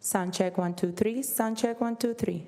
Sound check 1 2 3. Sound check 1 2 3.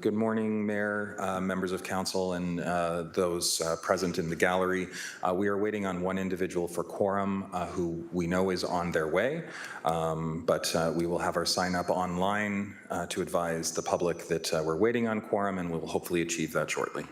Good morning, Mayor, members of council, and those present in the gallery. We are waiting on one individual for quorum who we know is on their way, but we will have our sign up online to advise the public that we're waiting on quorum, and we will hopefully achieve that shortly.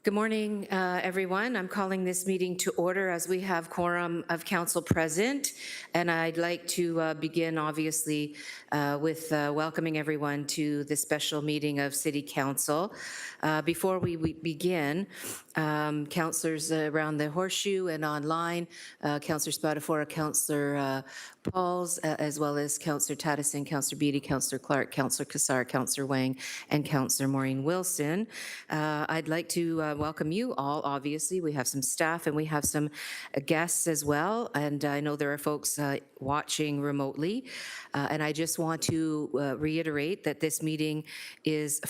Good morning, everyone. I'm calling this meeting to order as we have quorum of council present. And I'd like to begin, obviously, with welcoming everyone to the special meeting of City Council. Before we begin, councillors around the horseshoe and online, Councillor Spadafora, Councillor Pauls, as well as Councillor Taddison, Councillor Beattie, Councillor Clark, Councillor Kassar, Councillor Wang, and Councillor Maureen Wilson. I'd like to welcome you all, obviously. We have some staff and we have some guests as well, and I know there are folks watching remotely. And I just want to reiterate that this meeting is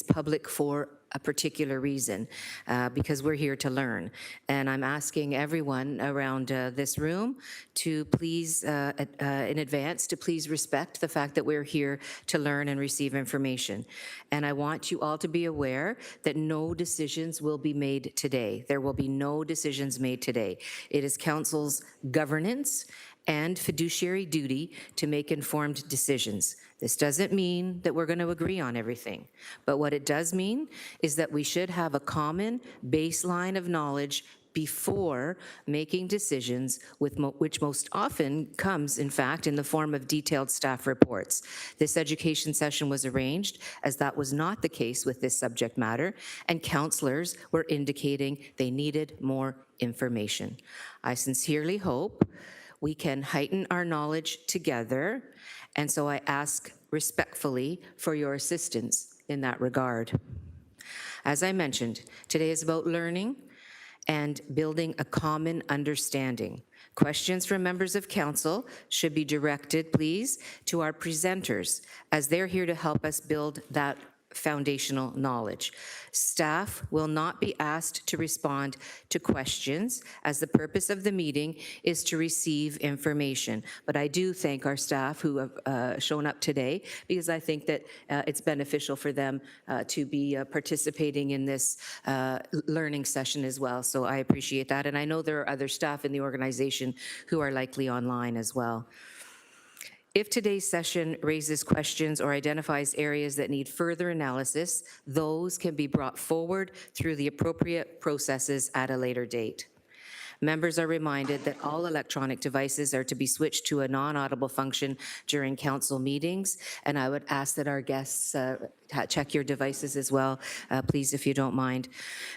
public for a particular reason, because we're here to learn. And I'm asking everyone around this room to please, in advance, to please respect the fact that we're here to learn and receive information. And I want you all to be aware that no decisions will be made today. There will be no decisions made today. It is council's governance and fiduciary duty to make informed decisions. This doesn't mean that we're going to agree on everything, but what it does mean is that we should have a common baseline of knowledge before making decisions, which most often comes, in fact, in the form of detailed staff reports. This education session was arranged as that was not the case with this subject matter, and councillors were indicating they needed more information. I sincerely hope we can heighten our knowledge together, and so I ask respectfully for your assistance in that regard. As I mentioned, today is about learning and building a common understanding. Questions from members of council should be directed, please, to our presenters, as they're here to help us build that foundational knowledge. Staff will not be asked to respond to questions, as the purpose of the meeting is to receive information. But I do thank our staff who have shown up today, because I think that it's beneficial for them to be participating in this learning session as well. So I appreciate that. And I know there are other staff in the organization who are likely online as well. If today's session raises questions or identifies areas that need further analysis, those can be brought forward through the appropriate processes at a later date. Members are reminded that all electronic devices are to be switched to a non-audible function during council meetings, and I would ask that our guests check your devices as well, please, if you don't mind.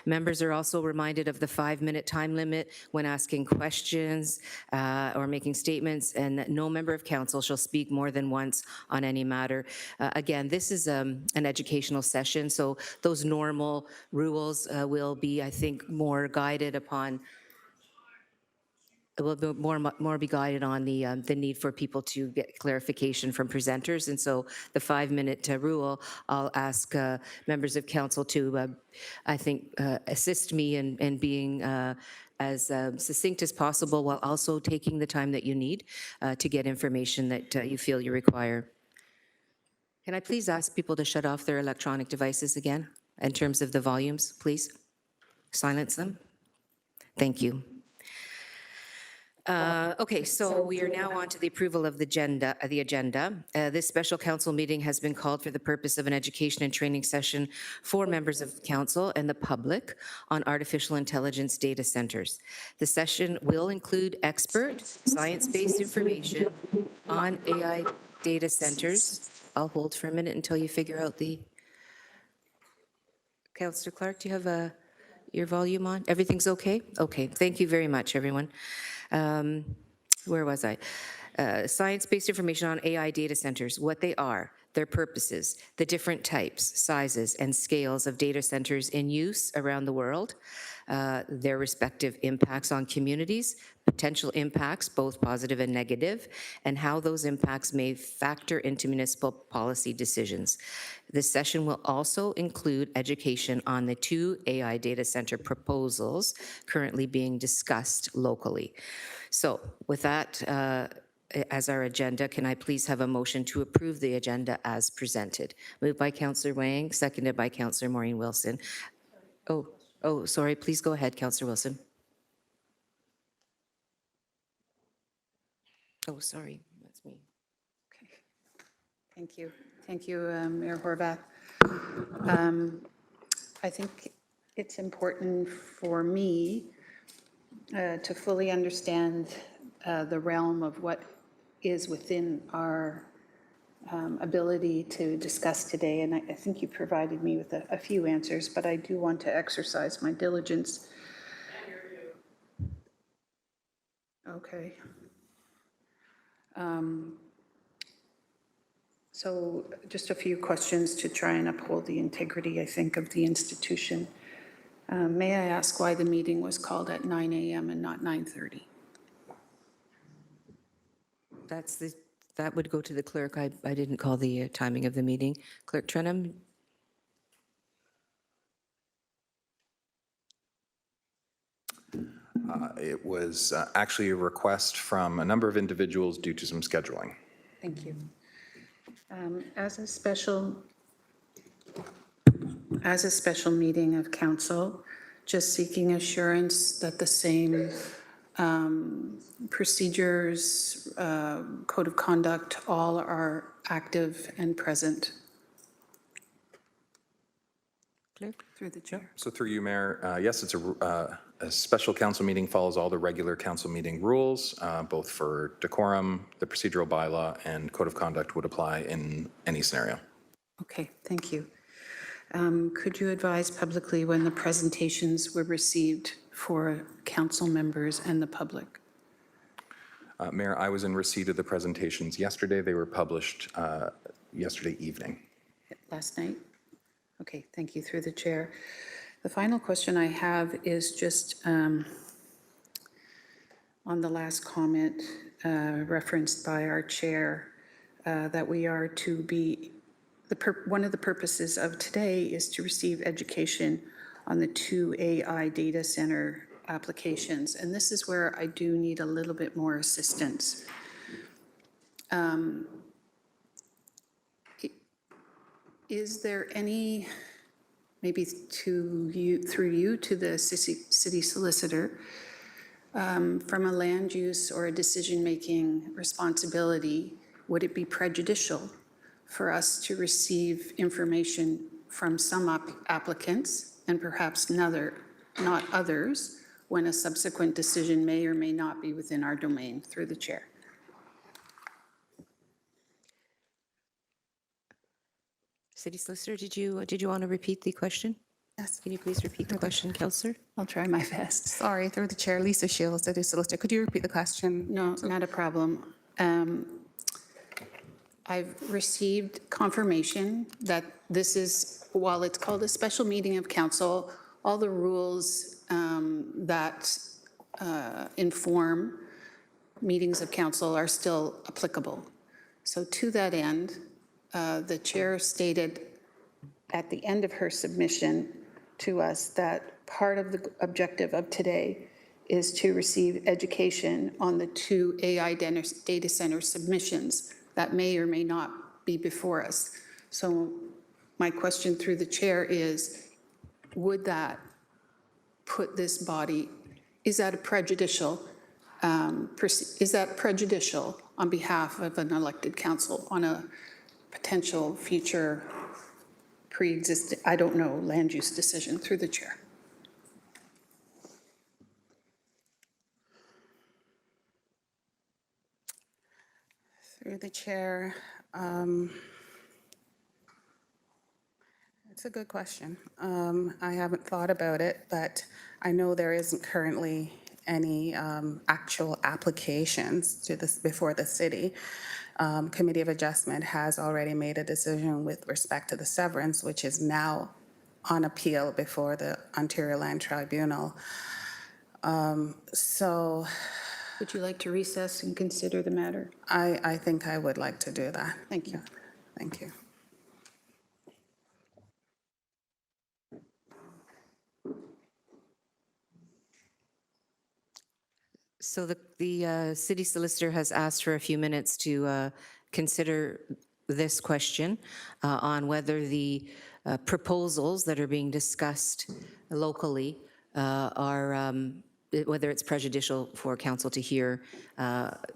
Members are also reminded of the 5-minute time limit when asking questions or making statements, and that no member of council shall speak more than once on any matter. Again, this is an educational session, so those normal rules will be, I think, more guided upon will be more be guided on the need for people to get clarification from presenters. And so the 5-minute rule, I'll ask members of council to, I think, assist me in being as succinct as possible, while also taking the time that you need to get information that you feel you require. Can I please ask people to shut off their electronic devices again in terms of the volumes, please? Silence them. Thank you. Okay, so we are now on to the approval of the agenda. This special council meeting has been called for the purpose of an education and training session for members of council and the public on artificial intelligence data centers. The session will include expert, science-based information on AI data centers. I'll hold for a minute until you figure out the... Councillor Clark, do you have your volume on? Everything's okay? Okay, thank you very much, everyone. Where was I? Science-based information on AI data centers, what they are, their purposes, the different types, sizes, and scales of data centers in use around the world, their respective impacts on communities, potential impacts, both positive and negative, and how those impacts may factor into municipal policy decisions. This session will also include education on the 2 AI data center proposals currently being discussed locally. So with that as our agenda, can I please have a motion to approve the agenda as presented? Moved by Councillor Wang, seconded by Councillor Maureen Wilson. Oh, sorry, please go ahead, Councillor Wilson. Oh, sorry, that's me. Okay. Thank you. Thank you, Mayor Horvath. I think it's important for me to fully understand the realm of what is within our ability to discuss today, and I think you provided me with a few answers, but I do want to exercise my diligence. Okay. So just a few questions to try and uphold the integrity, I think, of the institution. May I ask why the meeting was called at 9 a.m. and not 9:30? That would go to the clerk. I didn't call the timing of the meeting. Clerk Trenum? It was actually a request from a number of individuals due to some scheduling. Thank you. As a special meeting of council, just seeking assurance that the same procedures, code of conduct, all are active and present. Clerk? Through the chair. So through you, Mayor, yes, it's a special council meeting, follows all the regular council meeting rules, both for decorum, the procedural bylaw, and code of conduct would apply in any scenario. Okay, thank you. Could you advise publicly when the presentations were received for council members and the public? Mayor, I was in receipt of the presentations yesterday. They were published yesterday evening. Last night? Okay, thank you, through the chair. The final question I have is just on the last comment referenced by our chair, that we are to be, one of the purposes of today is to receive education on the 2 AI data center applications. And this is where I do need a little bit more assistance. Is there any, maybe to you, through you to the city solicitor, from a land use or a decision-making responsibility, would it be prejudicial for us to receive information from some applicants and perhaps not others, when a subsequent decision may or may not be within our domain? Through the chair. City Solicitor, did you want to repeat the question? Yes. Can you please repeat the question, Councillor? I'll try my best. Sorry, through the chair, Lisa Shields, City Solicitor. Could you repeat the question? No, not a problem. I've received confirmation that this is, while it's called a special meeting of council, all the rules that inform meetings of council are still applicable. So to that end, the chair stated at the end of her submission to us that part of the objective of today is to receive education on the 2 AI data center submissions that may or may not be before us. So my question through the chair is, would that put this body, is that prejudicial on behalf of an elected council on a potential future pre-existing, I don't know, land use decision? Through the chair. Through the chair, it's a good question. I haven't thought about it, but I know there isn't currently any actual applications to this before the city. Committee of Adjustment has already made a decision with respect to the severance, which is now on appeal before the Ontario Land Tribunal. So Would you like to recess and consider the matter? I think I would like to do that. Thank you. Thank you. So the city solicitor has asked for a few minutes to consider this question on whether the proposals that are being discussed locally are, whether it's prejudicial for council to hear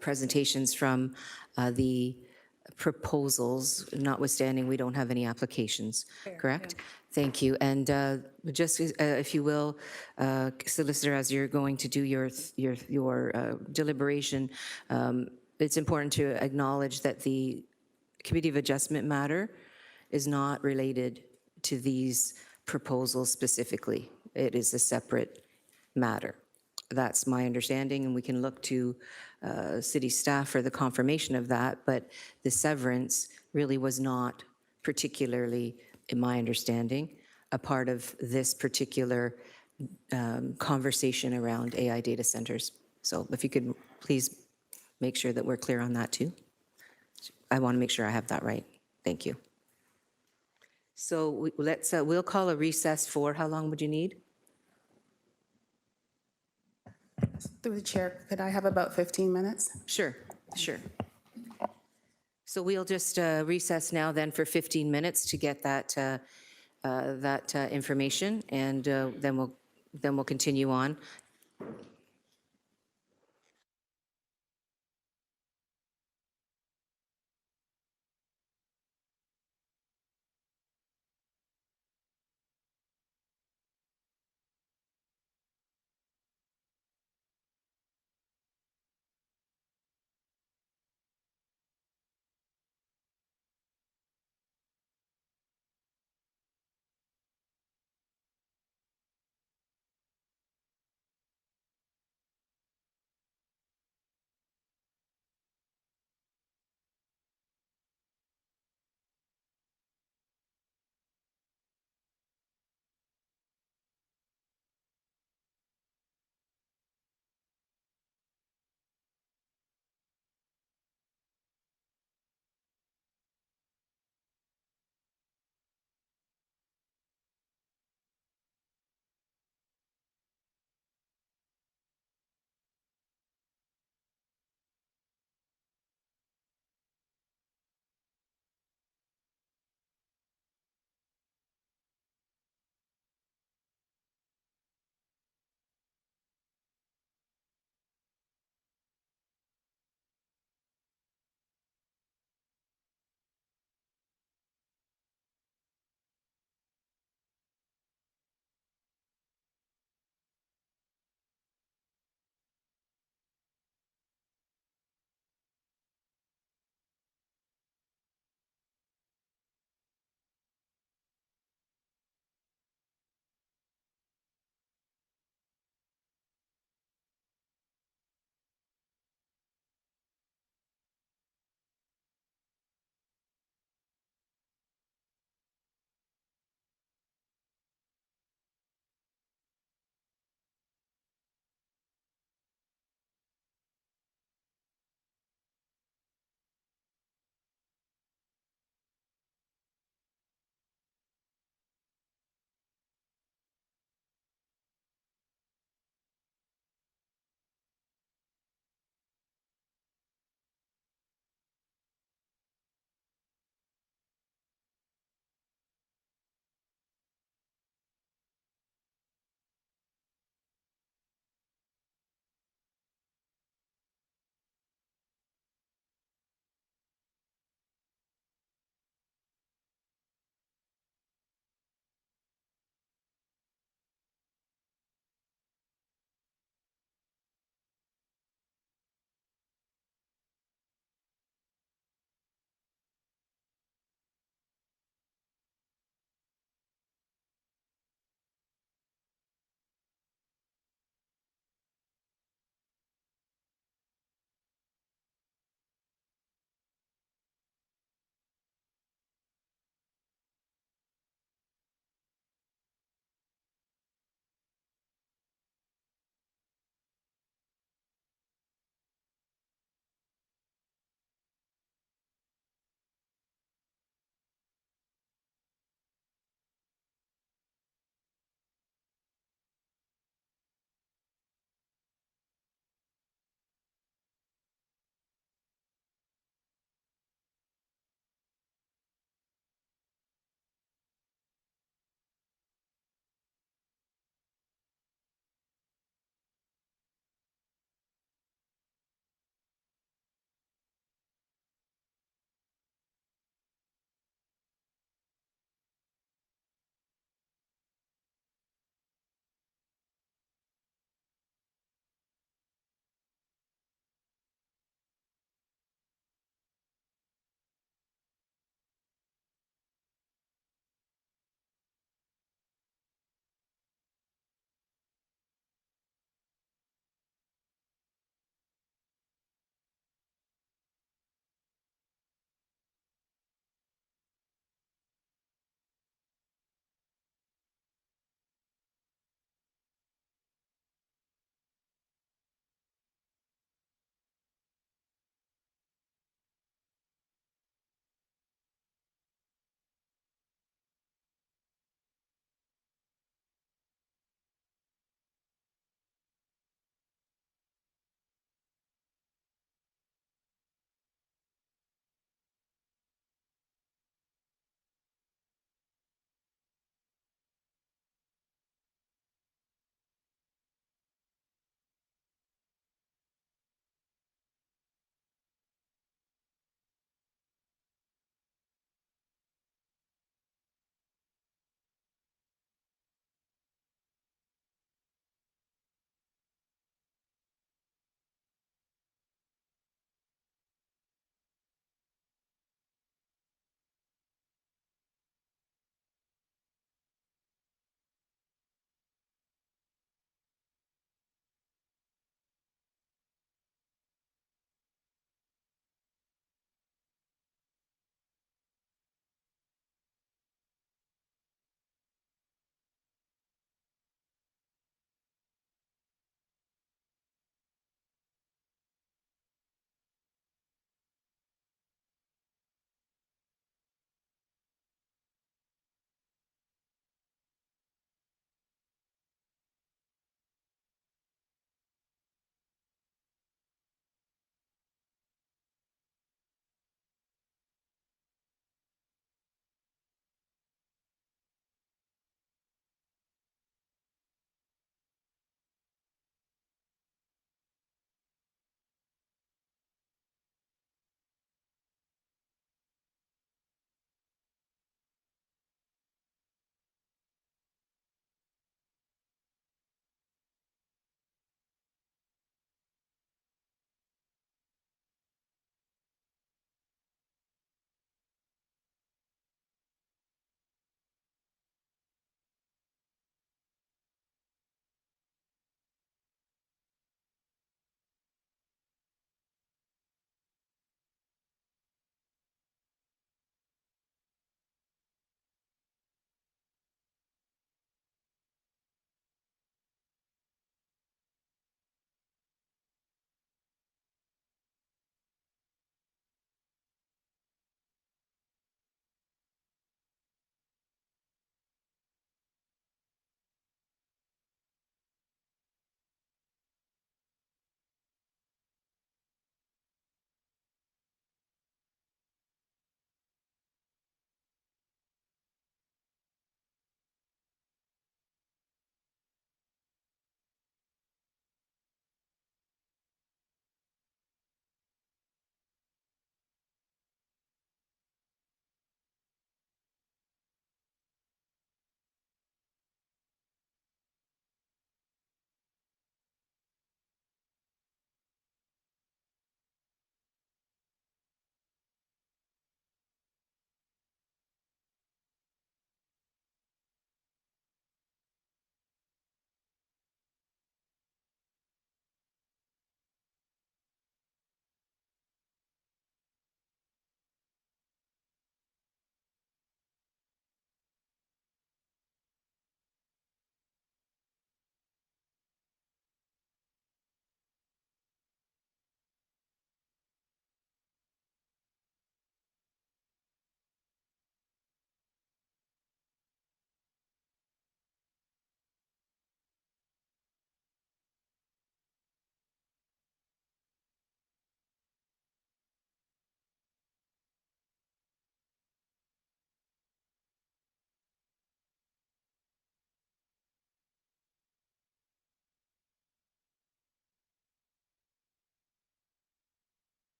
presentations from the proposals, notwithstanding we don't have any applications, correct? Thank you. And just if you will, Solicitor, as you're going to do your deliberation, it's important to acknowledge that the Committee of Adjustment matter is not related to these proposals specifically. It is a separate matter. That's my understanding, and we can look to city staff for the confirmation of that, but the severance really was not particularly, in my understanding, a part of this particular conversation around AI data centers. So if you could please make sure that we're clear on that too. I want to make sure I have that right. Thank you. So we'll call a recess for, how long would you need? Through the chair, could I have about 15 minutes? Sure, sure. So we'll just recess now then for 15 minutes to get that information, and then we'll continue on.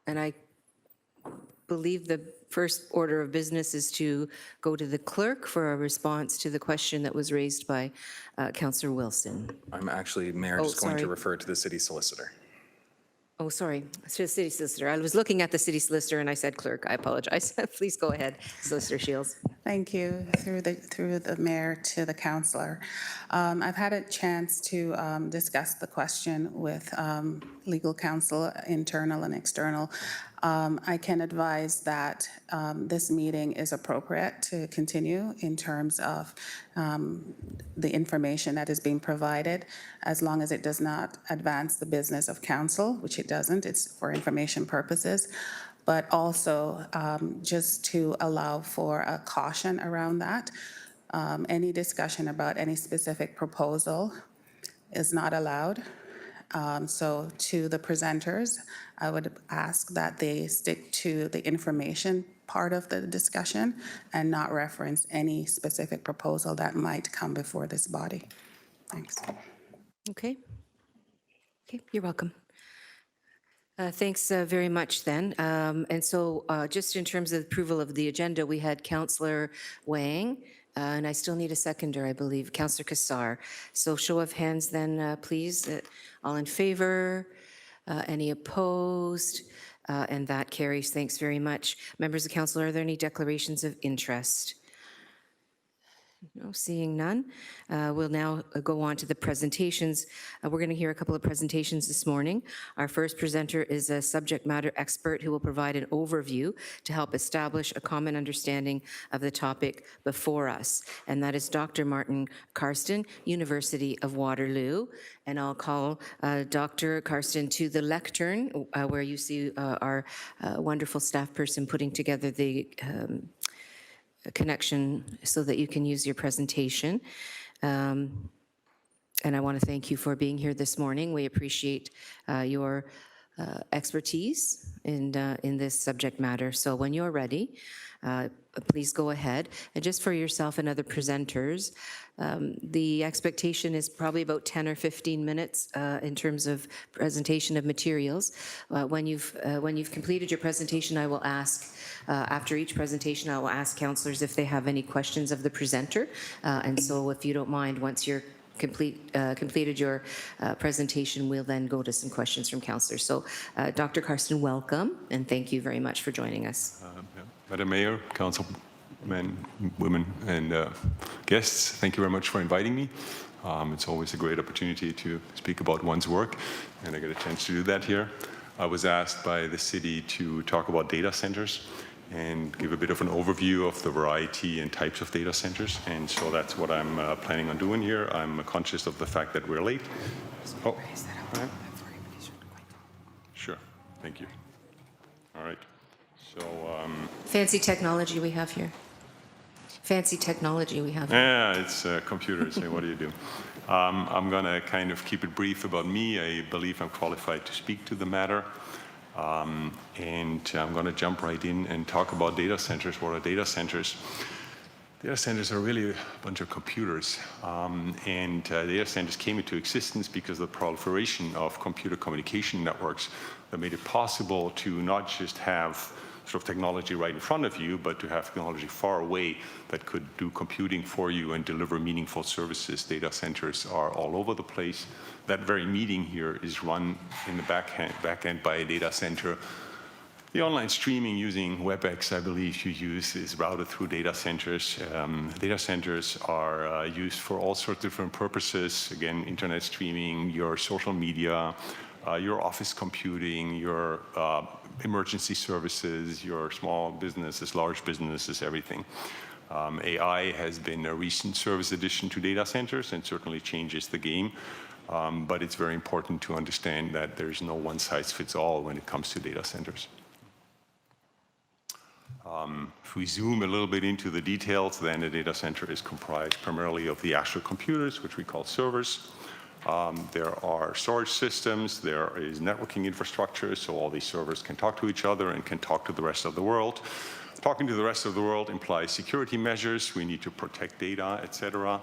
And I believe the first order of business is to go to the clerk for a response to the question that was raised by Councillor Wilson. I'm actually, Mayor, Oh, just going to sorry. refer to the city solicitor. Oh, sorry, to the city solicitor. I was looking at the city solicitor and I said clerk. I apologize. Please go ahead, Solicitor Shields. Thank you, through the mayor to the councillor. I've had a chance to discuss the question with legal counsel, internal and external. I can advise that this meeting is appropriate to continue in terms of the information that is being provided, as long as it does not advance the business of council, which it doesn't. It's for information purposes. But also just to allow for a caution around that. Any discussion about any specific proposal is not allowed. So to the presenters, I would ask that they stick to the information part of the discussion and not reference any specific proposal that might come before this body. Thanks. Okay. Okay, you're welcome. Thanks very much then. And so just in terms of approval of the agenda, we had Councillor Wang, and I still need a seconder, I believe, Councillor Kassar. So show of hands then, please. All in favor? Any opposed? And that carries. Thanks very much. Members of council, are there any declarations of interest? No, seeing none. We'll now go on to the presentations. We're going to hear a couple of presentations this morning. Our first presenter is a subject matter expert who will provide an overview to help establish a common understanding of the topic before us, and that is Dr. Martin Karsten, University of Waterloo. And I'll call Dr. Karsten to the lectern, where you see our wonderful staff person putting together the connection so that you can use your presentation. And I want to thank you for being here this morning. We appreciate your expertise in this subject matter. So when you're ready, please go ahead. And just for yourself and other presenters, the expectation is probably about 10 or 15 minutes in terms of presentation of materials. When you've completed your presentation, I will ask, after each presentation, I will ask councillors if they have any questions of the presenter. And so if you don't mind, once you're completed your presentation, we'll then go to some questions from councillors. So Dr. Karsten, welcome, and thank you very much for joining us. Madam Mayor, councilmen, women, and guests, thank you very much for inviting me. It's always a great opportunity to speak about one's work, and I get a chance to do that here. I was asked by the city to talk about data centers and give a bit of an overview of the variety and types of data centers, and so that's what I'm planning on doing here. I'm conscious of the fact that we're late. Oh, all right. Sure, thank you. All right. So, Fancy technology we have here. Fancy technology we have here. yeah, it's computers. So what do you do? I'm going to kind of keep it brief about me. I believe I'm qualified to speak to the matter. And I'm going to jump right in and talk about data centers. What are data centers? Data centers are really a bunch of computers. And data centers came into existence because of the proliferation of computer communication networks that made it possible to not just have sort of technology right in front of you, but to have technology far away that could do computing for you and deliver meaningful services. Data centers are all over the place. That very meeting here is run in the back end by a data center. The online streaming using WebEx, I believe you use, is routed through data centers. Data centers are used for all sorts of different purposes. Again, internet streaming, your social media, your office computing, your emergency services, your small businesses, large businesses, everything. AI has been a recent service addition to data centers and certainly changes the game. But it's very important to understand that there's no one-size-fits-all when it comes to data centers. If we zoom a little bit into the details, then a data center is comprised primarily of the actual computers, which we call servers. There are storage systems, there is networking infrastructure, so all these servers can talk to each other and can talk to the rest of the world. Talking to the rest of the world implies security measures. We need to protect data, etc.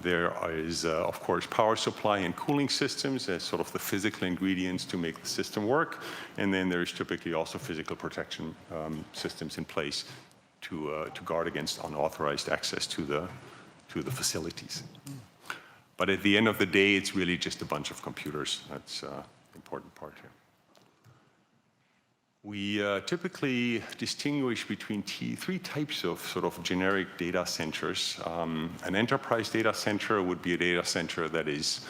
There is, of course, power supply and cooling systems as sort of the physical ingredients to make the system work. And then there's typically also physical protection systems in place to guard against unauthorized access to the facilities. But at the end of the day, it's really just a bunch of computers. That's the important part here. We typically distinguish between three types of sort of generic data centers. An enterprise data center would be a data center that is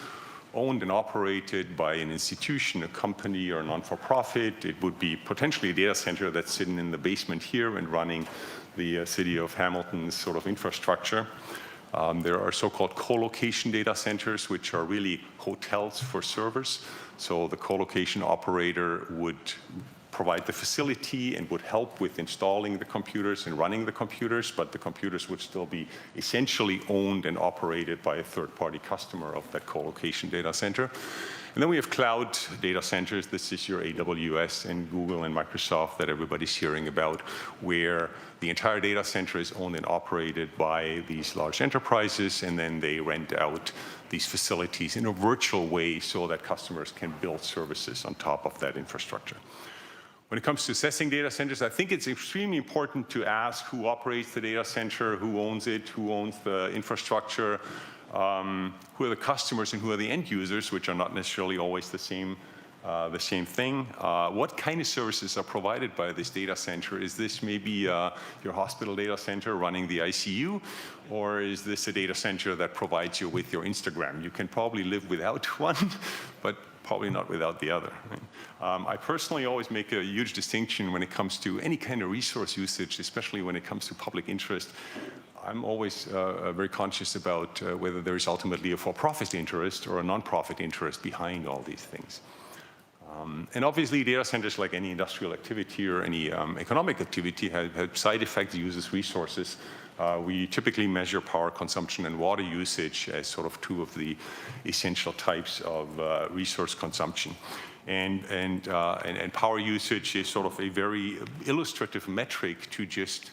owned and operated by an institution, a company, or a non-for-profit. It would be potentially a data center that's sitting in the basement here and running the city of Hamilton's sort of infrastructure. There are so-called co-location data centers, which are really hotels for servers. So the co-location operator would provide the facility and would help with installing the computers and running the computers, but the computers would still be essentially owned and operated by a third-party customer of that co-location data center. And then we have cloud data centers. This is your AWS and Google and Microsoft that everybody's hearing about, where the entire data center is owned and operated by these large enterprises, and then they rent out these facilities in a virtual way so that customers can build services on top of that infrastructure. When it comes to assessing data centers, I think it's extremely important to ask who operates the data center, who owns it, who owns the infrastructure, who are the customers and who are the end users, which are not necessarily always the same thing. What kind of services are provided by this data center? Is this maybe your hospital data center running the ICU, or is this a data center that provides you with your Instagram? You can probably live without one, but probably not without the other. I personally always make a huge distinction when it comes to any kind of resource usage, especially when it comes to public interest. I'm always very conscious about whether there is ultimately a for-profit interest or a non-profit interest behind all these things. And obviously, data centers, like any industrial activity or any economic activity, have side effects, uses resources. We typically measure power consumption and water usage as sort of two of the essential types of resource consumption. And power usage is sort of a very illustrative metric to just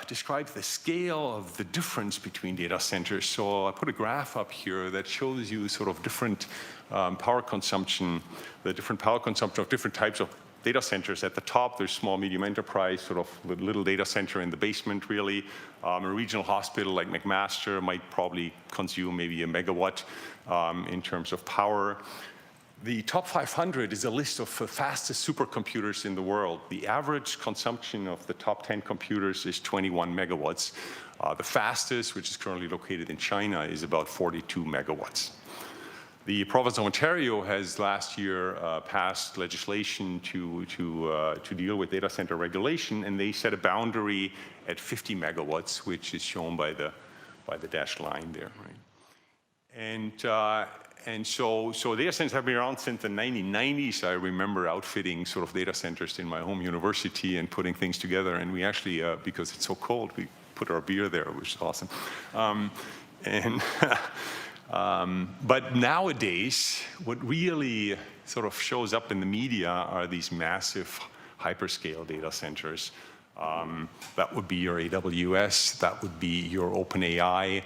describe the scale of the difference between data centers. So I put a graph up here that shows you sort of different power consumption, the different power consumption of different types of data centers. At the top, there's small, medium enterprise, sort of little data center in the basement, really. A regional hospital like McMaster might probably consume maybe a megawatt in terms of power. The top 500 is a list of the fastest supercomputers in the world. The average consumption of the top 10 computers is 21 megawatts. The fastest, which is currently located in China, is about 42 megawatts. The province of Ontario has last year passed legislation to deal with data center regulation, and they set a boundary at 50 megawatts, which is shown by the dashed line there. Right? And so data centers have been around since the 1990s. I remember outfitting sort of data centers in my home university and putting things together. And we actually, because it's so cold, we put our beer there, which is awesome. But nowadays, what really sort of shows up in the media are these massive hyperscale data centers. That would be your AWS, that would be your OpenAI.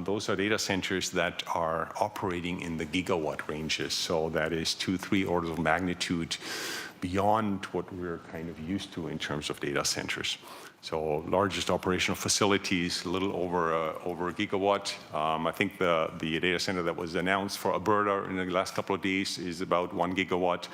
Those are data centers that are operating in the gigawatt ranges. So that is 2-3 orders of magnitude beyond what we're kind of used to in terms of data centers. So largest operational facilities, a little over a gigawatt. I think the data center that was announced for Alberta in the last couple of days is about 1 gigawatt.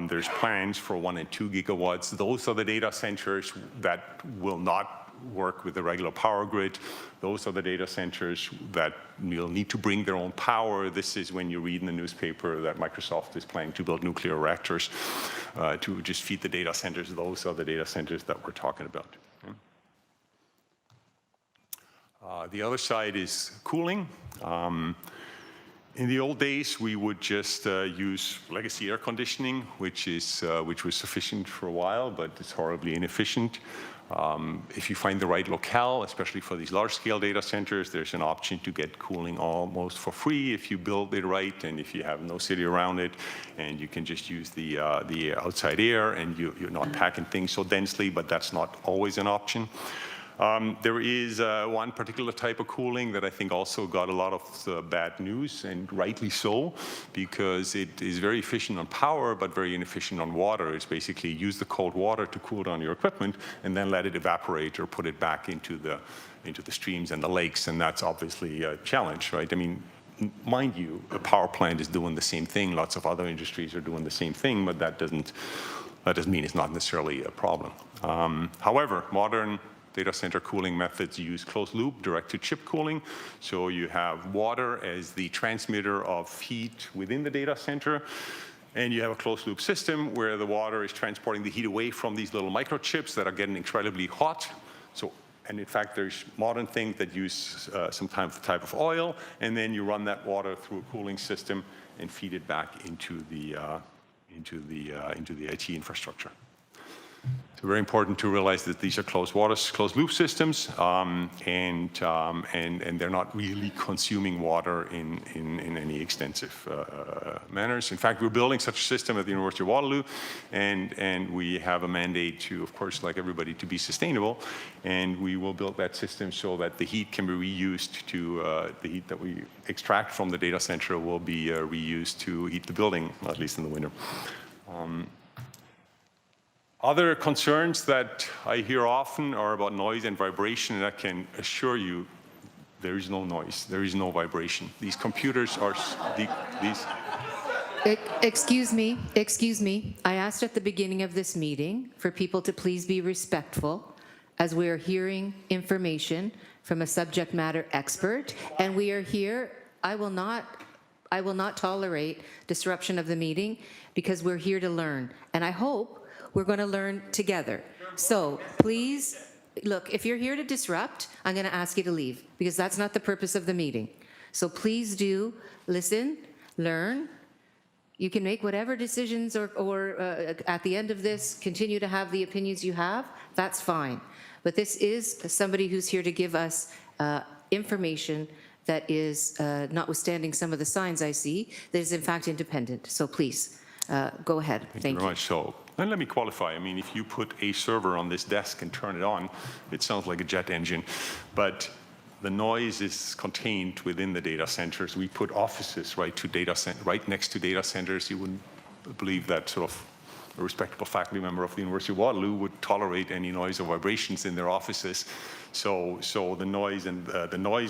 There's plans for 1 and 2 gigawatts. Those are the data centers that will not work with the regular power grid. Those are the data centers that will need to bring their own power. This is when you read in the newspaper that Microsoft is planning to build nuclear reactors to just feed the data centers. Those are the data centers that we're talking about. The other side is cooling. In the old days, we would just use legacy air conditioning, which was sufficient for a while, but it's horribly inefficient. If you find the right locale, especially for these large-scale data centers, there's an option to get cooling almost for free if you build it right and if you have no city around it, and you can just use the outside air, and you're not packing things so densely, but that's not always an option. There is one particular type of cooling that I think also got a lot of bad news, and rightly so, because it is very efficient on power, but very inefficient on water. It's basically use the cold water to cool down your equipment, and then let it evaporate or put it back into the streams and the lakes, and that's obviously a challenge, right? I mean, mind you, a power plant is doing the same thing. Lots of other industries are doing the same thing, but that doesn't mean it's not necessarily a problem. However, modern data center cooling methods use closed loop direct-to-chip cooling. So you have water as the transmitter of heat within the data center, and you have a closed loop system where the water is transporting the heat away from these little microchips that are getting incredibly hot. And in fact, there's modern things that use some type of oil, and then you run that water through a cooling system and feed it back into the IT infrastructure. It's very important to realize that these are closed loop systems, and they're not really consuming water in any extensive manners. In fact, we're building such a system at the University of Waterloo, and we have a mandate to, of course, like everybody, to be sustainable, and we will build that system so that the heat can be reused to, the heat that we extract from the data center will be reused to heat the building, at least in the winter. Other concerns that I hear often are about noise and vibration, and I can assure you there is no noise, there is no vibration. These computers are, Excuse me. I asked at the beginning of this meeting for people to please be respectful as we are hearing information from a subject matter expert, and we are here. I will not tolerate disruption of the meeting because we're here to learn, and I hope we're going to learn together. So please, look, if you're here to disrupt, I'm going to ask you to leave because that's not the purpose of the meeting. So please do listen, learn. You can make whatever decisions or at the end of this, continue to have the opinions you have. That's fine. But this is somebody who's here to give us information that is, notwithstanding some of the signs I see, that is in fact independent. So please, go ahead. Thank you very much. So, and let me qualify. I mean, if you put a server on this desk and turn it on, it sounds like a jet engine. But the noise is contained within the data centers. We put offices right next to data centers. You wouldn't believe that sort of a respectable faculty member of the University of Waterloo would tolerate any noise or vibrations in their offices. So the noise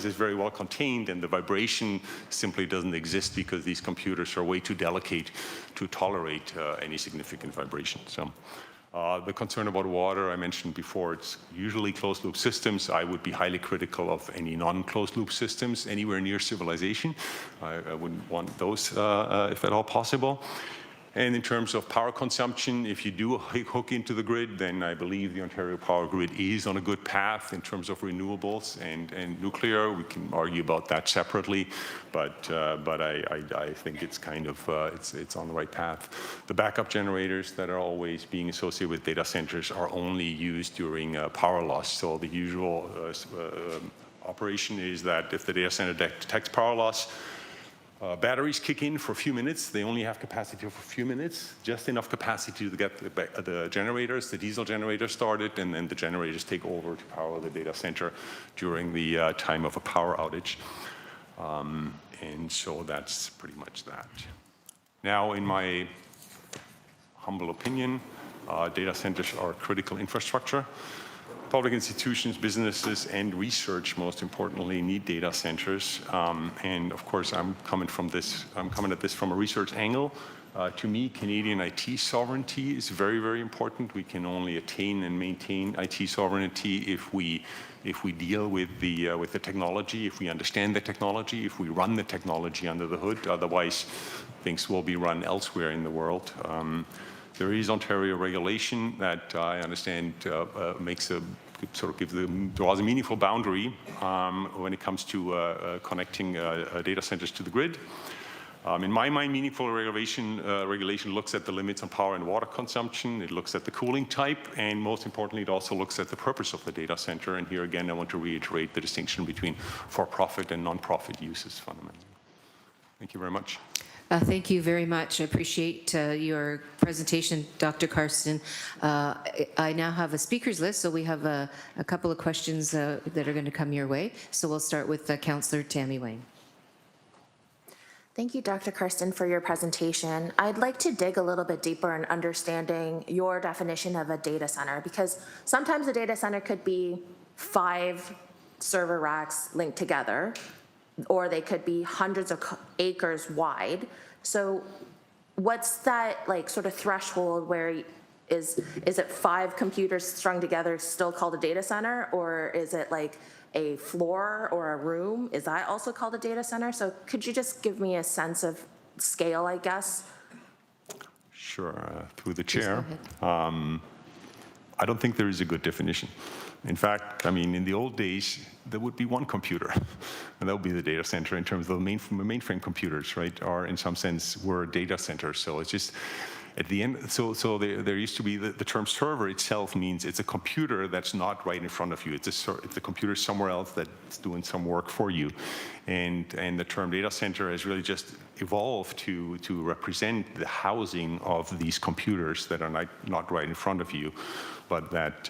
is very well contained, and the vibration simply doesn't exist because these computers are way too delicate to tolerate any significant vibration. So the concern about water, I mentioned before, it's usually closed loop systems. I would be highly critical of any non-closed loop systems anywhere near civilization. I wouldn't want those if at all possible. And in terms of power consumption, if you do hook into the grid, then I believe the Ontario Power Grid is on a good path in terms of renewables and nuclear. We can argue about that separately, but I think it's kind of it's on the right path. The backup generators that are always being associated with data centers are only used during power loss. So the usual operation is that if the data center detects power loss, batteries kick in for a few minutes. They only have capacity for a few minutes, just enough capacity to get the generators, the diesel generators started, and then the generators take over to power the data center during the time of a power outage. And so that's pretty much that. Now, in my humble opinion, data centers are critical infrastructure. Public institutions, businesses, and research, most importantly, need data centers. And of course, I'm coming at this from a research angle. To me, Canadian IT sovereignty is very, very important. We can only attain and maintain IT sovereignty if we deal with the technology, if we understand the technology, if we run the technology under the hood. Otherwise, things will be run elsewhere in the world. There is Ontario regulation that I understand draws a meaningful boundary when it comes to connecting data centers to the grid. In my mind, meaningful regulation looks at the limits on power and water consumption. It looks at the cooling type, and most importantly, it also looks at the purpose of the data center. And here again, I want to reiterate the distinction between for-profit and non-profit uses fundamentally. Thank you very much. Thank you very much. I appreciate your presentation, Dr. Karsten. I now have a speakers list, so we have a couple of questions that are going to come your way. So we'll start with Councillor Tammy Wayne. Thank you, Dr. Karsten, for your presentation. I'd like to dig a little bit deeper in understanding your definition of a data center, because sometimes a data center could be 5 server racks linked together, or they could be hundreds of acres wide. So what's that like sort of threshold where is it 5 computers strung together still called a data center, or is it like a floor or a room? Is that also called a data center? So could you just give me a sense of scale, I guess? Sure, through the chair. I don't think there is a good definition. In fact, I mean, in the old days, there would be one computer, and that would be the data center in terms of the mainframe computers, right, are in some sense were data centers. So it's just, at the end, so there used to be the term server itself means it's a computer that's not right in front of you. It's a computer somewhere else that's doing some work for you. And the term data center has really just evolved to represent the housing of these computers that are not right in front of you, but that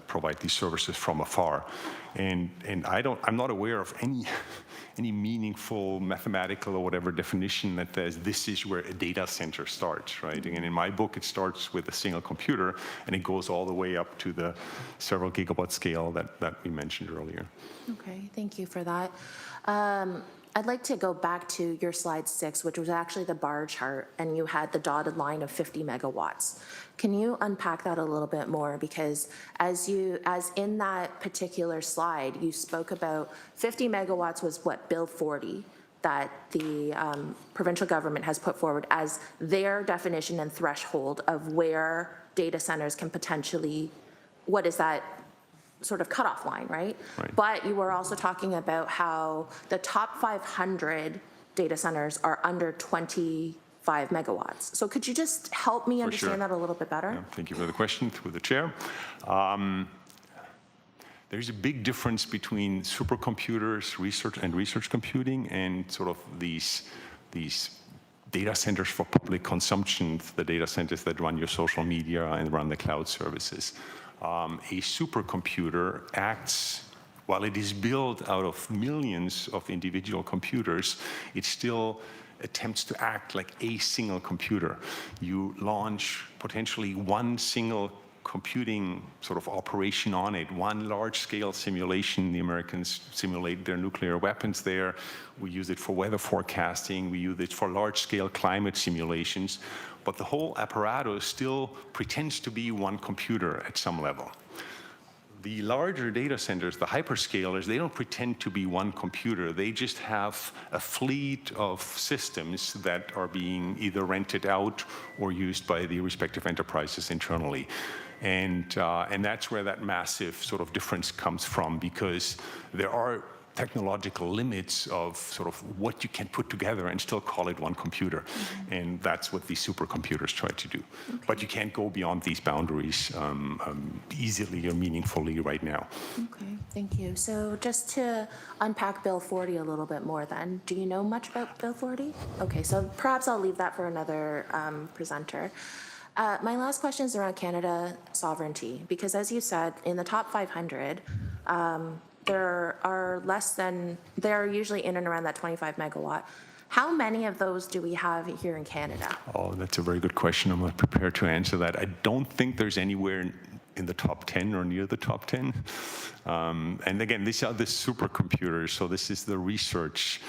provide these services from afar. And I'm not aware of any meaningful mathematical or whatever definition that says this is where a data center starts, right? And in my book, it starts with a single computer, and it goes all the way up to the several gigawatt scale that we mentioned earlier. Okay, thank you for that. I'd like to go back to your slide 6, which was actually the bar chart, and you had the dotted line of 50 megawatts. Can you unpack that a little bit more? Because as in that particular slide, you spoke about 50 megawatts was what Bill 40 that the provincial government has put forward as their definition and threshold of where data centers can potentially, what is that sort of cutoff line, right? But you were also talking about how the top 500 data centers are under 25 megawatts. So could you just help me understand that a little bit better? Yeah, thank you for the question through the chair. There's a big difference between supercomputers, research computing, and sort of these data centers for public consumption, the data centers that run your social media and run the cloud services. A supercomputer acts, while it is built out of millions of individual computers, it still attempts to act like a single computer. You launch potentially one single computing sort of operation on it, one large-scale simulation. The Americans simulate their nuclear weapons there. We use it for weather forecasting. We use it for large-scale climate simulations. But the whole apparatus still pretends to be one computer at some level. The larger data centers, the hyperscalers, they don't pretend to be one computer. They just have a fleet of systems that are being either rented out or used by the respective enterprises internally. And that's where that massive sort of difference comes from, because there are technological limits of sort of what you can put together and still call it one computer. Mm-hmm. And that's what these supercomputers try to do. Okay. But you can't go beyond these boundaries easily or meaningfully right now. Okay, thank you. So just to unpack Bill 40 a little bit more then, do you know much about Bill 40? Okay, so perhaps I'll leave that for another presenter. My last question is around Canada sovereignty, because as you said, in the top 500, there are usually in and around that 25 megawatt. How many of those do we have here in Canada? Oh, that's a very good question. I'm not prepared to answer that. I don't think there's anywhere in the top 10 or near the top 10. And again, these are the supercomputers, so this is the research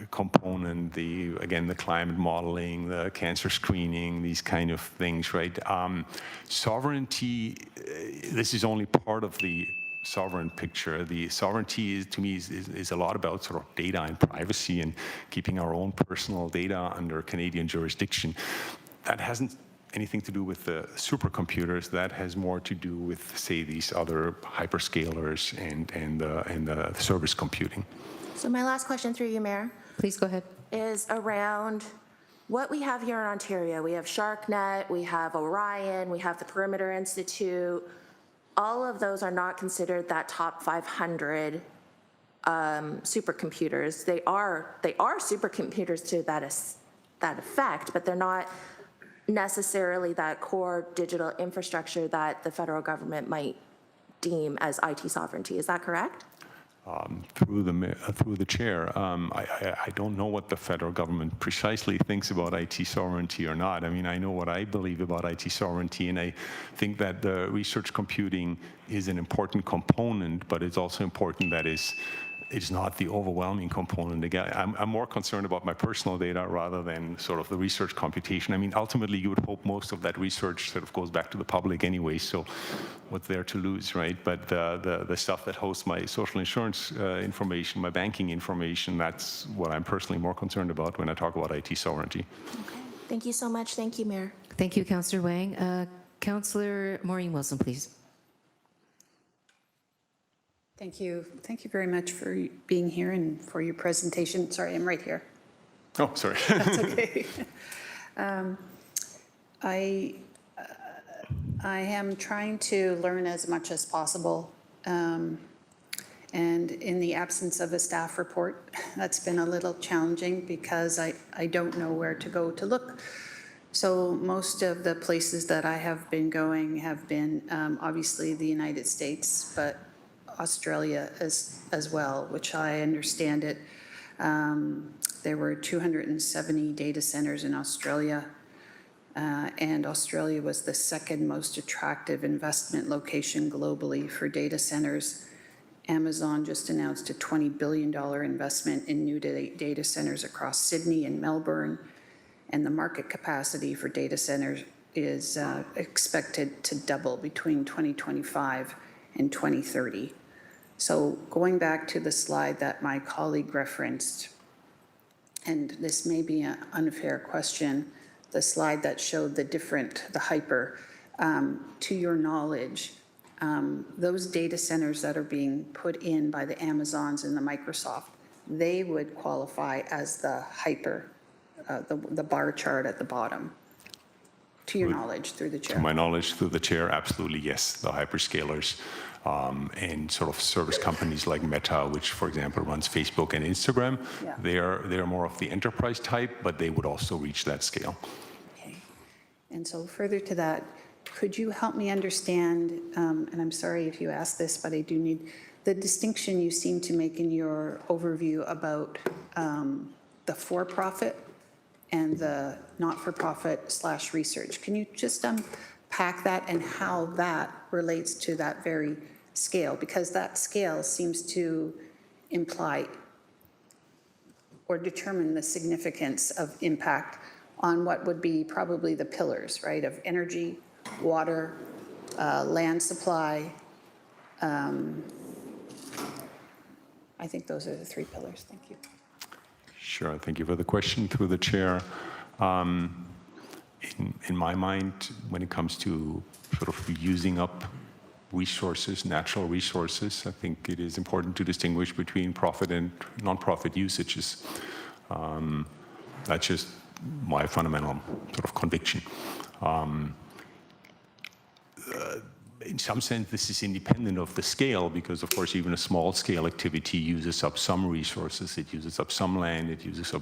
component, the climate modeling, the cancer screening, these kind of things, right? Sovereignty, this is only part of the sovereign picture. The sovereignty to me is a lot about sort of data and privacy and keeping our own personal data under Canadian jurisdiction. That hasn't anything to do with the supercomputers. That has more to do with, say, these other hyperscalers and the service computing. So my last question through you, Mayor. Please go ahead. Is around what we have here in Ontario. We have SharkNet, we have Orion, we have the Perimeter Institute. All of those are not considered that top 500 supercomputers. They are supercomputers to that effect, but they're not necessarily that core digital infrastructure that the federal government might deem as IT sovereignty. Is that correct? Through the chair, I don't know what the federal government precisely thinks about IT sovereignty or not. I mean, I know what I believe about IT sovereignty, and I think that the research computing is an important component, but it's also important that it's not the overwhelming component. Again, I'm more concerned about my personal data rather than sort of the research computation. I mean, ultimately, you would hope most of that research sort of goes back to the public anyway, so what's there to lose, right? But the stuff that hosts my social insurance information, my banking information, that's what I'm personally more concerned about when I talk about IT sovereignty. Okay. Thank you so much. Thank you, Mayor. Thank you, Councillor Wang. Councillor Maureen Wilson, please. Thank you. Thank you very much for being here and for your presentation. Sorry, I'm right here. Oh, sorry. That's okay. I am trying to learn as much as possible. And in the absence of a staff report, that's been a little challenging because I don't know where to go to look. So most of the places that I have been going have been obviously the United States, but Australia as well, which I understand it. There were 270 data centers in Australia, and Australia was the second most attractive investment location globally for data centers. Amazon just announced a $20 billion investment in new data centers across Sydney and Melbourne, and the market capacity for data centers is expected to double between 2025 and 2030. So going back to the slide that my colleague referenced, and this may be an unfair question, the slide that showed the hyper, to your knowledge, those data centers that are being put in by the Amazons and the Microsoft, they would qualify as the hyper, the bar chart at the bottom, to your knowledge, through the chair. To my knowledge, through the chair, absolutely yes. The hyperscalers and sort of service companies like Meta, which, for example, runs Facebook and Instagram, Yeah. they're more of the enterprise type, but they would also reach that scale. Okay. And so further to that, could you help me understand, and I'm sorry if you asked this, but I do need, the distinction you seem to make in your overview about the for-profit and the not-for-profit / research. Can you just unpack that and how that relates to that very scale? Because that scale seems to imply or determine the significance of impact on what would be probably the pillars, right, of energy, water, land supply. I think those are the three pillars. Thank you. Sure, thank you for the question through the chair. In my mind, when it comes to sort of using up resources, natural resources, I think it is important to distinguish between profit and non-profit usages. That's just my fundamental sort of conviction. In some sense, this is independent of the scale because, of course, even a small-scale activity uses up some resources. It uses up some land. It uses up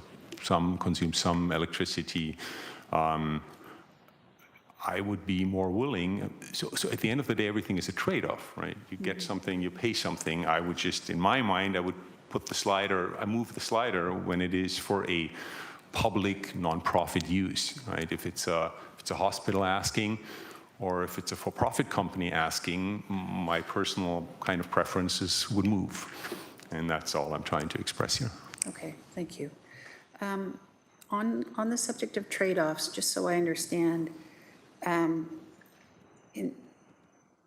consumes some electricity. I would be more willing. So at the end of the day, everything is a trade-off, right? You get something, you pay something. I would just, in my mind, I would put the slider, I move the slider when it is for a public nonprofit use, right? If it's a hospital asking, or if it's a for-profit company asking, my personal kind of preferences would move. And that's all I'm trying to express here. Okay, thank you. On the subject of trade-offs, just so I understand,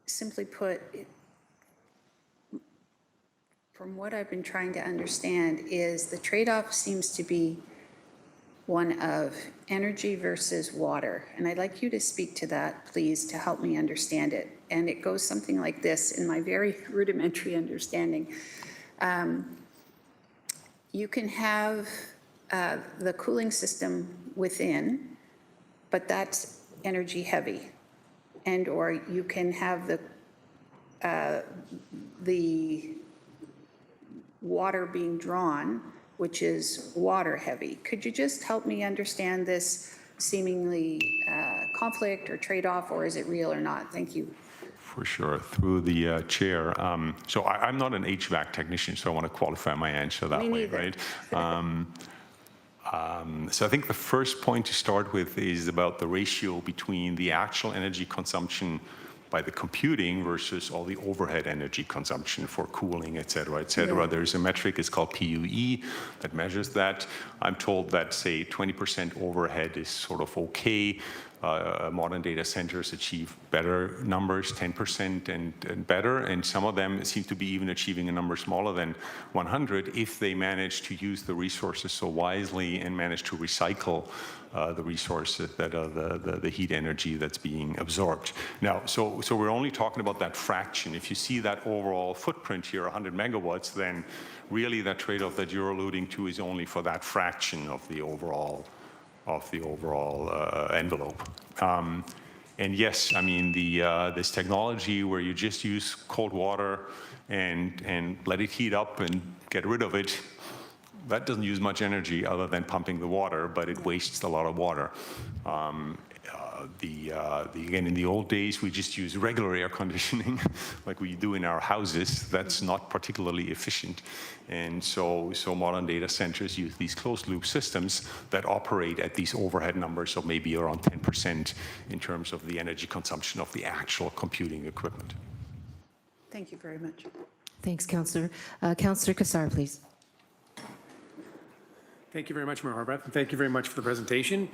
simply put, from what I've been trying to understand is the trade-off seems to be one of energy versus water. And I'd like you to speak to that, please, to help me understand it. And it goes something like this in my very rudimentary understanding. You can have the cooling system within, but that's energy heavy. And or you can have the water being drawn, which is water heavy. Could you just help me understand this seemingly conflict or trade-off, or is it real or not? Thank you. For sure, through the chair. So I'm not an HVAC technician, so I want to qualify my answer that Me way, neither. right? So I think the first point to start with is about the ratio between the actual energy consumption by the computing versus all the overhead energy consumption for cooling, et cetera, et cetera. Yeah. There's a metric, it's called PUE, that measures that. I'm told that, say, 20% overhead is sort of okay. Modern data centers achieve better numbers, 10% and better, and some of them seem to be even achieving a number smaller than 100 if they manage to use the resources so wisely and manage to recycle the resources that are the heat energy that's being absorbed. Now, so we're only talking about that fraction. If you see that overall footprint here, 100 megawatts, then really that trade-off that you're alluding to is only for that fraction of the overall envelope. And yes, I mean, this technology where you just use cold water and let it heat up and get rid of it, that doesn't use much energy other than pumping the water, but it wastes a lot of water. Again, in the old days, we just use regular air conditioning like we do in our houses. That's not particularly efficient. And so modern data centers use these closed loop systems that operate at these overhead numbers of maybe around 10% in terms of the energy consumption of the actual computing equipment. Thank you very much. Thanks, Councillor. Councillor Kassar, please. Thank you very much, Mayor Horvath, and thank you very much for the presentation.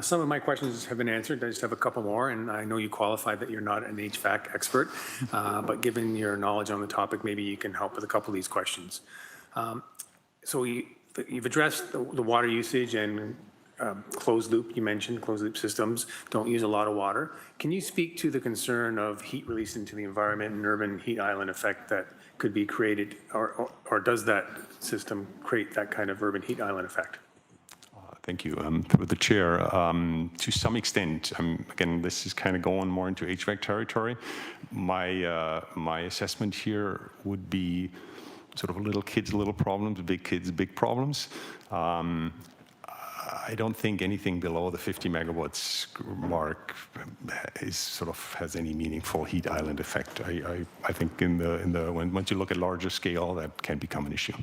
Some of my questions have been answered. I just have a couple more, and I know you qualified that you're not an HVAC expert, but given your knowledge on the topic, maybe you can help with a couple of these questions. So you've addressed the water usage and closed loop. You mentioned closed loop systems don't use a lot of water. Can you speak to the concern of heat release into the environment and urban heat island effect that could be created, or does that system create that kind of urban heat island effect? Thank you. Through the chair, to some extent, again, this is kind of going more into HVAC territory. My assessment here would be sort of little kids, little problems, big kids, big problems. I don't think anything below the 50 megawatts mark has any meaningful heat island effect. I think once you look at larger scale, that can become an issue.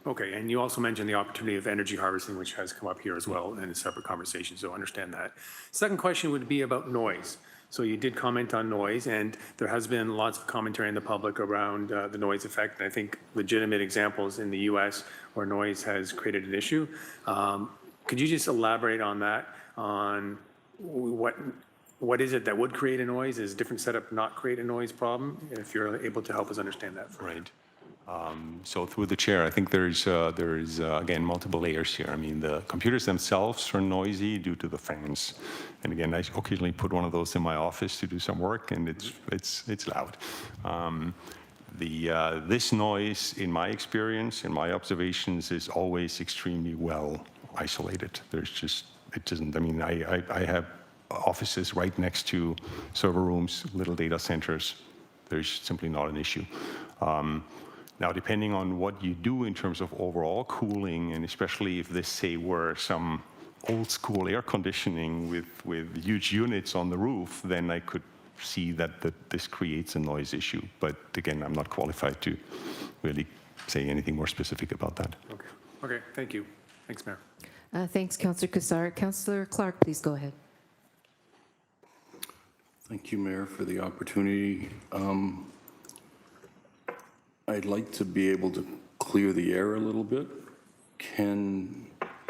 Okay, and you also mentioned the opportunity of energy harvesting, which has come up here as well in a separate conversation, so understand that. Second question would be about noise. So you did comment on noise, and there has been lots of commentary in the public around the noise effect, and I think legitimate examples in the US where noise has created an issue. Could you just elaborate on that, on what is it that would create a noise? Is a different setup not create a noise problem? If you're able to help us understand that. Right. So through the chair, I think there's again, multiple layers here. I mean, the computers themselves are noisy due to the fans. And again, I occasionally put one of those in my office to do some work, and it's loud. This noise, in my experience, in my observations, is always extremely well isolated. I have offices right next to server rooms, little data centers. There's simply not an issue. Now, depending on what you do in terms of overall cooling, and especially if this, say, were some old school air conditioning with huge units on the roof, then I could see that this creates a noise issue. But again, I'm not qualified to really say anything more specific about that. Okay, thank you. Thanks, Mayor. Thanks, Councillor Kassar. Councillor Clark, please go ahead. Thank you, Mayor, for the opportunity. I'd like to be able to clear the air a little bit. Can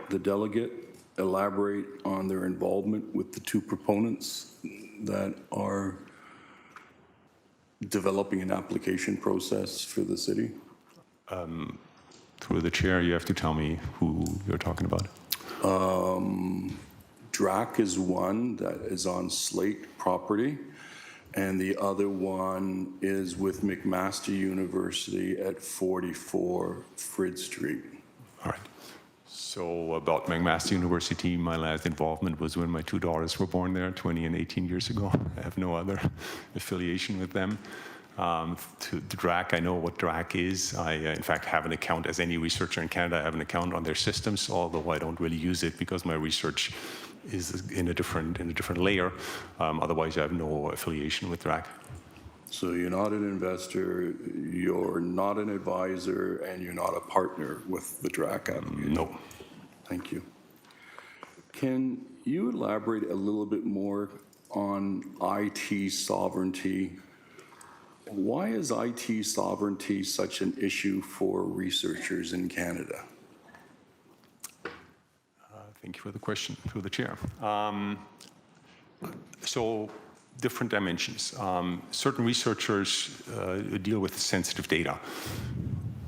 the delegate elaborate on their involvement with the two proponents that are developing an application process for the city? Through the chair, you have to tell me who you're talking about. DRAC is one that is on Slate property, and the other one is with McMaster University at 44 Frid Street. All right. So about McMaster University, my last involvement was when my two daughters were born there 20 and 18 years ago. I have no other affiliation with them. to DRAC. I know what DRAC is. I, in fact, have an account, as any researcher in Canada, I have an account on their systems, although I don't really use it because my research is in a different layer. Otherwise, I have no affiliation with DRAC. So you're not an investor, you're not an advisor, and you're not a partner with the DRAC application? No. Thank you. Can you elaborate a little bit more on IT sovereignty? Why is IT sovereignty such an issue for researchers in Canada? Thank you for the question, through the chair. So different dimensions. Certain researchers deal with sensitive data.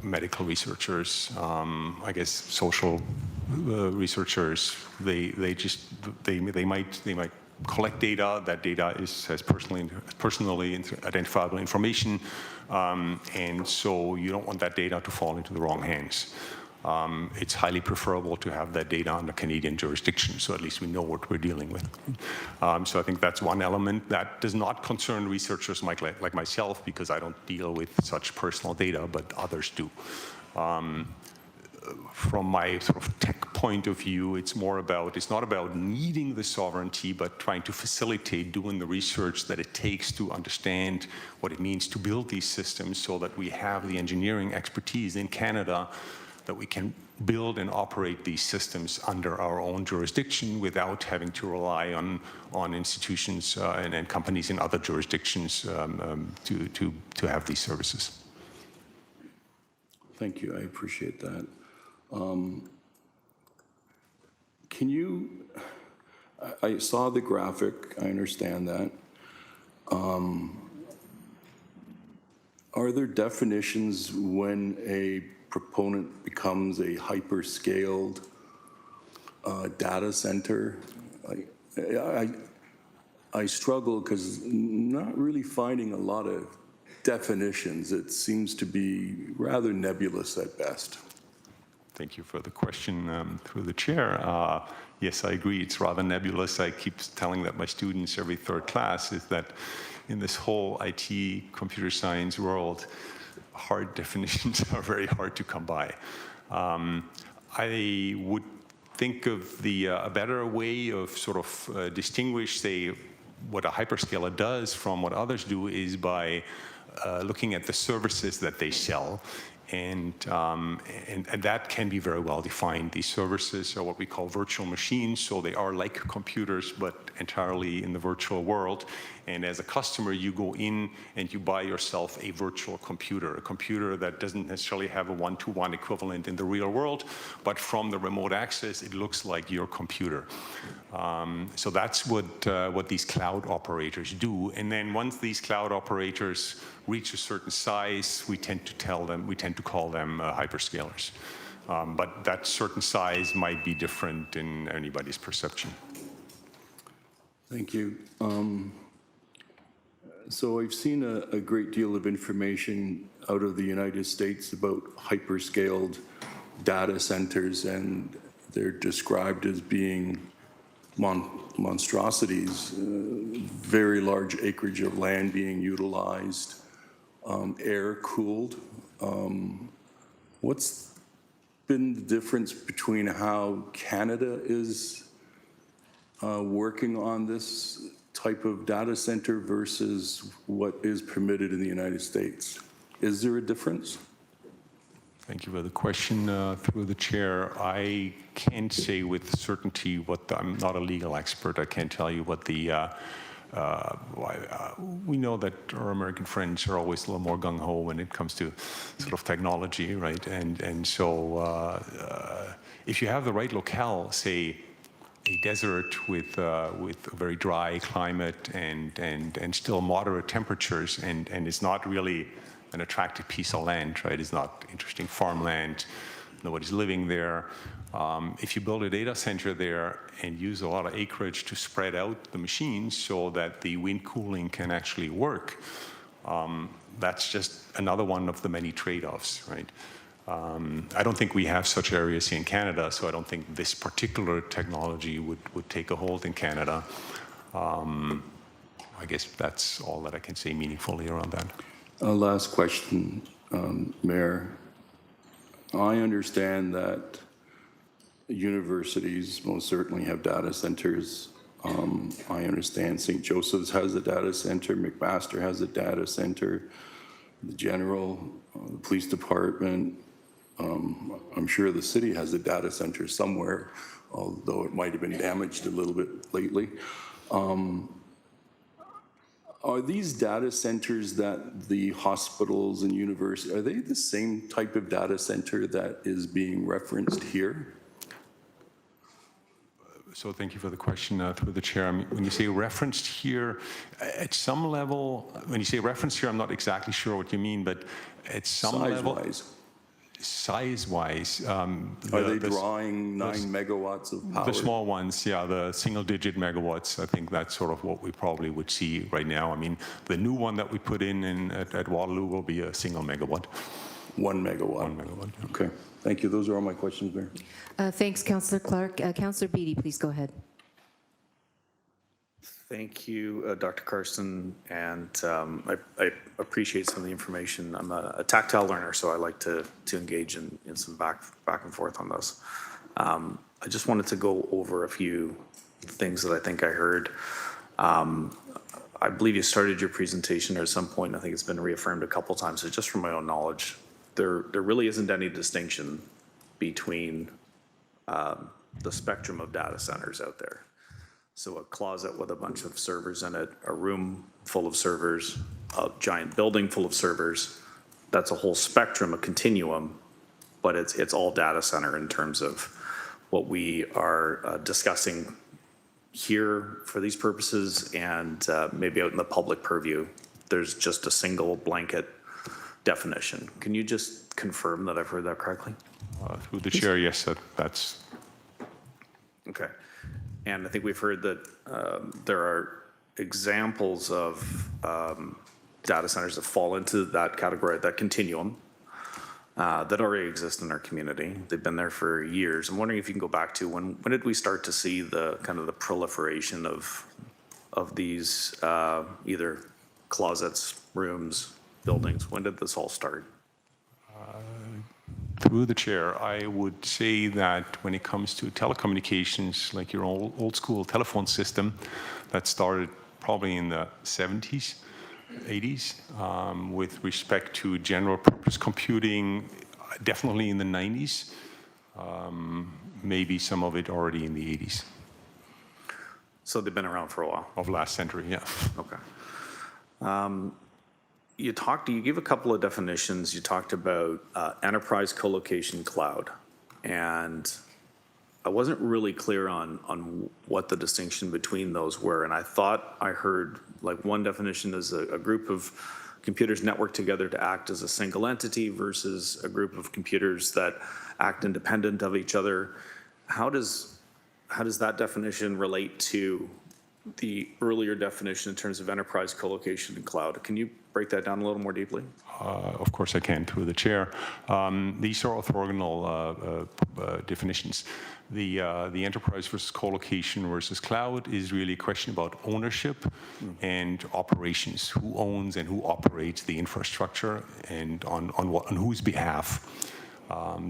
Medical researchers, I guess social researchers, they might collect data. That data has personally identifiable information, and so you don't want that data to fall into the wrong hands. It's highly preferable to have that data under Canadian jurisdiction, so at least we know what we're dealing with. So I think that's one element that does not concern researchers like myself, because I don't deal with such personal data, but others do. From my sort of tech point of view, it's not about needing the sovereignty, but trying to facilitate doing the research that it takes to understand what it means to build these systems, so that we have the engineering expertise in Canada that we can build and operate these systems under our own jurisdiction without having to rely on institutions and companies in other jurisdictions to have these services. Thank you, I appreciate that. Can you, I saw the graphic, I understand that. Are there definitions when a proponent becomes a hyperscaled data center? I struggle because not really finding a lot of definitions. It seems to be rather nebulous at best. Thank you for the question through the chair. Yes, I agree. It's rather nebulous. I keep telling that my students every third class is that in this whole IT computer science world, hard definitions are very hard to come by. I would think of a better way of sort of distinguish, say, what a hyperscaler does from what others do is by looking at the services that they sell. And that can be very well defined. These services are what we call virtual machines, so they are like computers, but entirely in the virtual world. And as a customer, you go in and you buy yourself a virtual computer, a computer that doesn't necessarily have a one-to-one equivalent in the real world, but from the remote access, it looks like your computer. So that's what these cloud operators do. And then once these cloud operators reach a certain size, we tend to call them hyperscalers. But that certain size might be different in anybody's perception. Thank you. So I've seen a great deal of information out of the United States about hyperscaled data centers, and they're described as being monstrosities, very large acreage of land being utilized, air-cooled. What's been the difference between how Canada is working on this type of data center versus what is permitted in the United States? Is there a difference? Thank you for the question through the chair. I can't say with certainty I'm not a legal expert. I can't tell you what we know that our American friends are always a little more gung-ho when it comes to sort of technology, right? And so if you have the right locale, say a desert with a very dry climate and still moderate temperatures, and it's not really an attractive piece of land, right? It's not interesting farmland. Nobody's living there. If you build a data center there and use a lot of acreage to spread out the machines so that the wind cooling can actually work, that's just another one of the many trade-offs, right? I don't think we have such areas here in Canada, so I don't think this particular technology would take a hold in Canada. I guess that's all that I can say meaningfully around that. Last question, Mayor. I understand that universities most certainly have data centers. I understand St. Joseph's has a data center, McMaster has a data center, the General, the Police Department. I'm sure the city has a data center somewhere, although it might have been damaged a little bit lately. Are these data centers that the hospitals and universities, are they the same type of data center that is being referenced here? So thank you for the question through the chair. I mean, when you say referenced here, at some level, when you say referenced here, I'm not exactly sure what you mean, but at some level, Size-wise? size-wise, Are they drawing 9 megawatts of power? the small ones, yeah, the single-digit megawatts. I think that's sort of what we probably would see right now. I mean, the new one that we put in at Waterloo will be a single megawatt. 1 megawatt. 1 megawatt. Yeah. Okay, thank you. Those are all my questions, Mayor. Thanks, Councillor Clark. Councillor Beatty, please go ahead. Thank you, Dr. Carson, and I appreciate some of the information. I'm a tactile learner, so I like to engage in some back and forth on this. I just wanted to go over a few things that I think I heard. I believe you started your presentation at some point, and I think it's been reaffirmed a couple times, so just from my own knowledge, there really isn't any distinction between the spectrum of data centers out there. So a closet with a bunch of servers in it, a room full of servers, a giant building full of servers, that's a whole spectrum, a continuum, but it's all data center in terms of what we are discussing here for these purposes and maybe out in the public purview. There's just a single blanket definition. Can you just confirm that I've heard that correctly? Through the chair, yes, that's Okay. And I think we've heard that there are examples of data centers that fall into that category, that continuum, that already exist in our community. They've been there for years. I'm wondering if you can go back to when did we start to see the kind of the proliferation of these either closets, rooms, buildings? When did this all start? through the chair. I would say that when it comes to telecommunications, like your old school telephone system, that started probably in the 70s, 80s. With respect to general purpose computing, definitely in the 90s. Maybe some of it already in the 80s. So they've been around for a while. Of last century, yeah. Okay. You gave a couple of definitions. You talked about enterprise colocation cloud, and I wasn't really clear on what the distinction between those were. And I thought I heard like one definition is a group of computers networked together to act as a single entity versus a group of computers that act independent of each other. How does that definition relate to the earlier definition in terms of enterprise colocation and cloud? Can you break that down a little more deeply? Of course I can, through the chair. These are orthogonal definitions. The enterprise versus colocation versus cloud is really a question about ownership and operations. Who owns and who operates the infrastructure, and on whose behalf?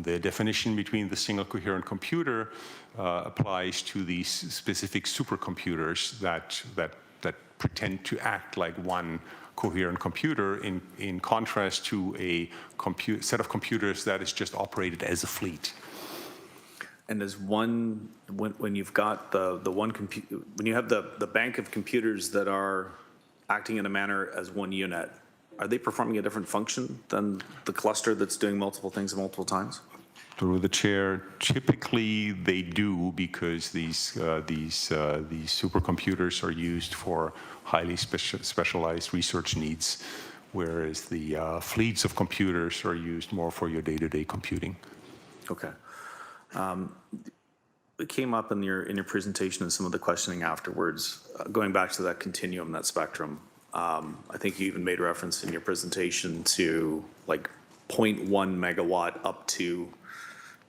The definition between the single coherent computer applies to these specific supercomputers that pretend to act like one coherent computer in contrast to a set of computers that is just operated as a fleet. And as when you've got when you have the bank of computers that are acting in a manner as one unit, are they performing a different function than the cluster that's doing multiple things multiple times? Through the chair, typically they do, because these supercomputers are used for highly specialized research needs, whereas the fleets of computers are used more for your day-to-day computing. Okay. It came up in your presentation and some of the questioning afterwards, going back to that continuum, that spectrum. I think you even made reference in your presentation to like 0.1 megawatt up to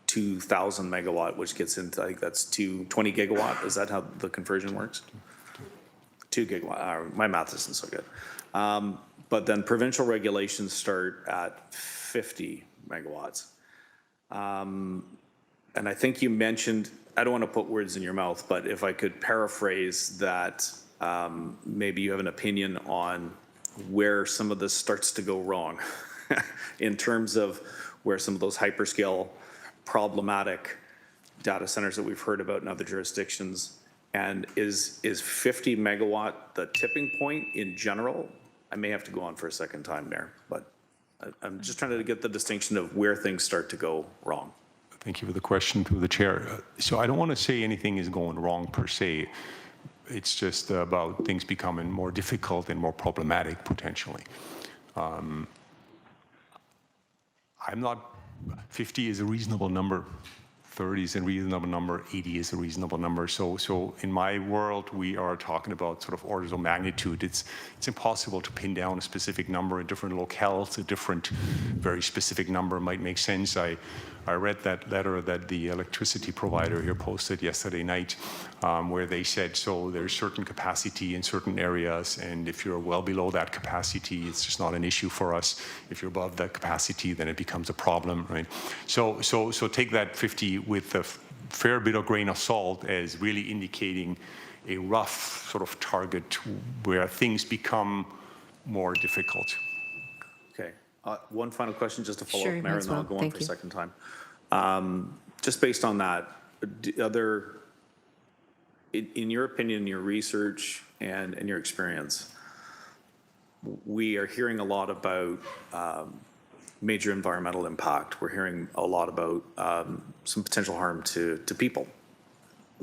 2,000 megawatt, which gets into, I think that's 20 gigawatt. Is that how the conversion works? 2 gigawatt. My math isn't so good. But then provincial regulations start at 50 megawatts. And I think you mentioned, I don't want to put words in your mouth, but if I could paraphrase that, maybe you have an opinion on where some of this starts to go wrong in terms of where some of those hyperscale problematic data centers that we've heard about in other jurisdictions. And is 50 megawatt the tipping point in general? I may have to go on for a second time there, but I'm just trying to get the distinction of where things start to go wrong. Thank you for the question through the chair. So I don't want to say anything is going wrong per se. It's just about things becoming more difficult and more problematic potentially. I'm not, 50 is a reasonable number. 30 is a reasonable number, 80 is a reasonable number. So in my world, we are talking about sort of orders of magnitude. It's impossible to pin down a specific number in different locales. A different, very specific number might make sense. I read that letter that the electricity provider here posted yesterday night, where they said, so there's certain capacity in certain areas, and if you're well below that capacity, it's just not an issue for us. If you're above that capacity, then it becomes a problem, right? So take that 50 with a fair bit of grain of salt as really indicating a rough sort of target where things become more difficult. Okay. One final question, just to follow Sure, up, Mayor, as and then I'll well. go on Thank for a you. second time. Just based on that, in your opinion, your research and your experience, we are hearing a lot about major environmental impact. We're hearing a lot about some potential harm to people.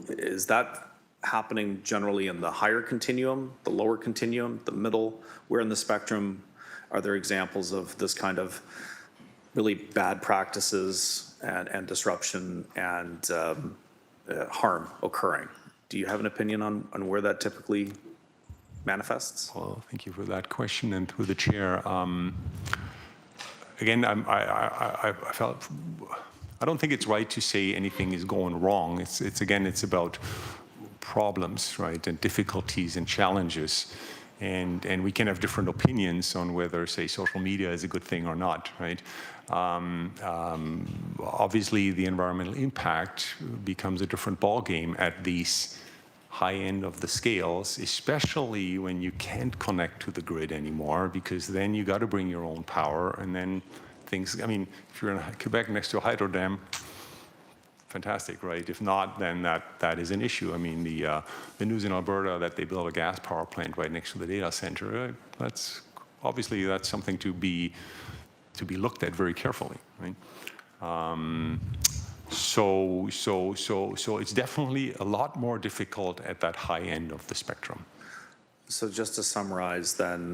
Is that happening generally in the higher continuum, the lower continuum, the middle? Where in the spectrum are there examples of this kind of really bad practices and disruption and harm occurring? Do you have an opinion on where that typically manifests? Well, thank you for that question, and through the chair. Again, I don't think it's right to say anything is going wrong. It's about problems, right, and difficulties and challenges. And we can have different opinions on whether, say, social media is a good thing or not, right? Obviously, the environmental impact becomes a different ballgame at these high end of the scales, especially when you can't connect to the grid anymore, because then you got to bring your own power, and then things, I mean, if you're in Quebec next to a hydro dam, fantastic, right? If not, then that is an issue. I mean, the news in Alberta that they build a gas power plant right next to the data center, that's something to be looked at very carefully, right? So it's definitely a lot more difficult at that high end of the spectrum. So just to summarize then,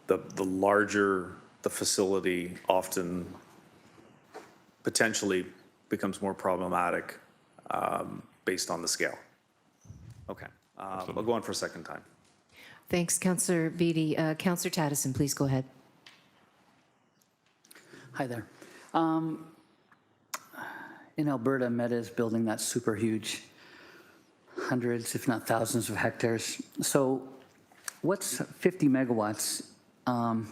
the larger the facility often potentially becomes more problematic based on the scale. Okay, I'll go on for a second time. Thanks, Councillor Beattie. Councillor Taddison, please go ahead. Hi there. In Alberta, Meta is building that super huge, hundreds, if not thousands of hectares. So what's 50 megawatts?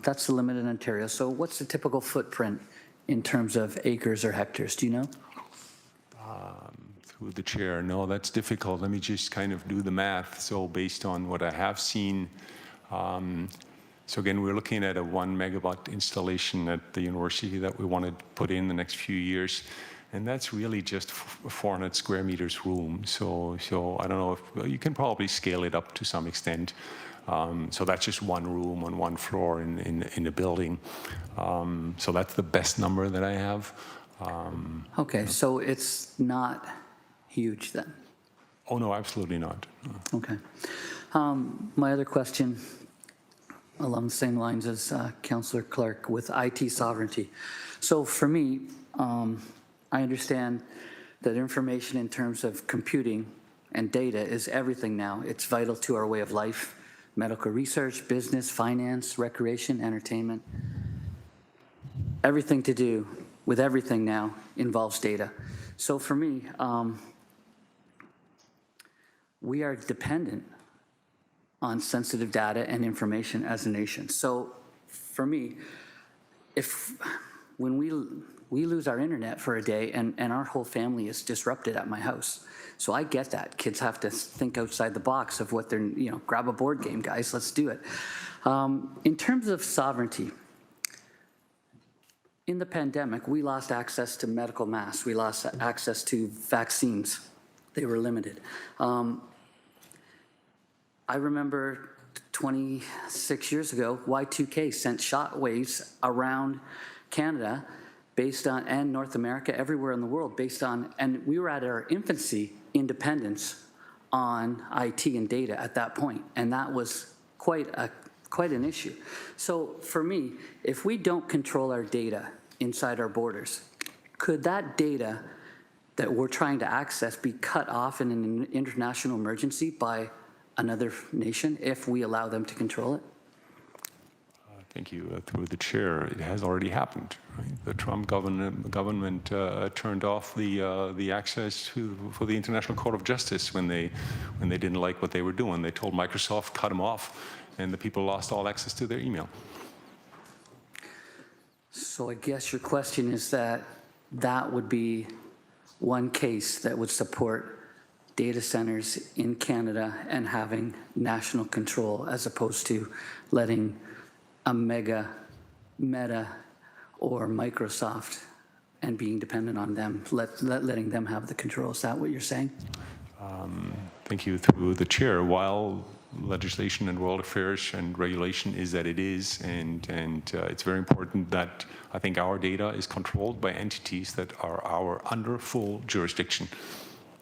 That's the limit in Ontario. So what's the typical footprint in terms of acres or hectares? Do you know? Through the chair, no, that's difficult. Let me just kind of do the math. So based on what I have seen, so again, we're looking at a 1 megawatt installation at the university that we want to put in the next few years. And that's really just 400 square meters room. So I don't know if you can probably scale it up to some extent. So that's just one room on one floor in the building. So that's the best number that I have. Okay, so it's not huge then? Oh, no, absolutely not. No. Okay. My other question, along the same lines as Councillor Clark, with IT sovereignty. So for me, I understand that information in terms of computing and data is everything now. It's vital to our way of life, medical research, business, finance, recreation, entertainment. Everything to do with everything now involves data. So for me, we are dependent on sensitive data and information as a nation. So for me, when we lose our internet for a day and our whole family is disrupted at my house. So I get that. Kids have to think outside the box of what they're, grab a board game, guys, let's do it. In terms of sovereignty, in the pandemic, we lost access to medical masks. We lost access to vaccines. They were limited. I remember 26 years ago, Y2K sent shockwaves around Canada based on, and North America, everywhere in the world, based on, and we were at our infancy independence on IT and data at that point, and that was quite an issue. So for me, if we don't control our data inside our borders, could that data that we're trying to access be cut off in an international emergency by another nation if we allow them to control it? Thank you. Through the chair, it has already happened. Right? The Trump government turned off the access for the International Court of Justice when they didn't like what they were doing. They told Microsoft cut them off, and the people lost all access to their email. So I guess your question is that would be one case that would support data centers in Canada and having national control as opposed to letting a Meta or Microsoft and being dependent on them, letting them have the control. Is that what you're saying? Thank you. Through the chair, while legislation and world affairs and regulation is that it is, and it's very important that I think our data is controlled by entities that are under full jurisdiction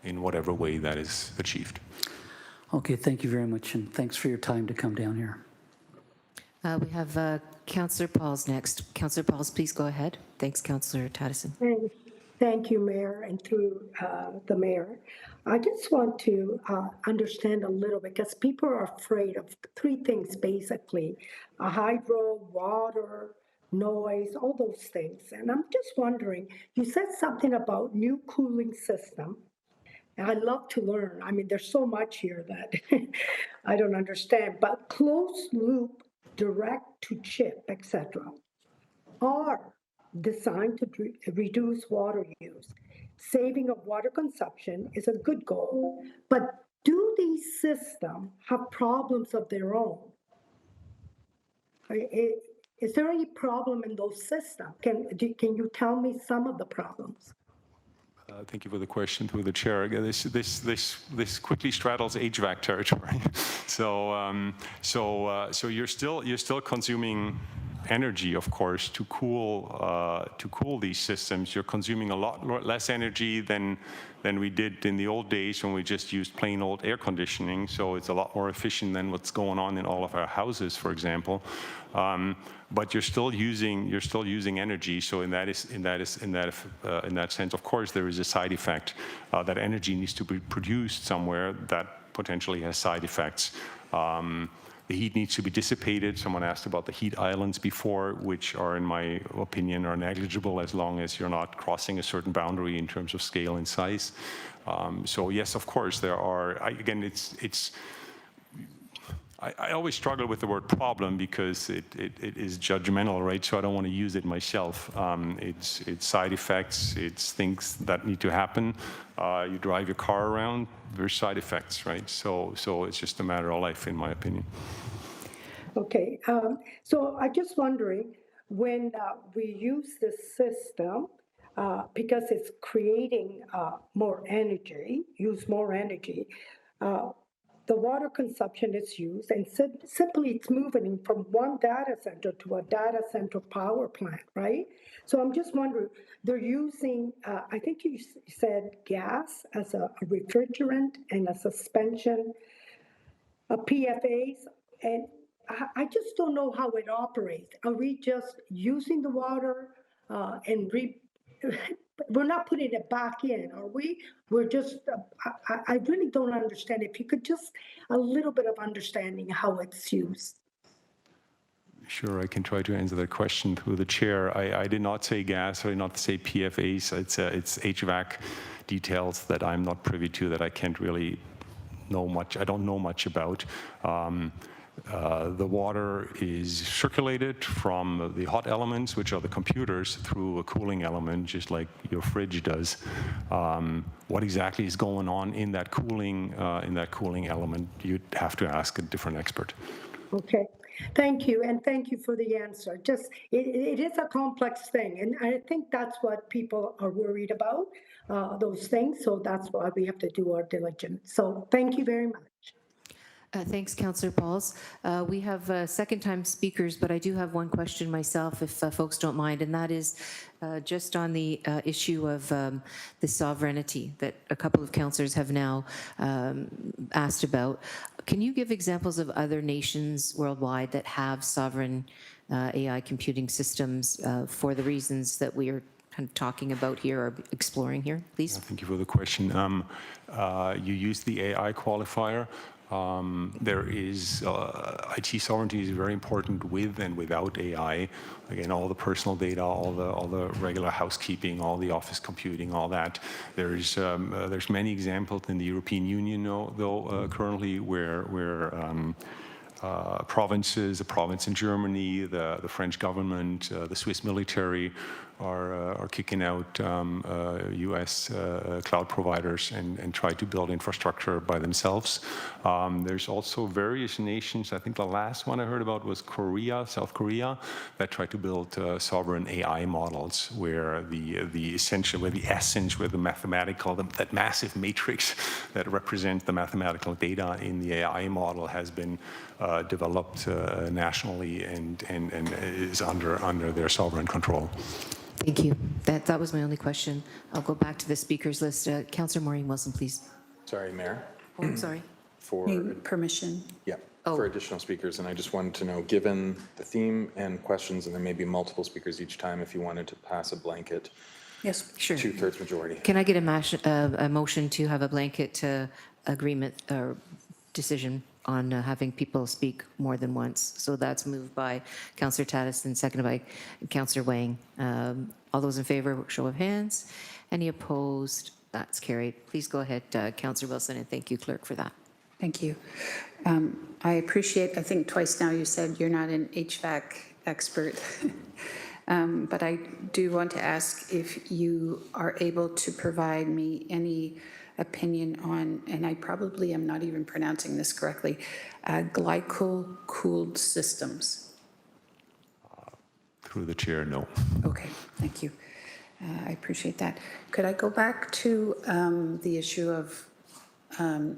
in whatever way that is achieved. Okay, thank you very much, and thanks for your time to come down here. We have Councillor Pauls next. Councillor Pauls, please go ahead. Thanks, Councillor Taddison. Thank you, Mayor, and through the Mayor. I just want to understand a little bit, because people are afraid of three things, basically: hydro, water, noise, all those things. And I'm just wondering, you said something about new cooling system. And I'd love to learn. I mean, there's so much here that I don't understand, but closed loop, direct to chip, etc., are designed to reduce water use. Saving of water consumption is a good goal, but do these systems have problems of their own? Is there any problem in those systems? Can you tell me some of the problems? Thank you for the question through the chair. Again, this quickly straddles HVAC territory. So you're still consuming energy, of course, to cool these systems. You're consuming a lot less energy than we did in the old days when we just used plain old air conditioning. So it's a lot more efficient than what's going on in all of our houses, for example. But you're still using energy. So in that sense, of course, there is a side effect that energy needs to be produced somewhere that potentially has side effects. The heat needs to be dissipated. Someone asked about the heat islands before, which are, in my opinion, are negligible as long as you're not crossing a certain boundary in terms of scale and size. So yes, of course, there are. I always struggle with the word problem because it is judgmental, right? So I don't want to use it myself. It's side effects. It's things that need to happen. You drive your car around, there's side effects, right? So it's just a matter of life, in my opinion. Okay, so I'm just wondering, when we use this system, because it's creating more energy, the water consumption is used, and simply it's moving from one data center to a data center power plant, right? So I'm just wondering, they're using, I think you said gas as a refrigerant and a suspension, PFAS, and I just don't know how it operates. Are we just using the water and we're not putting it back in, are we? We're just, I really don't understand. If you could just, a little bit of understanding how it's used. Sure, I can try to answer that question through the chair. I did not say gas, I did not say PFAS. It's HVAC details that I'm not privy to, that I can't really don't know much about. The water is circulated from the hot elements, which are the computers, through a cooling element, just like your fridge does. What exactly is going on in that cooling element? You'd have to ask a different expert. Okay, thank you, and thank you for the answer. Just, it is a complex thing, and I think that's what people are worried about, those things, so that's why we have to do our diligence. So thank you very much. Thanks, Councillor Pauls. We have second-time speakers, but I do have one question myself, if folks don't mind, and that is just on the issue of the sovereignty that a couple of councillors have now asked about. Can you give examples of other nations worldwide that have sovereign AI computing systems for the reasons that we are kind of talking about here or exploring here, please? Thank you for the question. You used the AI qualifier. There is IT sovereignty is very important with and without AI. Again, all the personal data, all the regular housekeeping, all the office computing, all that. There's many examples in the European Union, though currently where provinces, a province in Germany, the French government, the Swiss military are kicking out US cloud providers and try to build infrastructure by themselves. There's also various nations, I think the last one I heard about was Korea, South Korea, that try to build sovereign AI models where the essence, where the mathematical, that massive matrix that represents the mathematical data in the AI model has been developed nationally and is under their sovereign control. Thank you. That was my only question. I'll go back to the speakers list. Councillor Maureen Wilson, please. Sorry, Mayor. Oh, I'm sorry. For Permission. Yeah, for additional speakers, and I just wanted to know, given the theme and questions, and there may be multiple speakers each time, if you wanted to pass a blanket Yes. Sure. two-thirds majority. Can I get a motion to have a blanket agreement or decision on having people speak more than once? So that's moved by Councillor Tatis and seconded by Councillor Wang. All those in favor, show of hands. Any opposed? That's carried. Please go ahead, Councillor Wilson, and thank you, Clerk, for that. Thank you. I appreciate, I think twice now you said you're not an HVAC expert. But I do want to ask if you are able to provide me any opinion on, and I probably am not even pronouncing this correctly, glycol-cooled systems. Through the chair, no. Okay, thank you. I appreciate that. Could I go back to the issue of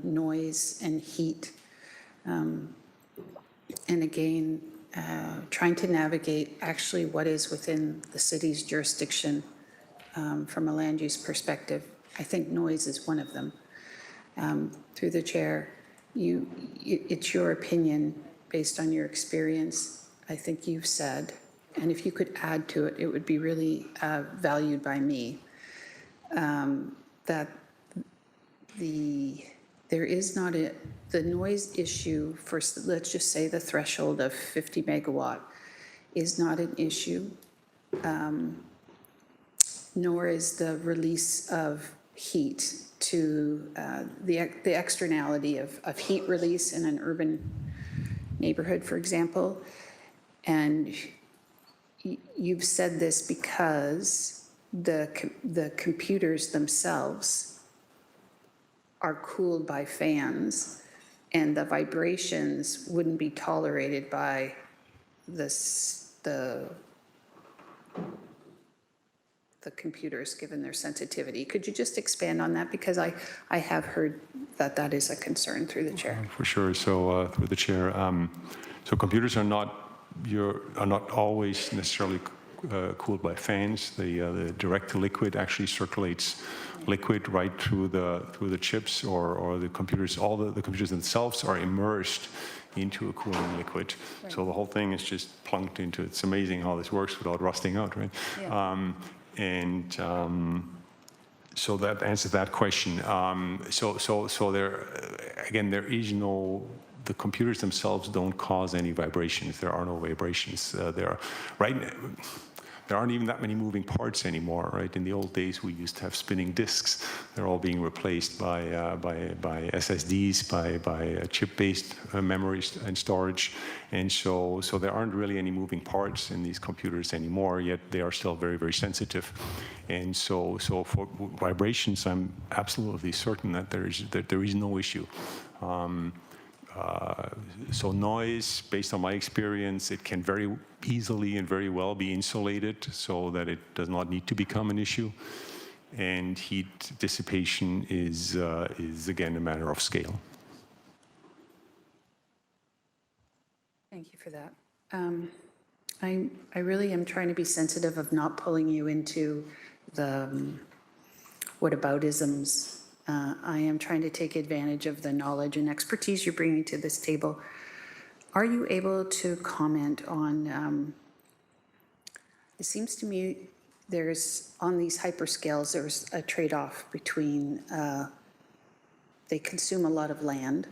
noise and heat? And again, trying to navigate actually what is within the city's jurisdiction from a land use perspective. I think noise is one of them. Through the chair, it's your opinion based on your experience. I think you've said, and if you could add to it, it would be really valued by me, that there is not the noise issue for, let's just say, the threshold of 50 megawatt is not an issue, nor is the release of heat to the externality of heat release in an urban neighborhood, for example. And you've said this because the computers themselves are cooled by fans, and the vibrations wouldn't be tolerated by the computers, given their sensitivity. Could you just expand on that? Because I have heard that is a concern through the chair. For sure. So through the chair, so computers are not always necessarily cooled by fans. The direct to liquid actually circulates liquid right through the chips or the computers. All the computers themselves are immersed into a cooling liquid. Right. So the whole thing is just plunked into. It's amazing how this works without rusting out, right? Yeah. So that answers that question. So there, again, there is no. The computers themselves don't cause any vibrations. There are no vibrations there. Right. there aren't even that many moving parts anymore, right? In the old days, we used to have spinning disks. They're all being replaced by SSDs, by chip-based memories and storage. And so there aren't really any moving parts in these computers anymore, yet they are still very, very sensitive. And so for vibrations, I'm absolutely certain that there is no issue. So noise, based on my experience, it can very easily and very well be insulated so that it does not need to become an issue. And heat dissipation is again a matter of scale. Thank you for that. I really am trying to be sensitive of not pulling you into the whataboutisms. I am trying to take advantage of the knowledge and expertise you're bringing to this table. Are you able to comment on, it seems to me there's, on these hyperscales, there's a trade-off between, they consume a lot of land,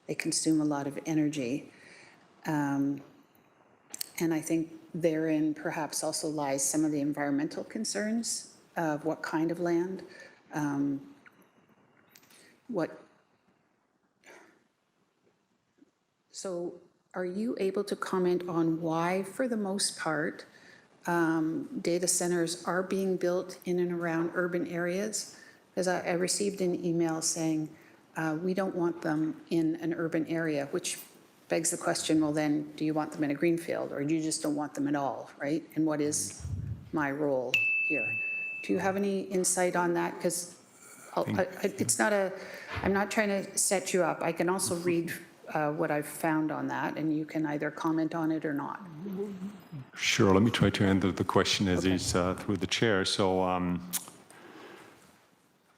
they consume a lot of energy, and I think therein perhaps also lies some of the environmental concerns of what kind of land. So are you able to comment on why, for the most part, data centers are being built in and around urban areas? Because I received an email saying, we don't want them in an urban area, which begs the question, well then, do you want them in a greenfield, or do you just don't want them at all, right? And what is my role here? Do you have any insight on that? Because it's not I'm not trying to set you up. I can also read what I've found on that, and you can either comment on it or not. Sure, let me try to answer the question as is through the chair. So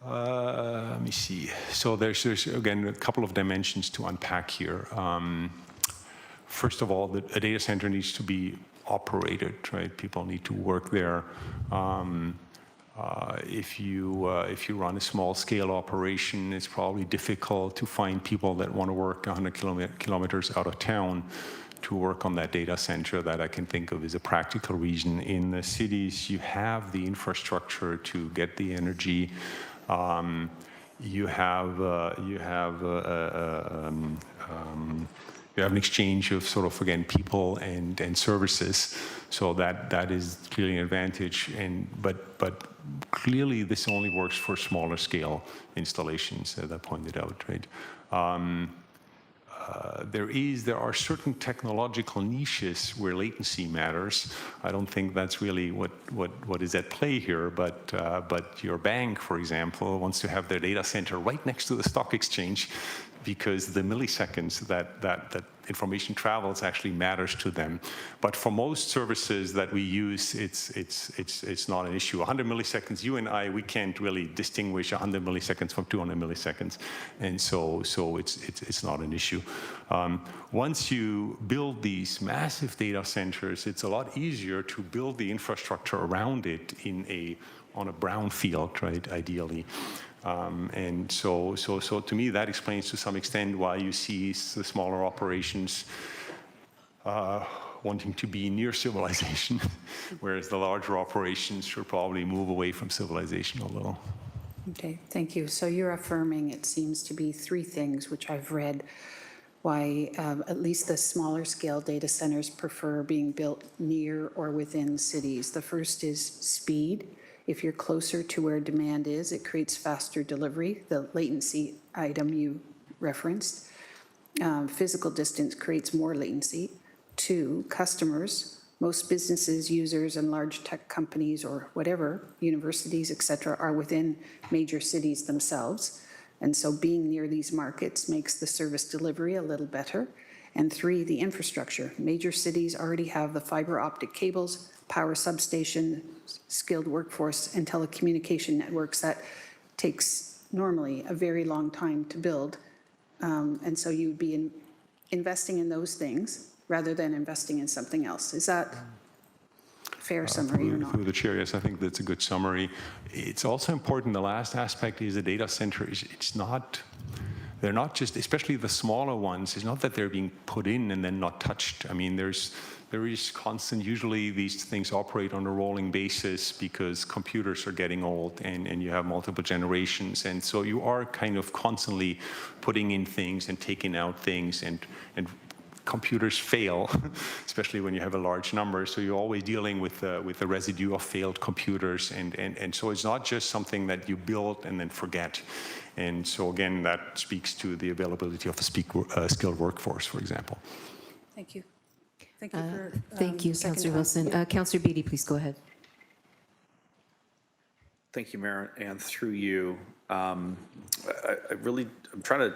let me see. So there's again a couple of dimensions to unpack here. First of all, a data center needs to be operated, right? People need to work there. If you run a small-scale operation, it's probably difficult to find people that want to work 100 kilometers out of town to work on that data center. That I can think of as a practical reason. In the cities, you have the infrastructure to get the energy. You have an exchange of sort of, again, people and services, so that is clearly an advantage. But clearly this only works for smaller scale installations, as I pointed out, right? There are certain technological niches where latency matters. I don't think that's really what is at play here, but your bank, for example, wants to have their data center right next to the stock exchange, because the milliseconds that information travels actually matters to them. But for most services that we use, it's not an issue. 100 milliseconds, you and I, we can't really distinguish 100 milliseconds from 200 milliseconds, and so it's not an issue. Once you build these massive data centers, it's a lot easier to build the infrastructure around it on a brownfield, right? Ideally. And so to me, that explains to some extent why you see the smaller operations wanting to be near civilization, whereas the larger operations should probably move away from civilization a little. Okay, thank you. So you're affirming, it seems to be three things, which I've read, why at least the smaller scale data centers prefer being built near or within cities. The first is speed. If you're closer to where demand is, it creates faster delivery, the latency item you referenced. Physical distance creates more latency. Two, customers, most businesses, users, and large tech companies or whatever, universities, et cetera, are within major cities themselves. And so being near these markets makes the service delivery a little better. And three, the infrastructure. Major cities already have the fiber optic cables, power substation, skilled workforce, and telecommunication networks that takes normally a very long time to build. And so you'd be investing in those things rather than investing in something else. Is that a fair summary or not? Through the chair, yes, I think that's a good summary. It's also important, the last aspect is the data center, they're not just, especially the smaller ones, it's not that they're being put in and then not touched. I mean, there is constant, usually these things operate on a rolling basis because computers are getting old and you have multiple generations. And so you are kind of constantly putting in things and taking out things, and computers fail, especially when you have a large number. So you're always dealing with the residue of failed computers. And so it's not just something that you build and then forget. And so again, that speaks to the availability of a skilled workforce, for example. Thank you. Thank you for. Thank you, Councillor Wilson. Councillor Beatty, please go ahead. Thank you, Mayor, and through you, I'm trying to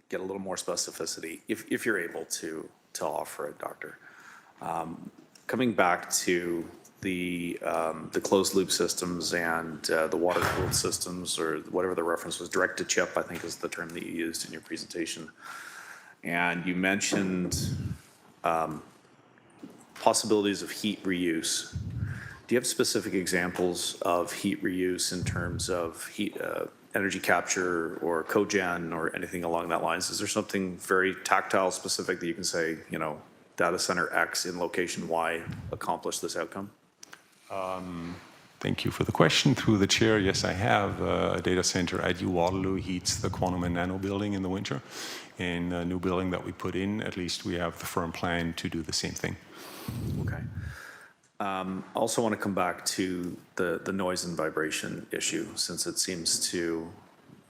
get a little more specificity, if you're able to offer it, Doctor. Coming back to the closed loop systems and the water cooled systems, or whatever the reference was, direct to chip, I think is the term that you used in your presentation. And you mentioned possibilities of heat reuse. Do you have specific examples of heat reuse in terms of heat, energy capture or cogen or anything along that lines? Is there something very tactile specific that you can say, you know, data center X in location Y accomplished this outcome? Thank you for the question. Through the chair, yes, I have. A data center at Waterloo heats the Quantum and Nano building in the winter. And a new building that we put in, at least we have the firm plan to do the same thing. Okay. Also want to come back to the noise and vibration issue, since it seems to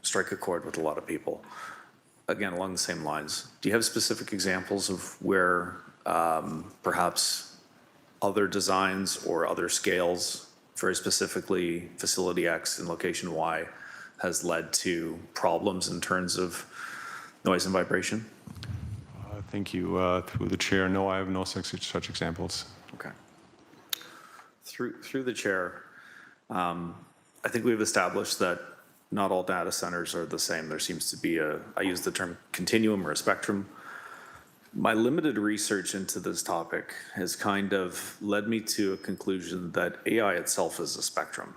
strike a chord with a lot of people. Again, along the same lines, do you have specific examples of where perhaps other designs or other scales, very specifically facility X and location Y, has led to problems in terms of noise and vibration? Thank you. Through the chair, no, I have no such examples. Okay. Through the chair, I think we've established that not all data centers are the same. There seems to be I use the term continuum or a spectrum. My limited research into this topic has kind of led me to a conclusion that AI itself is a spectrum,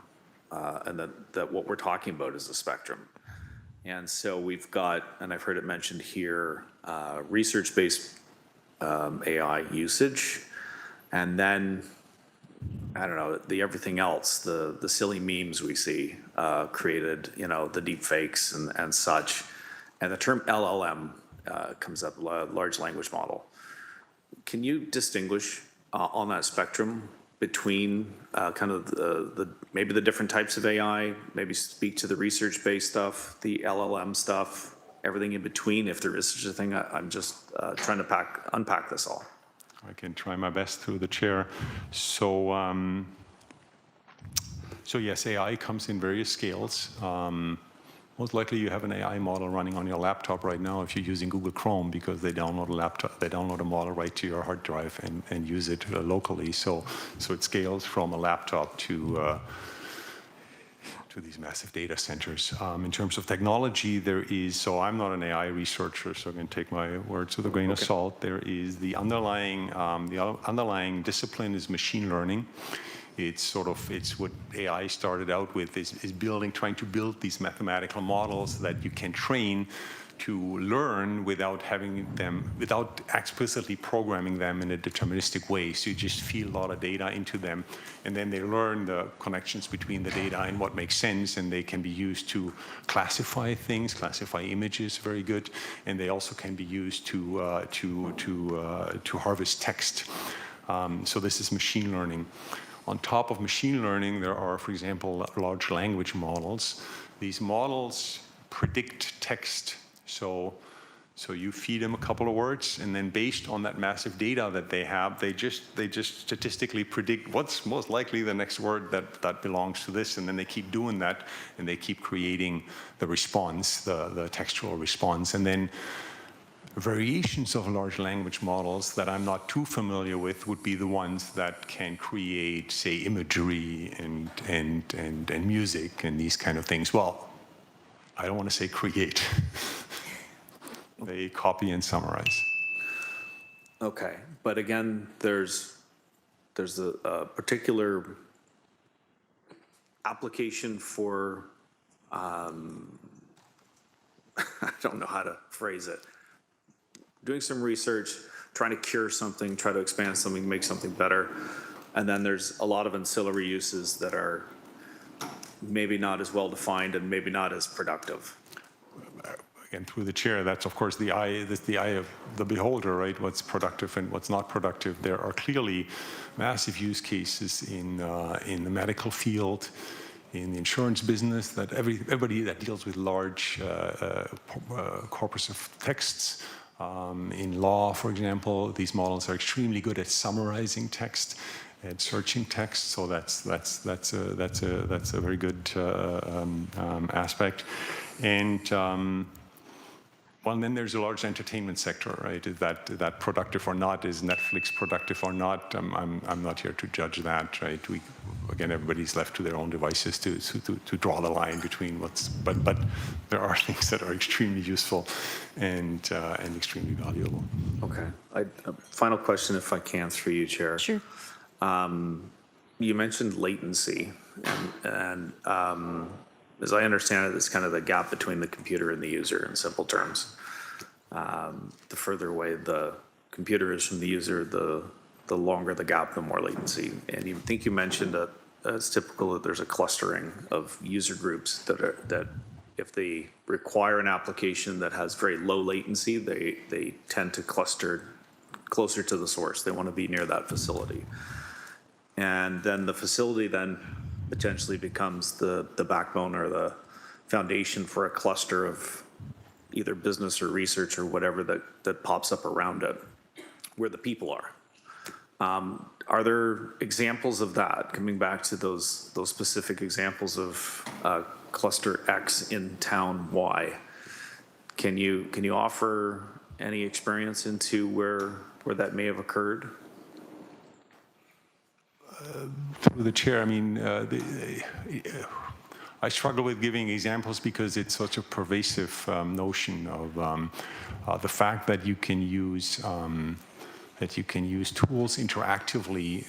and that what we're talking about is a spectrum. And so we've got, and I've heard it mentioned here, research-based AI usage, and then, I don't know, the everything else, the silly memes we see created, you know, the deep fakes and such. And the term LLM comes up, large language model. Can you distinguish on that spectrum between kind of maybe the different types of AI, maybe speak to the research-based stuff, the LLM stuff, everything in between, if there is such a thing? I'm just trying to unpack this all. I can try my best through the chair. So yes, AI comes in various scales. Most likely you have an AI model running on your laptop right now if you're using Google Chrome, because they download a model right to your hard drive and use it locally. So it scales from a laptop to these massive data centers. In terms of technology, so I'm not an AI researcher, so I'm going to take my words with a grain of salt. There is the underlying discipline is machine learning. It's what AI started out with, is trying to build these mathematical models that you can train to learn without explicitly programming them in a deterministic way. So you just feed a lot of data into them, and then they learn the connections between the data and what makes sense, and they can be used to classify things, classify images very good, and they also can be used to harvest text. So this is machine learning. On top of machine learning, there are, for example, large language models. These models predict text. So you feed them a couple of words, and then based on that massive data that they have, they just statistically predict what's most likely the next word that belongs to this, and then they keep doing that, and they keep creating the response, the textual response. And then variations of large language models that I'm not too familiar with would be the ones that can create, say, imagery and music and these kind of things. Well, I don't want to say create. They copy and summarize. Okay, but again, there's a particular application for I don't know how to phrase it. Doing some research, trying to cure something, try to expand something, make something better. And then there's a lot of ancillary uses that are maybe not as well defined and maybe not as productive. Again, through the chair, that's of course the eye of the beholder, right? What's productive and what's not productive. There are clearly massive use cases in the medical field, in the insurance business, that everybody that deals with large corpus of texts. In law, for example, these models are extremely good at summarizing text and searching text, so that's a very good aspect. And well, then there's a large entertainment sector, right? Is that productive or not? Is Netflix productive or not? I'm not here to judge that, right? Again, everybody's left to their own devices to draw the line between what's. But there are things that are extremely useful and extremely valuable. Okay. Final question, if I can, through you, Chair. Sure. You mentioned latency, and as I understand it, it's kind of the gap between the computer and the user in simple terms. The further away the computer is from the user, the longer the gap, the more latency. And you think you mentioned that it's typical that there's a clustering of user groups that if they require an application that has very low latency, they tend to cluster closer to the source. They want to be near that facility. And then the facility then potentially becomes the backbone or the foundation for a cluster of either business or research or whatever that pops up around it, where the people are. Are there examples of that, coming back to those specific examples of cluster X in town Y? Can you offer any experience into where that may have occurred? Through the chair, I mean, I struggle with giving examples because it's such a pervasive notion of the fact that you can use tools interactively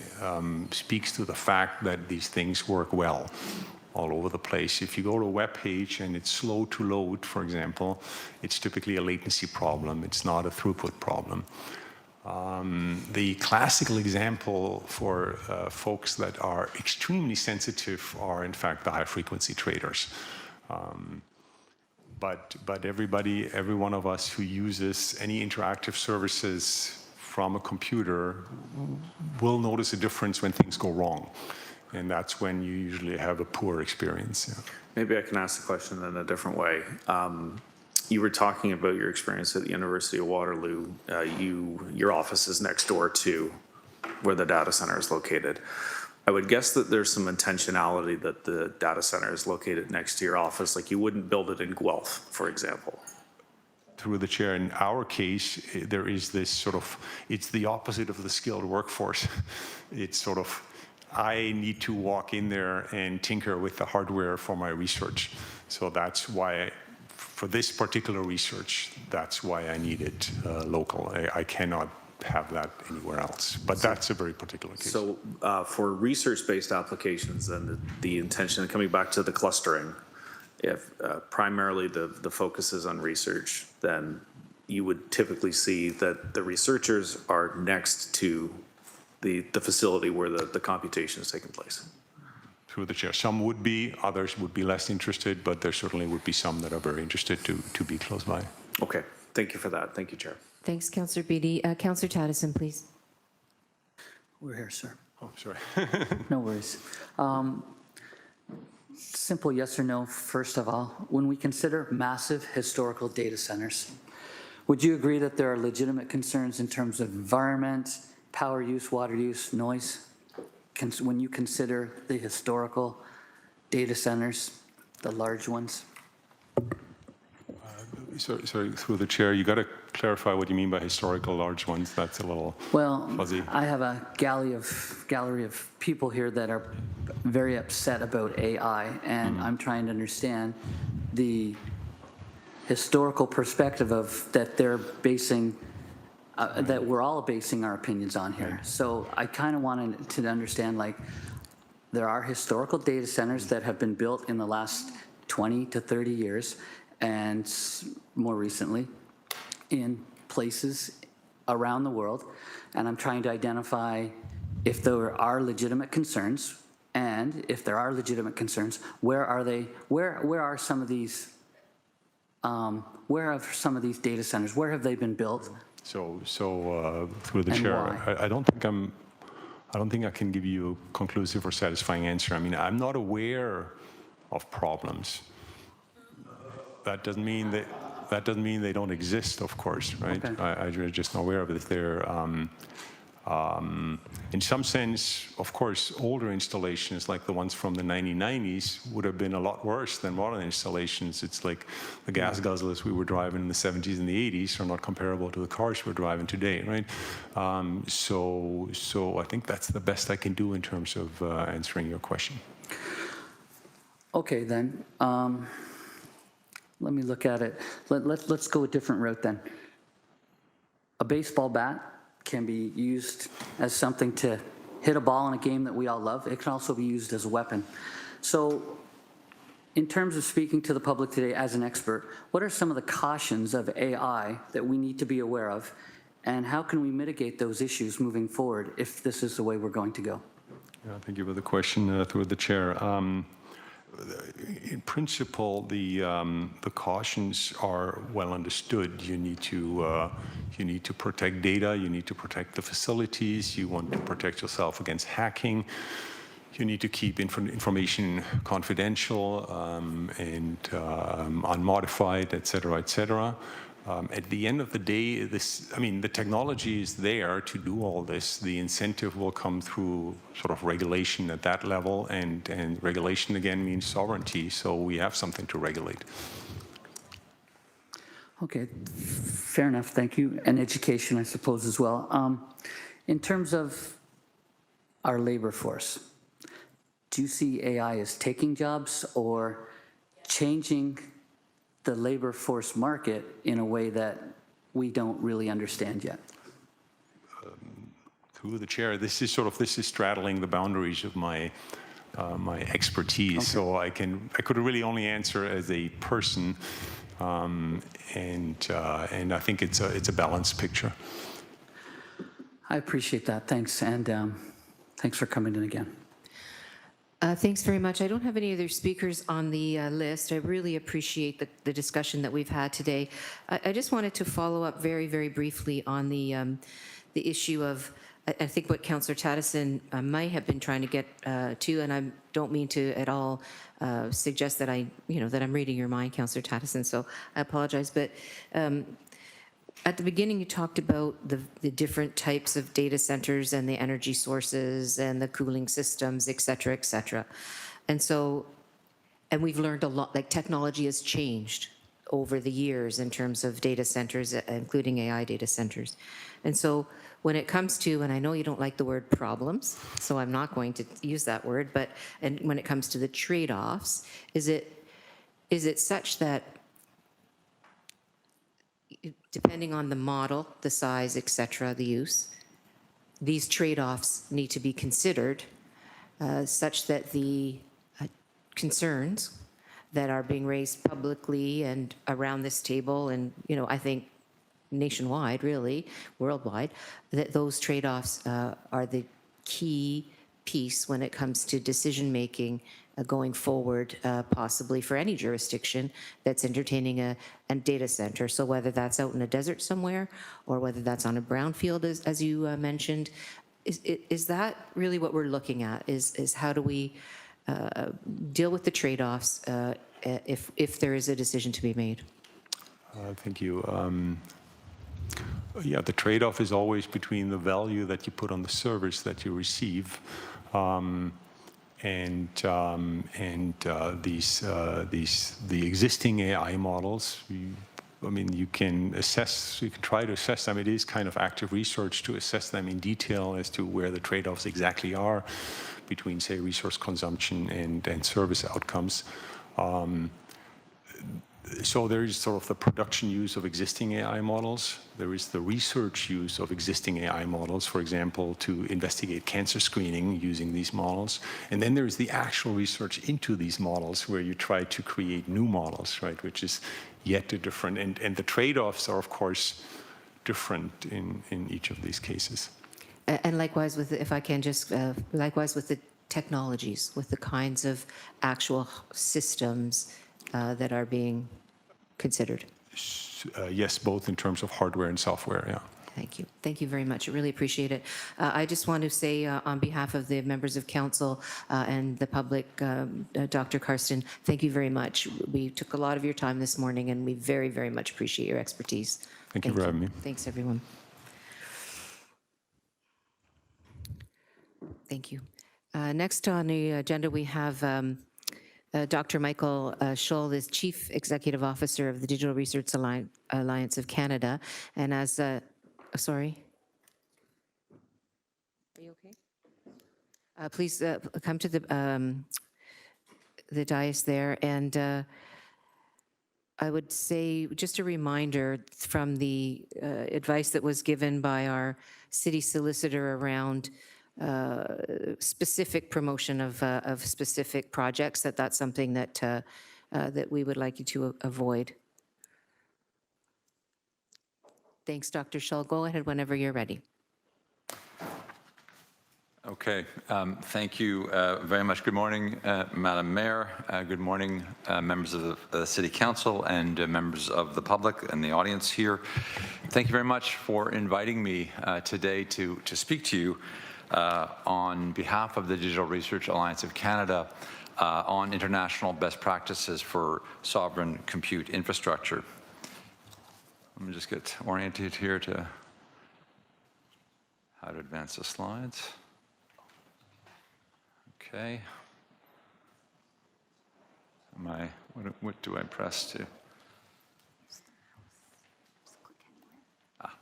speaks to the fact that these things work well all over the place. If you go to a web page and it's slow to load, for example, it's typically a latency problem. It's not a throughput problem. The classical example for folks that are extremely sensitive are, in fact, the high-frequency traders. But every one of us who uses any interactive services from a computer will notice a difference when things go wrong. And that's when you usually have a poor experience. Yeah. Maybe I can ask the question in a different way. You were talking about your experience at the University of Waterloo. Your office is next door to where the data center is located. I would guess that there's some intentionality that the data center is located next to your office, like you wouldn't build it in Guelph, for example. Through the chair, in our case, there is this sort of, it's the opposite of the skilled workforce. It's sort of, I need to walk in there and tinker with the hardware for my research. So that's why, for this particular research, that's why I need it local. I cannot have that anywhere else, but that's a very particular case. So for research-based applications, then the intention, coming back to the clustering, if primarily the focus is on research, then you would typically see that the researchers are next to the facility where the computation is taking place. Through the chair, some would be, others would be less interested, but there certainly would be some that are very interested to be close by. Okay, thank you for that. Thank you, Chair. Thanks, Councillor Beatty. Councillor Taddison, please. We're here, sir. Oh, sorry. No worries. Simple yes or no, first of all. When we consider massive historical data centers, would you agree that there are legitimate concerns in terms of environment, power use, water use, noise? When you consider the historical data centers, the large ones? Sorry, through the chair, you got to clarify what you mean by historical large ones. That's a little fuzzy. I have a gallery of people here that are very upset about AI, and I'm trying to understand the historical perspective of that they're basing, that we're all basing our opinions on here. So I kind of wanted to understand, like, there are historical data centers that have been built in the last 20 to 30 years, and more recently in places around the world, and I'm trying to identify if there are legitimate concerns, and if there are legitimate concerns, where are they? Where are some of these? Where are some of these data centers? Where have they been built? So through the And chair, why? I don't think I can give you a conclusive or satisfying answer. I mean, I'm not aware of problems. That doesn't mean they don't exist, of course, right? Okay. I'm just not aware of it. They're, in some sense, of course, older installations like the ones from the 1990s would have been a lot worse than modern installations. It's like the gas guzzlers we were driving in the 70s and the 80s are not comparable to the cars we're driving today, right? So I think that's the best I can do in terms of answering your question. Okay, then. Let me look at it. Let's go a different route then. A baseball bat can be used as something to hit a ball in a game that we all love. It can also be used as a weapon. So in terms of speaking to the public today as an expert, what are some of the cautions of AI that we need to be aware of, and how can we mitigate those issues moving forward if this is the way we're going to go? Yeah, thank you for the question through the chair. In principle, the cautions are well understood. You need to protect data. You need to protect the facilities. You want to protect yourself against hacking. You need to keep information confidential and unmodified, et cetera, et cetera. At the end of the day, the technology is there to do all this. The incentive will come through sort of regulation at that level, and regulation again means sovereignty, so we have something to regulate. Okay, fair enough, thank you. And education, I suppose, as well. In terms of our labor force, do you see AI as taking jobs or changing the labor force market in a way that we don't really understand yet? Through the chair, this is straddling the boundaries of my my expertise. Okay. So I could really only answer as a person, and I think it's a balanced picture. I appreciate that. Thanks, and thanks for coming in again. Thanks very much. I don't have any other speakers on the list. I really appreciate the discussion that we've had today. I just wanted to follow up very, very briefly on the issue of, I think what Councillor Tattison might have been trying to get to, and I don't mean to at all suggest that that I'm reading your mind, Councillor Tattison, so I apologize. But at the beginning, you talked about the different types of data centers and the energy sources and the cooling systems, et cetera, et cetera. And so, and we've learned a lot, like technology has changed over the years in terms of data centers, including AI data centers. And so when it comes to, and I know you don't like the word problems, so I'm not going to use that word, but and when it comes to the trade-offs, is it such that depending on the model, the size, et cetera, the use, these trade-offs need to be considered such that the concerns that are being raised publicly and around this table, and I think nationwide, really, worldwide, that those trade-offs are the key piece when it comes to decision-making going forward, possibly for any jurisdiction that's entertaining a data center. So whether that's out in a desert somewhere or whether that's on a brownfield, as you mentioned, is that really what we're looking at? Is how do we deal with the trade-offs if there is a decision to be made? Thank you. Yeah, the trade-off is always between the value that you put on the service that you receive, and the existing AI models. You can try to assess them. It is kind of active research to assess them in detail as to where the trade-offs exactly are between, say, resource consumption and service outcomes. So there is sort of the production use of existing AI models. There is the research use of existing AI models, for example, to investigate cancer screening using these models. And then there is the actual research into these models where you try to create new models, right, which is yet a different, and the trade-offs are, of course, different in each of these cases. And likewise with, if I can just, likewise with the technologies, with the kinds of actual systems that are being considered. Yes, both in terms of hardware and software, yeah. Thank you. Thank you very much. I really appreciate it. I just want to say on behalf of the members of council and the public, Dr. Karsten, thank you very much. We took a lot of your time this morning, and we very, very much appreciate your expertise. Thank you for having me. Thanks, everyone. Thank you. Next on the agenda, we have Dr. Michael Schull is Chief Executive Officer of the Digital Research Alliance of Canada. And as, sorry? Are you okay? Please come to the dais there. And I would say, just a reminder from the advice that was given by our city solicitor around specific promotion of specific projects, that's something that that we would like you to avoid. Thanks, Dr. Schull. Go ahead whenever you're ready. Okay, thank you very much. Good morning, Madam Mayor. Good morning, members of the City Council and members of the public and the audience here. Thank you very much for inviting me today to speak to you on behalf of the Digital Research Alliance of Canada on international best practices for sovereign compute infrastructure. Let me just get oriented here to how to advance the slides. Okay. What do I press to?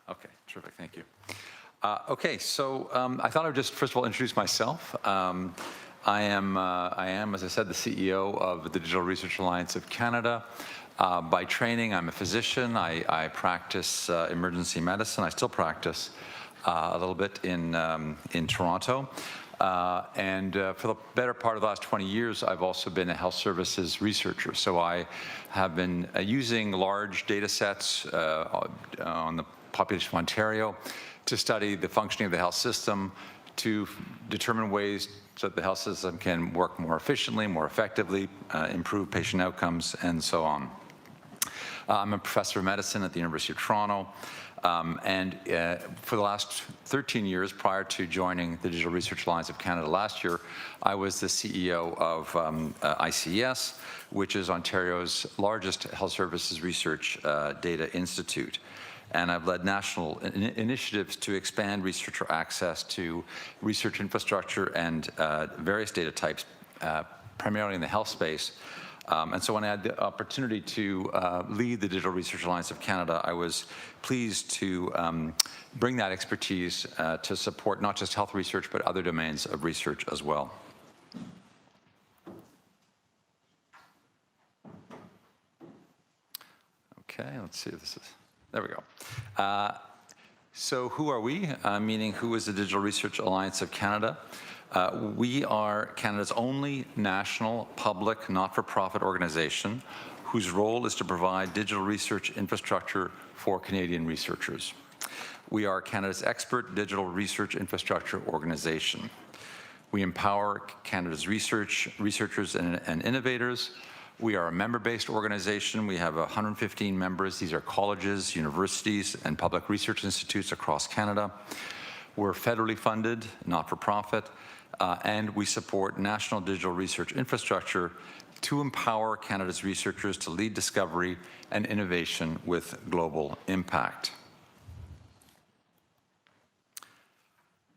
Okay, terrific, thank you. Okay, so I thought I would just first of all introduce myself. I am, as I said, the CEO of the Digital Research Alliance of Canada. By training, I'm a physician. I practice emergency medicine. I still practice a little bit in Toronto. And for the better part of the last 20 years, I've also been a health services researcher. So I have been using large data sets on the population of Ontario to study the functioning of the health system, to determine ways so that the health system can work more efficiently, more effectively, improve patient outcomes, and so on. I'm a professor of medicine at the University of Toronto. And for the last 13 years, prior to joining the Digital Research Alliance of Canada last year, I was the CEO of ICES, which is Ontario's largest health services research data institute. And I've led national initiatives to expand researcher access to research infrastructure and various data types, primarily in the health space. And so when I had the opportunity to lead the Digital Research Alliance of Canada, I was pleased to bring that expertise to support not just health research, but other domains of research as well. Okay, let's see if this is, there we go. So who are we? Meaning who is the Digital Research Alliance of Canada? We are Canada's only national public not-for-profit organization whose role is to provide digital research infrastructure for Canadian researchers. We are Canada's expert digital research infrastructure organization. We empower Canada's researchers and innovators. We are a member-based organization. We have 115 members. These are colleges, universities, and public research institutes across Canada. We're federally funded, not-for-profit, and we support national digital research infrastructure to empower Canada's researchers to lead discovery and innovation with global impact.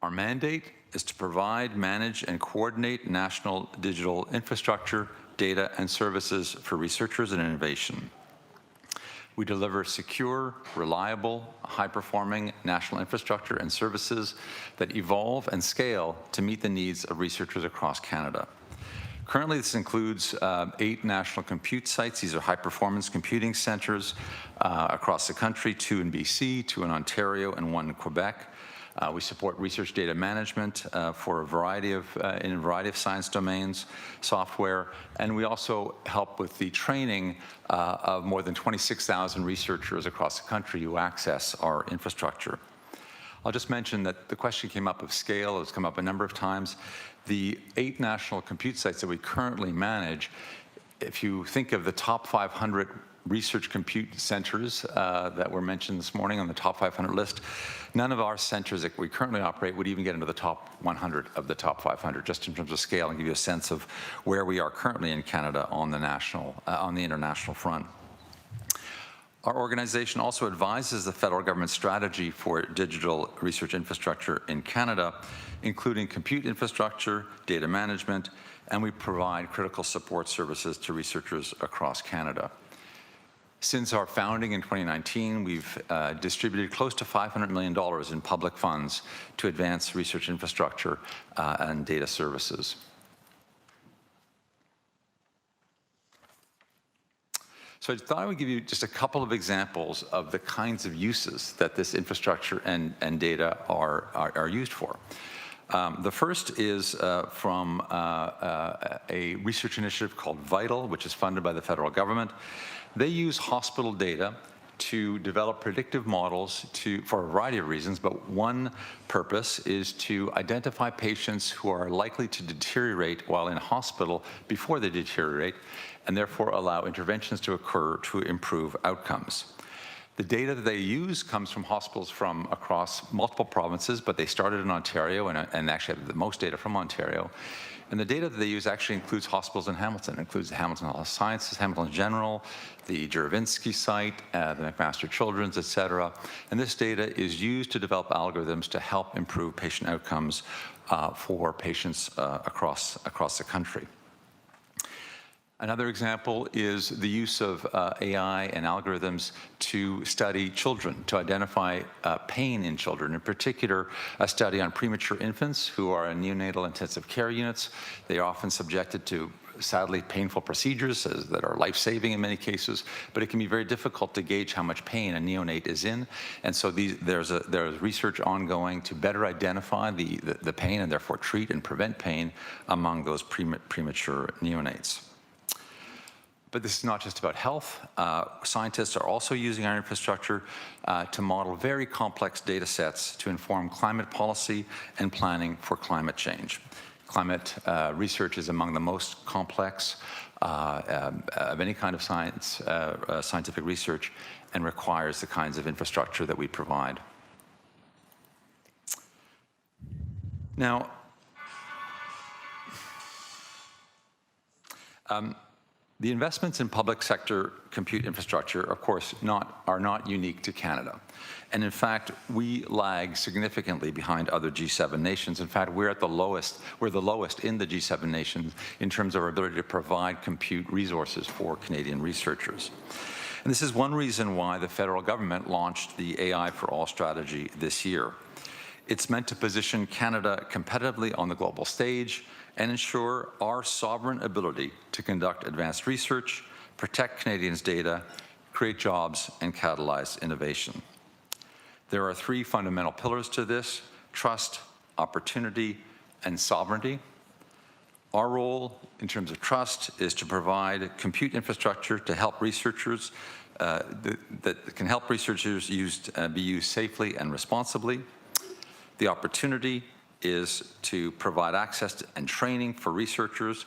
Our mandate is to provide, manage, and coordinate national digital infrastructure, data, and services for researchers and innovation. We deliver secure, reliable, high-performing national infrastructure and services that evolve and scale to meet the needs of researchers across Canada. Currently, this includes 8 national compute sites. These are high-performance computing centers across the country, 2 in BC, 2 in Ontario, and 1 in Quebec. We support research data management for a variety of, in a variety of science domains, software, and we also help with the training of more than 26,000 researchers across the country who access our infrastructure. I'll just mention that the question came up of scale. It's come up a number of times. The 8 national compute sites that we currently manage, if you think of the top 500 research compute centers that were mentioned this morning on the top 500 list, none of our centers that we currently operate would even get into the top 100 of the top 500, just in terms of scale, and give you a sense of where we are currently in Canada on the international front. Our organization also advises the federal government strategy for digital research infrastructure in Canada, including compute infrastructure, data management, and we provide critical support services to researchers across Canada. Since our founding in 2019, we've distributed close to $500 million in public funds to advance research infrastructure and data services. So I thought I would give you just a couple of examples of the kinds of uses that this infrastructure and data are used for. The first is from a research initiative called VITAL, which is funded by the federal government. They use hospital data to develop predictive models for a variety of reasons, but one purpose is to identify patients who are likely to deteriorate while in hospital before they deteriorate, and therefore allow interventions to occur to improve outcomes. The data that they use comes from hospitals from across multiple provinces, but they started in Ontario and actually have the most data from Ontario. And the data that they use actually includes hospitals in Hamilton. It includes the Hamilton Health Sciences, Hamilton General, the Juravinski site, the McMaster Children's, et cetera. And this data is used to develop algorithms to help improve patient outcomes for patients across the country. Another example is the use of AI and algorithms to study children, to identify pain in children. In particular, a study on premature infants who are in neonatal intensive care units. They are often subjected to, sadly, painful procedures that are life-saving in many cases, but it can be very difficult to gauge how much pain a neonate is in. And so there's research ongoing to better identify the pain and therefore treat and prevent pain among those premature neonates. But this is not just about health. Scientists are also using our infrastructure to model very complex data sets to inform climate policy and planning for climate change. Climate research is among the most complex of any kind of scientific research, and requires the kinds of infrastructure that we provide. Now, the investments in public sector compute infrastructure, of course, are not unique to Canada. And in fact, we lag significantly behind other G7 nations. In fact, we're the lowest in the G7 nations in terms of our ability to provide compute resources for Canadian researchers. And this is one reason why the federal government launched the AI for All strategy this year. It's meant to position Canada competitively on the global stage and ensure our sovereign ability to conduct advanced research, protect Canadians' data, create jobs, and catalyze innovation. There are 3 fundamental pillars to this: trust, opportunity, and sovereignty. Our role in terms of trust is to provide compute infrastructure to help researchers that can help researchers be used safely and responsibly. The opportunity is to provide access and training for researchers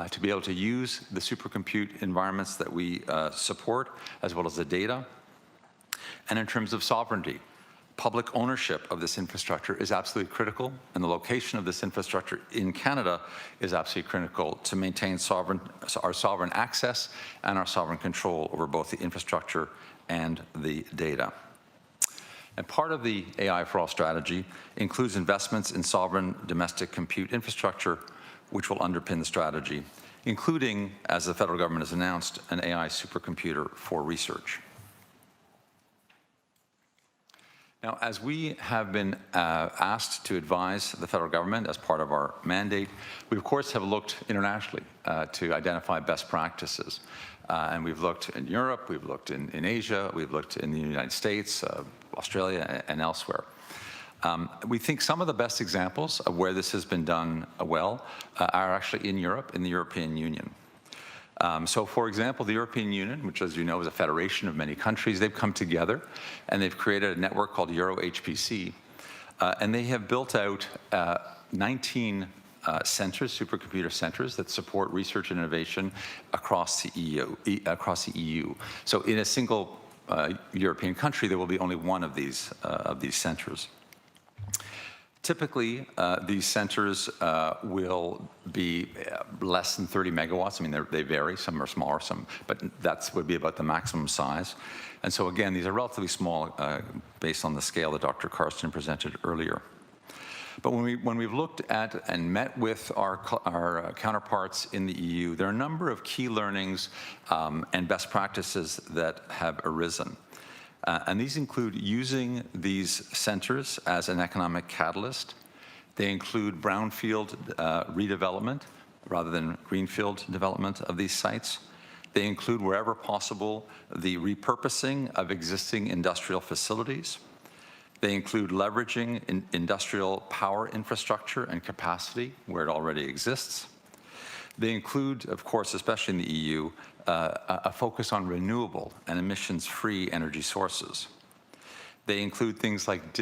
to be able to use the supercompute environments that we support, as well as the data. And in terms of sovereignty, public ownership of this infrastructure is absolutely critical, and the location of this infrastructure in Canada is absolutely critical to maintain our sovereign access and our sovereign control over both the infrastructure and the data. And part of the AI for All strategy includes investments in sovereign domestic compute infrastructure, which will underpin the strategy, including, as the federal government has announced, an AI supercomputer for research. Now, as we have been asked to advise the federal government as part of our mandate, we of course have looked internationally to identify best practices. And we've looked in Europe, we've looked in Asia, we've looked in the United States, Australia, and elsewhere. We think some of the best examples of where this has been done well are actually in Europe, in the European Union. So, for example, the European Union, which, as you know, is a federation of many countries, they've come together and they've created a network called EuroHPC, and they have built out 19 centers, supercomputer centers, that support research and innovation across the EU. So, in a single European country, there will be only one of these centers. Typically, these centers will be less than 30 megawatts. I mean, they vary. Some are smaller, but that would be about the maximum size. And so, again, these are relatively small based on the scale that Dr. Karsten presented earlier. But when we've looked at and met with our counterparts in the EU, there are a number of key learnings and best practices that have arisen. And these include using these centers as an economic catalyst. They include brownfield redevelopment rather than greenfield development of these sites. They include, wherever possible, the repurposing of existing industrial facilities. They include leveraging industrial power infrastructure and capacity where it already exists. They include, of course, especially in the EU, a focus on renewable and emissions-free energy sources. They include things like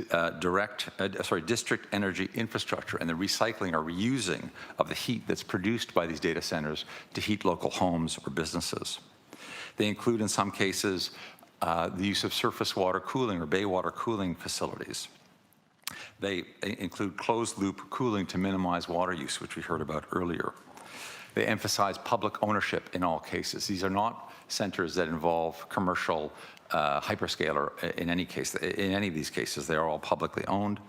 district energy infrastructure and the recycling or reusing of the heat that's produced by these data centers to heat local homes or businesses. They include, in some cases, the use of surface water cooling or bay water cooling facilities. They include closed-loop cooling to minimize water use, which we heard about earlier. They emphasize public ownership in all cases. These are not centers that involve commercial hyperscaler in any case. In any of these cases, they are all publicly owned.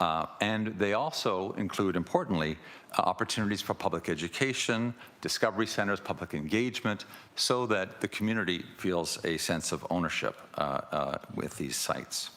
And they also include, importantly, opportunities for public education, discovery centers, public engagement, so that the community feels a sense of ownership with these sites.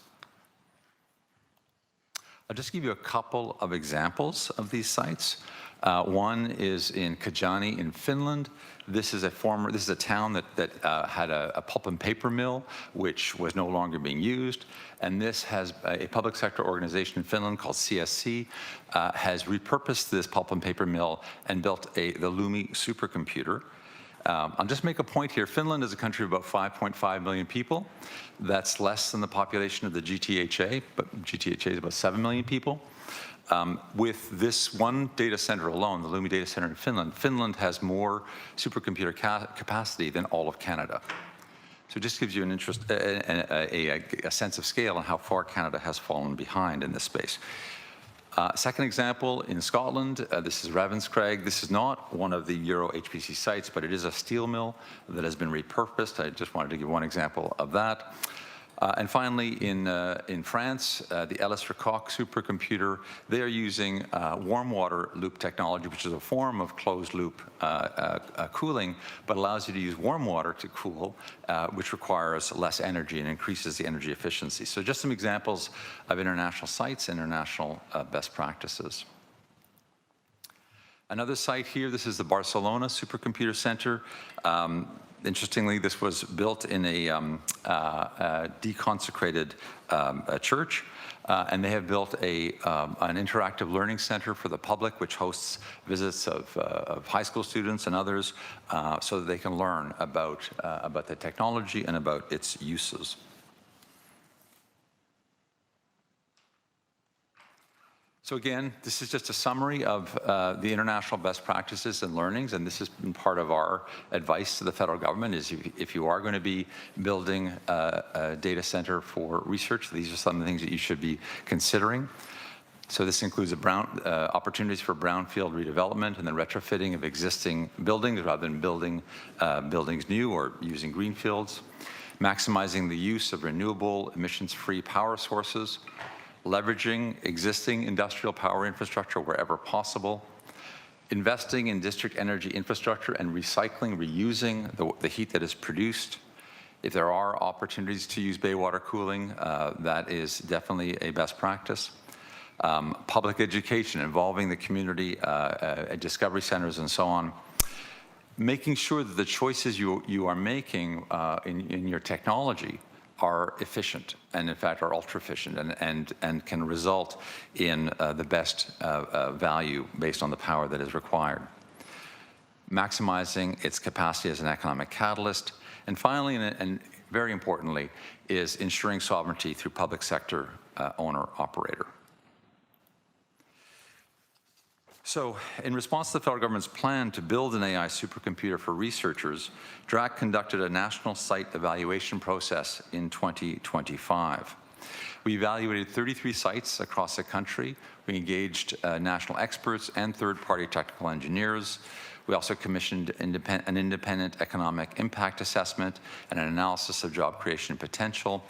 I'll just give you a couple of examples of these sites. One is in Kajaani in Finland. This is a town that had a pulp and paper mill, which was no longer being used. And this has a public sector organization in Finland called CSC has repurposed this pulp and paper mill and built the Lumi supercomputer. I'll just make a point here. Finland is a country of about 5.5 million people. That's less than the population of the GTHA, but GTHA is about 7 million people. With this one data center alone, the Lumi data center in Finland, Finland has more supercomputer capacity than all of Canada. So it just gives you an interest, a sense of scale on how far Canada has fallen behind in this space. Second example, in Scotland, this is Ravenscraig. This is not one of the EuroHPC sites, but it is a steel mill that has been repurposed. I just wanted to give one example of that. And finally, in France, the Hélas-Lecoq supercomputer, they are using warm water loop technology, which is a form of closed loop cooling, but allows you to use warm water to cool, which requires less energy and increases the energy efficiency. So just some examples of international sites, international best practices. Another site here, this is the Barcelona Supercomputer Center. Interestingly, this was built in a deconsecrated church, and they have built an interactive learning center for the public, which hosts visits of high school students and others, so that they can learn about the technology and about its uses. So again, this is just a summary of the international best practices and learnings, and this has been part of our advice to the federal government is if you are going to be building a data center for research, these are some of the things that you should be considering. So this includes opportunities for brownfield redevelopment and the retrofitting of existing buildings rather than building buildings new or using greenfields, maximizing the use of renewable emissions-free power sources, leveraging existing industrial power infrastructure wherever possible, investing in district energy infrastructure and recycling, reusing the heat that is produced. If there are opportunities to use bay water cooling, that is definitely a best practice. Public education involving the community, discovery centers and so on. Making sure that the choices you are making in your technology are efficient and in fact are ultra efficient and can result in the best value based on the power that is required. Maximizing its capacity as an economic catalyst. And finally, and very importantly, is ensuring sovereignty through public sector owner-operator. So, in response to the federal government's plan to build an AI supercomputer for researchers, DRAC conducted a national site evaluation process in 2025. We evaluated 33 sites across the country. We engaged national experts and third-party technical engineers. We also commissioned an independent economic impact assessment and an analysis of job creation potential,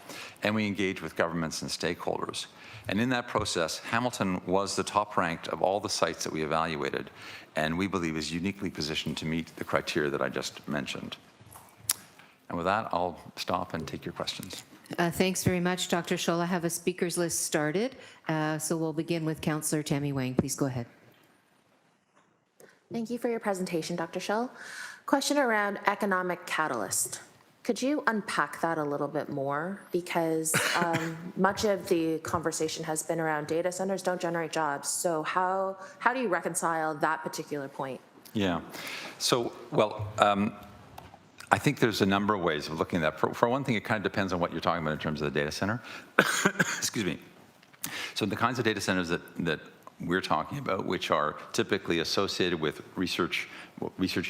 and we engaged with governments and stakeholders. And in that process, Hamilton was the top ranked of all the sites that we evaluated, and we believe is uniquely positioned to meet the criteria that I just mentioned. And with that, I'll stop and take your questions. Thanks very much, Dr. Scholl. I have a speakers list started, so we'll begin with Councillor Tammy Wang. Please go ahead. Thank you for your presentation, Dr. Scholl. Question around economic catalyst. Could you unpack that a little bit more? Because much of the conversation has been around data centers don't generate jobs. So how do you reconcile that particular point? Yeah. So, well, I think there's a number of ways of looking at that. For one thing, it kind of depends on what you're talking about in terms of the data center. Excuse me. So the kinds of data centers that we're talking about, which are typically associated with research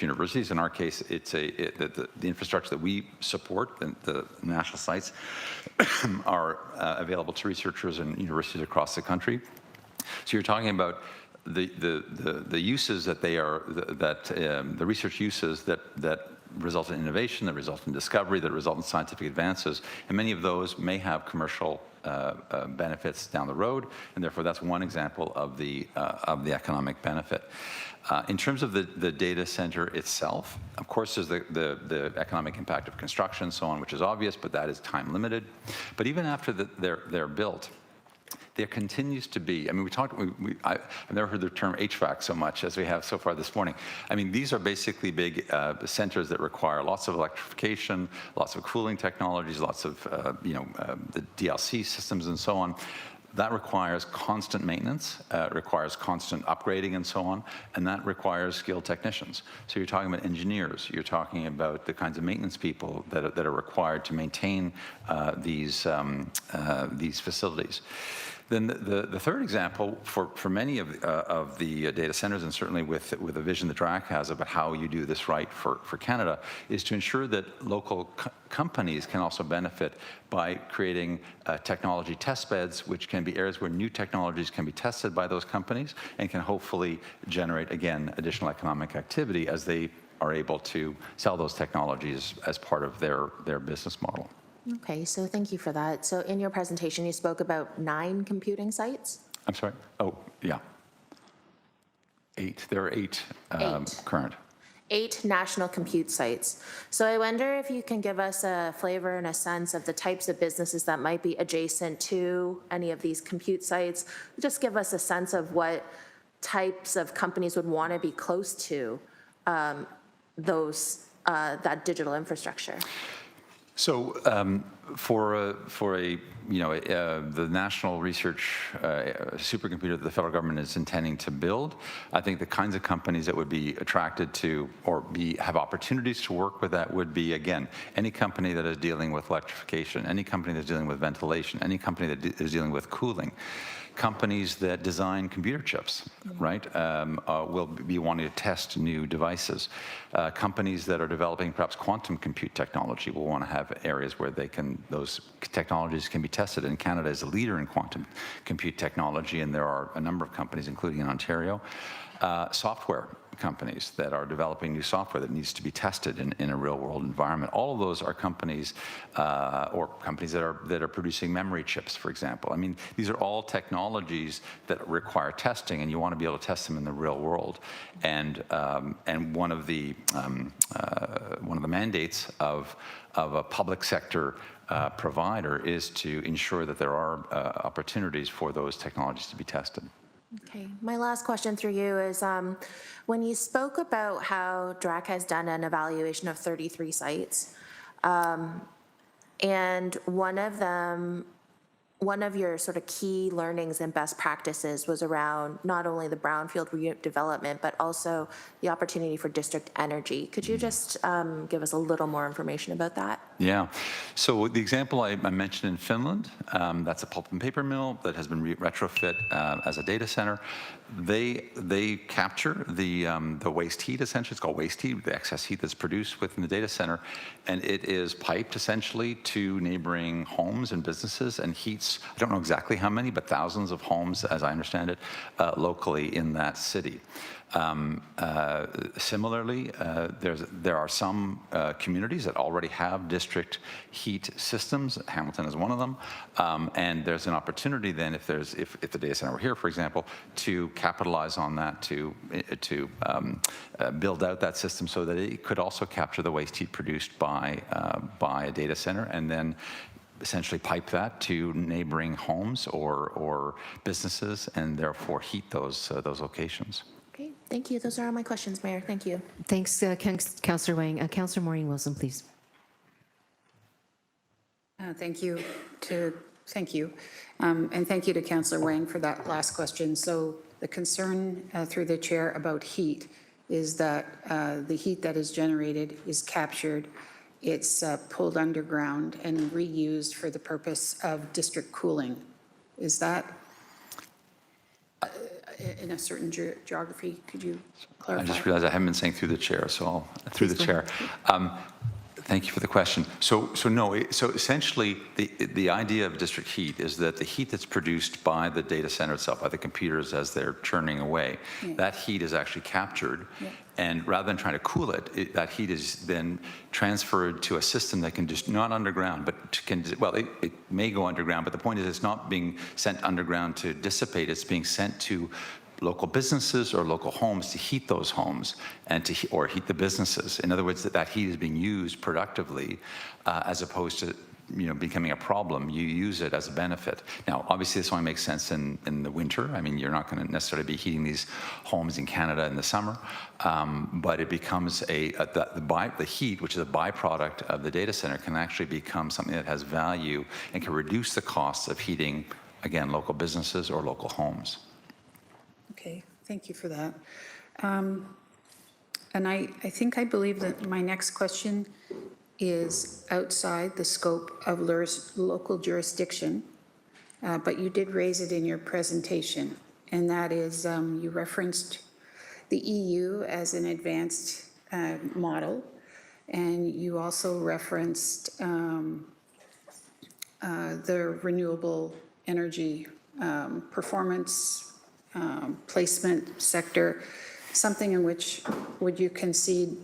universities. In our case, it's the infrastructure that we support, the national sites, are available to researchers and universities across the country. So you're talking about the uses that they are, the research uses that result in innovation, that result in discovery, that result in scientific advances, and many of those may have commercial benefits down the road, and therefore that's one example of the economic benefit. In terms of the data center itself, of course, there's the economic impact of construction, and so on, which is obvious, but that is time limited. But even after they're built, there continues to be, I mean, I've never heard the term HVAC so much as we have so far this morning. I mean, these are basically big centers that require lots of electrification, lots of cooling technologies, lots of, the DLC systems and so on. That requires constant maintenance, requires constant upgrading and so on, and that requires skilled technicians. So you're talking about engineers, you're talking about the kinds of maintenance people that are required to maintain these facilities. Then the third example for many of the data centers, and certainly with the vision that DRAC has about how you do this right for Canada, is to ensure that local companies can also benefit by creating technology test beds, which can be areas where new technologies can be tested by those companies and can hopefully generate, again, additional economic activity as they are able to sell those technologies as part of their business model. Okay, so thank you for that. So in your presentation, you spoke about 9 computing sites? I'm sorry? Oh, yeah. 8. There are 8 current. 8 national compute sites. So I wonder if you can give us a flavor and a sense of the types of businesses that might be adjacent to any of these compute sites. Just give us a sense of what types of companies would want to be close to that digital infrastructure. So for the national research supercomputer that the federal government is intending to build, I think the kinds of companies that would be attracted to or have opportunities to work with that would be, again, any company that is dealing with electrification, any company that's dealing with ventilation, any company that is dealing with cooling. Companies that design computer chips, right, will be wanting to test new devices. Companies that are developing perhaps quantum compute technology will want to have areas where those technologies can be tested. And Canada is a leader in quantum compute technology, and there are a number of companies, including in Ontario. Software companies that are developing new software that needs to be tested in a real-world environment. All of those are companies, or companies that are producing memory chips, for example. I mean, these are all technologies that require testing, and you want to be able to test them in the real world. And one of the mandates of a public sector provider is to ensure that there are opportunities for those technologies to be tested. Okay, my last question through you is, when you spoke about how DRAC has done an evaluation of 33 sites, And one of your sort of key learnings and best practices was around not only the brownfield redevelopment, but also the opportunity for district energy. Could you just give us a little more information about that? Yeah. So the example I mentioned in Finland, that's a pulp and paper mill that has been retrofit as a data center. They capture the waste heat, essentially. It's called waste heat, the excess heat that's produced within the data center, and it is piped essentially to neighboring homes and businesses and heats, I don't know exactly how many, but thousands of homes, as I understand it, locally in that city. Similarly, there are some communities that already have district heat systems. Hamilton is one of them, and there's an opportunity then, if the data center were here, for example, to capitalize on that to build out that system so that it could also capture the waste heat produced by a data center, and then essentially pipe that to neighboring homes or businesses, and therefore heat those locations. Okay, thank you. Those are all my questions, Mayor. Thank you. Thanks, Councillor Wang. Councillor Maureen Wilson, please. Thank you, and thank you to Councillor Wang for that last question. So the concern through the chair about heat is that the heat that is generated is captured, it's pulled underground and reused for the purpose of district cooling. Is that in a certain geography? Could you clarify? I just realized I haven't been saying through the chair, so I'll, through the chair. Thank you for the question. So essentially, the idea of district heat is that the heat that's produced by the data center itself, by the computers as they're churning away, that heat is actually captured, and rather than trying to cool it, that heat is then transferred to a system that can just, not underground, but it may go underground, but the point is it's not being sent underground to dissipate, it's being sent to local businesses or local homes to heat those homes and or heat the businesses. In other words, that heat is being used productively as opposed to becoming a problem. You use it as a benefit. Now, obviously, this only makes sense in the winter. I mean, you're not going to necessarily be heating these homes in Canada in the summer, but it becomes the heat, which is a byproduct of the data center, can actually become something that has value and can reduce the costs of heating, again, local businesses or local homes. Okay, thank you for that. And I believe that my next question is outside the scope of LUR's local jurisdiction, but you did raise it in your presentation, and that is you referenced the EU as an advanced model, and you also referenced the renewable energy performance placement sector, something in which would you concede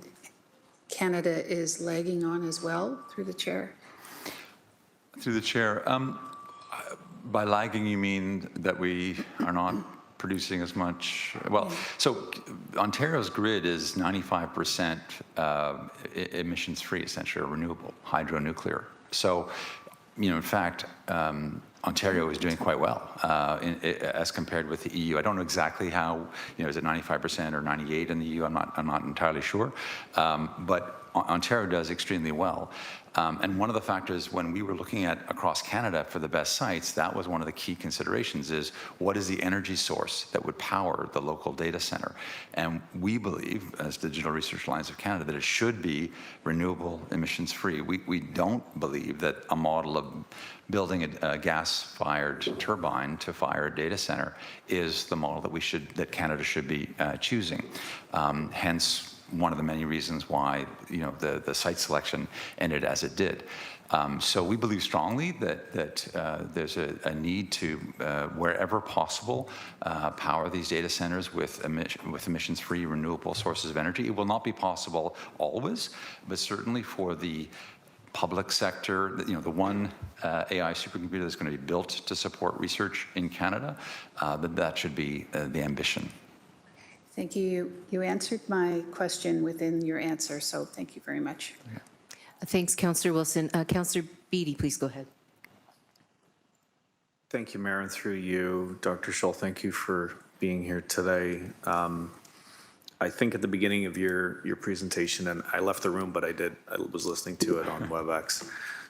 Canada is lagging on as well, through the chair? Through the chair, by lagging you mean that we are not producing as much? Well, so Ontario's grid is 95% emissions free, essentially, or renewable, hydro, nuclear. So, in fact, Ontario is doing quite well as compared with the EU. I don't know exactly how, is it 95% or 98% in the EU? I'm not entirely sure. But Ontario does extremely well. And one of the factors when we were looking at across Canada for the best sites, that was one of the key considerations is what is the energy source that would power the local data center? And we believe, as Digital Research Alliance of Canada, that it should be renewable, emissions free. We don't believe that a model of building a gas-fired turbine to fire a data center is the model that Canada should be choosing. Hence, one of the many reasons why the site selection ended as it did. So we believe strongly that there's a need to, wherever possible, power these data centers with emissions-free renewable sources of energy. It will not be possible always, but certainly for the public sector, the one AI supercomputer that's going to be built to support research in Canada, that should be the ambition. Thank you. You answered my question within your answer, so thank you very much. Yeah. Thanks, Councillor Wilson. Councillor Beattie, please go ahead. Thank you, Mayor, and through you, Dr. Schull, thank you for being here today. I think at the beginning of your presentation, and I left the room, but I was listening to it on WebEx,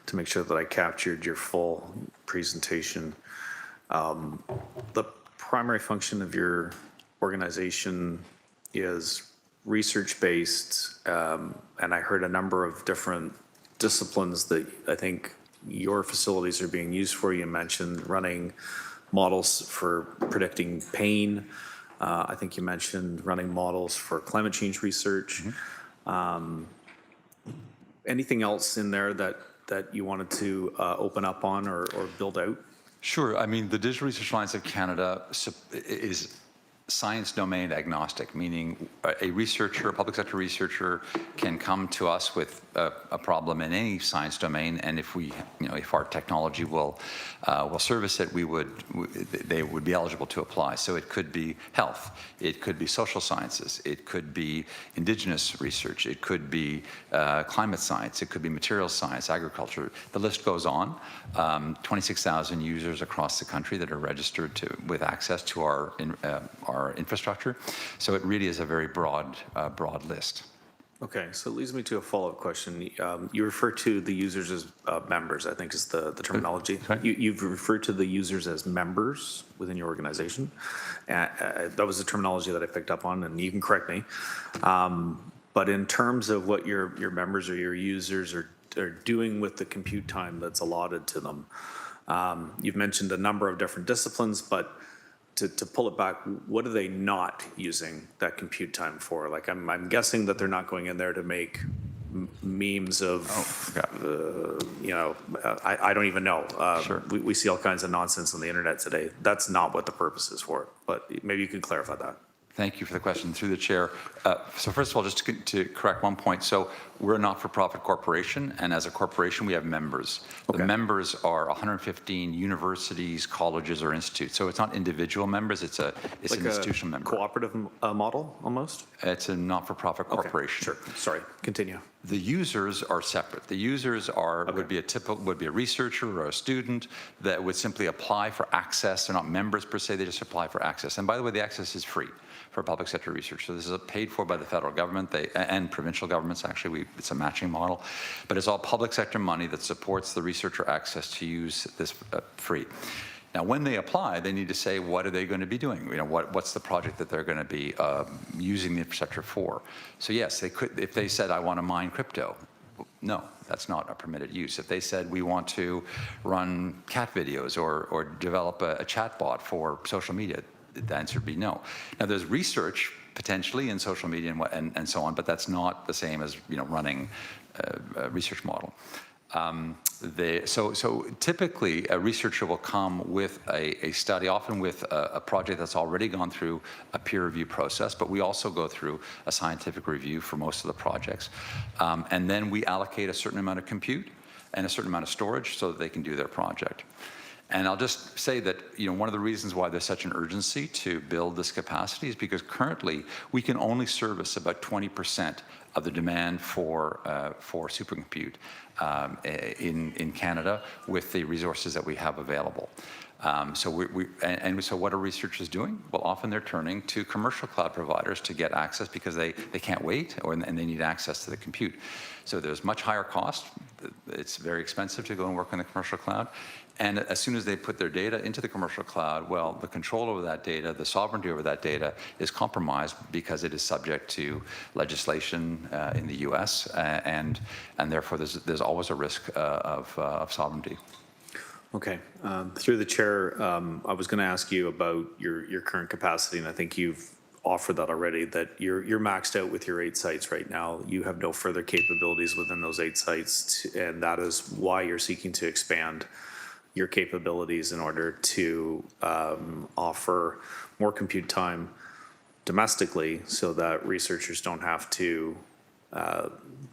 to make sure that I captured your full presentation. The primary function of your organization is research-based, and I heard a number of different disciplines that I think your facilities are being used for. You mentioned running models for predicting pain. I think you mentioned running models for climate change research. Anything else in there that you wanted to open up on or build out? Sure. I mean, the Digital Research Alliance of Canada is science domain agnostic, meaning a researcher, a public sector researcher, can come to us with a problem in any science domain, and if we, if our technology will service it, they would be eligible to apply. So it could be health, it could be social sciences, it could be indigenous research, it could be climate science, it could be materials science, agriculture. The list goes on. 26,000 users across the country that are registered with access to our infrastructure. So it really is a very broad list. Okay, so it leads me to a follow-up question. You refer to the users as members, I think is the terminology. You've referred to the users as members within your organization. That was the terminology that I picked up on, and you can correct me. But in terms of what your members or your users are doing with the compute time that's allotted to them, you've mentioned a number of different disciplines, but to pull it back, what are they not using that compute time for? Like, I'm guessing that they're not going in there to make memes of, I don't even know. Sure. We see all kinds of nonsense on the internet today. That's not what the purpose is for, but maybe you can clarify that. Thank you for the question through the chair. So first of all, just to correct one point. So we're a not-for-profit corporation, and as a corporation, we have members. The members are 115 universities, colleges, or institutes. So it's not individual members, it's an institutional member. Cooperative model, almost? It's a not-for-profit corporation. Sure, sorry, continue. The users are separate. The users would be a researcher or a student that would simply apply for access. They're not members per se, they just apply for access. And by the way, the access is free for public sector research. So this is paid for by the federal government and provincial governments. Actually, it's a matching model, but it's all public sector money that supports the researcher access to use this free. Now, when they apply, they need to say, what are they going to be doing? What's the project that they're going to be using the infrastructure for? So yes, they could, if they said, I want to mine crypto, no, that's not a permitted use. If they said, we want to run cat videos or develop a chat bot for social media, the answer would be no. Now, there's research potentially in social media and so on, but that's not the same as running a research model. So typically, a researcher will come with a study, often with a project that's already gone through a peer review process, but we also go through a scientific review for most of the projects. And then we allocate a certain amount of compute and a certain amount of storage so that they can do their project. And I'll just say that one of the reasons why there's such an urgency to build this capacity is because currently we can only service about 20% of the demand for supercompute in Canada with the resources that we have available. So what are researchers doing? Well, often they're turning to commercial cloud providers to get access because they can't wait and they need access to the compute. So there's much higher cost. It's very expensive to go and work on the commercial cloud. And as soon as they put their data into the commercial cloud, well, the control over that data, the sovereignty over that data is compromised because it is subject to legislation in the US, and therefore there's always a risk of sovereignty. Okay. Through the chair, I was going to ask you about your current capacity, and I think you've offered that already, that you're maxed out with your 8 sites right now. You have no further capabilities within those 8 sites, and that is why you're seeking to expand your capabilities in order to offer more compute time domestically so that researchers don't have to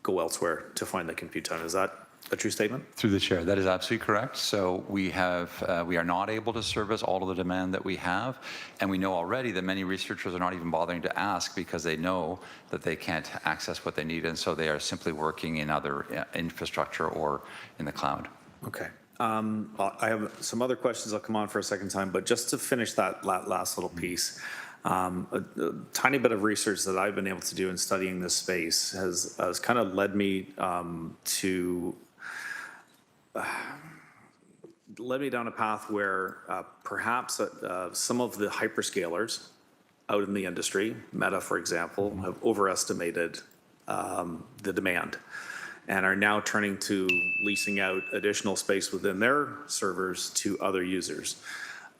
go elsewhere to find the compute time. Is that a true statement? Through the chair, that is absolutely correct. So we are not able to service all of the demand that we have, and we know already that many researchers are not even bothering to ask because they know that they can't access what they need, and so they are simply working in other infrastructure or in the cloud. Okay. I have some other questions I'll come on for a second time, but just to finish that last little piece, a tiny bit of research that I've been able to do in studying this space has kind of led me to led me down a path where perhaps some of the hyperscalers out in the industry, Meta, for example, have overestimated the demand and are now turning to leasing out additional space within their servers to other users.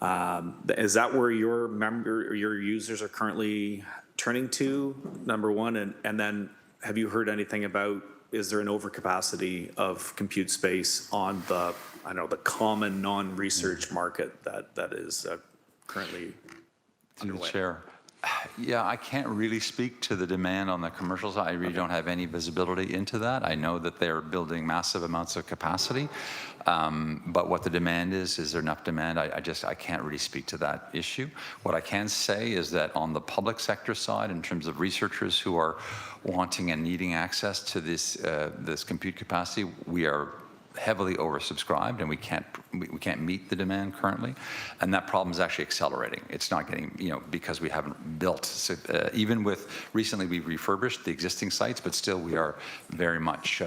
Is that where your users are currently turning to, number one? And then have you heard anything about, is there an overcapacity of compute space on the, I don't know, the common non-research market that is currently underway? Chair. Yeah, I can't really speak to the demand on the commercial side. I really don't have any visibility into that. I know that they're building massive amounts of capacity, but what the demand is there enough demand? I can't really speak to that issue. What I can say is that on the public sector side, in terms of researchers who are wanting and needing access to this compute capacity, we are heavily oversubscribed, and we can't meet the demand currently, and that problem is actually accelerating. It's not getting, because we haven't built. So, even with recently we refurbished the existing sites, but still we are very much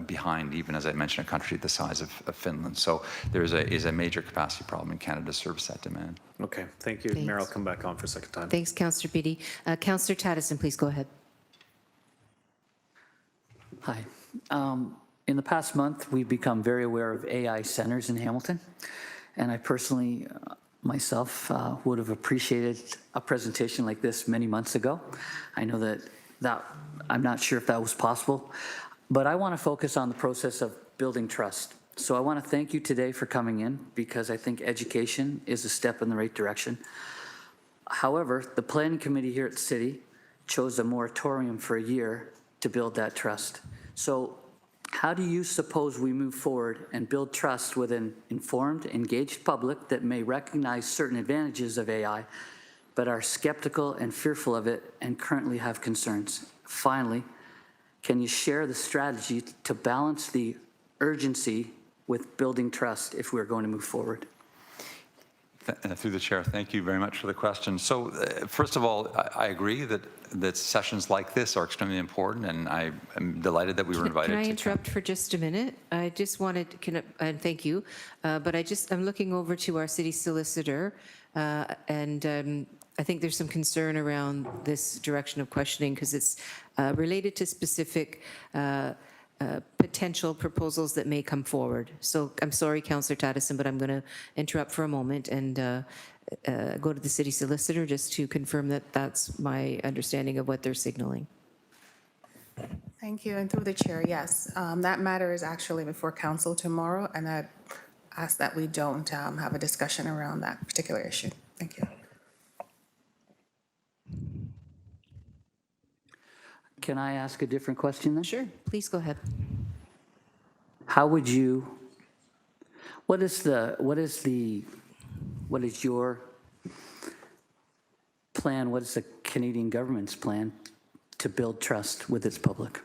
behind, even as I mentioned, a country the size of Finland. So there is a major capacity problem in Canada to service that demand. Okay, thank you. Thanks. Mayor, I'll come back on for a second time. Thanks, Councillor Beatty. Councillor Taddison, please go ahead. Hi. In the past month, we've become very aware of AI centers in Hamilton, and I personally, myself, would have appreciated a presentation like this many months ago. I know that I'm not sure if that was possible, but I want to focus on the process of building trust. So I want to thank you today for coming in, because I think education is a step in the right direction. However, the planning committee here at the city chose a moratorium for a year to build that trust. So how do you suppose we move forward and build trust with an informed, engaged public that may recognize certain advantages of AI, but are skeptical and fearful of it and currently have concerns? Finally, can you share the strategy to balance the urgency with building trust if we're going to move forward? Through the chair, thank you very much for the question. So first of all, I agree that sessions like this are extremely important, and I am delighted that we were invited. Can I interrupt for just a minute? I just wanted, and thank you, but I'm looking over to our city solicitor, and I think there's some concern around this direction of questioning, because it's related to specific potential proposals that may come forward. So I'm sorry, Councillor Taddison, but I'm going to interrupt for a moment and go to the city solicitor just to confirm that that's my understanding of what they're signaling. Thank you, and through the chair, yes. That matter is actually before council tomorrow, and I ask that we don't have a discussion around that particular issue. Thank you. Can I ask a different question then? Sure, please go ahead. How would you, what is your plan, what is the Canadian government's plan to build trust with its public?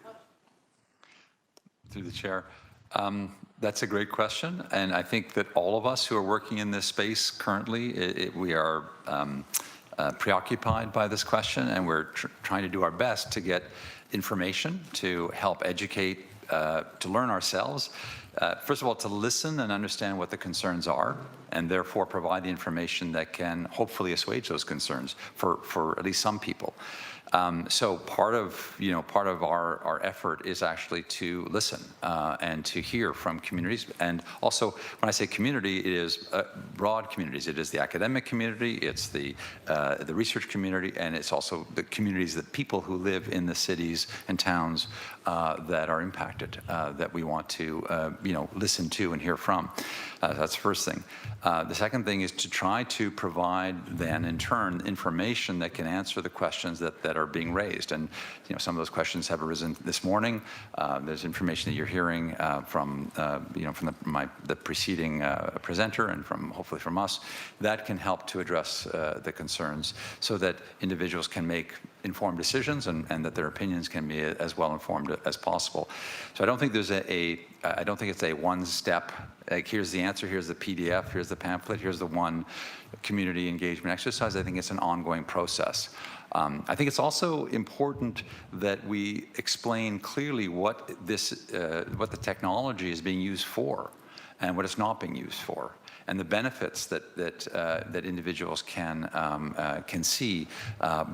Through the chair. That's a great question, and I think that all of us who are working in this space currently, we are preoccupied by this question, and we're trying to do our best to get information to help educate, to learn ourselves. First of all, to listen and understand what the concerns are, and therefore provide the information that can hopefully assuage those concerns for at least some people. So part of our effort is actually to listen and to hear from communities. And also, when I say community, it is broad communities. It is the academic community, it's the research community, and it's also the communities, the people who live in the cities and towns that are impacted, that we want to listen to and hear from. That's the first thing. The second thing is to try to provide then, in turn, information that can answer the questions that are being raised. And some of those questions have arisen this morning. There's information that you're hearing from the preceding presenter and hopefully from us that can help to address the concerns, so that individuals can make informed decisions and that their opinions can be as well informed as possible. So I don't think I don't think it's a one step, like here's the answer, here's the PDF, here's the pamphlet, here's the one community engagement exercise. I think it's an ongoing process. I think it's also important that we explain clearly what what the technology is being used for and what it's not being used for, and the benefits that individuals can see,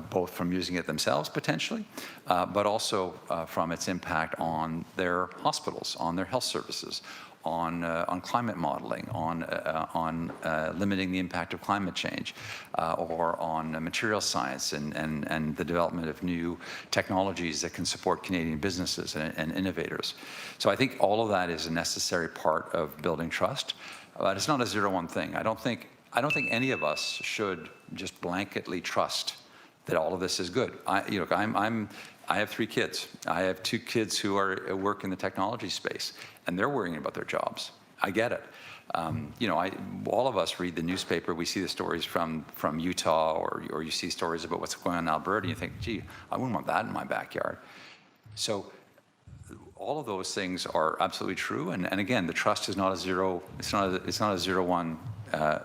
both from using it themselves potentially, but also from its impact on their hospitals, on their health services, on climate modeling, on limiting the impact of climate change, or on material science and the development of new technologies that can support Canadian businesses and innovators. So I think all of that is a necessary part of building trust, but it's not a 0-1 thing. I don't think any of us should just blanketly trust that all of this is good. I have 3 kids. I have 2 kids who work in the technology space, and they're worrying about their jobs. I get it. All of us read the newspaper. We see the stories from Utah, or you see stories about what's going on in Alberta, and you think, gee, I wouldn't want that in my backyard. So all of those things are absolutely true. And again, the trust is not a 0. It's not a 0-1.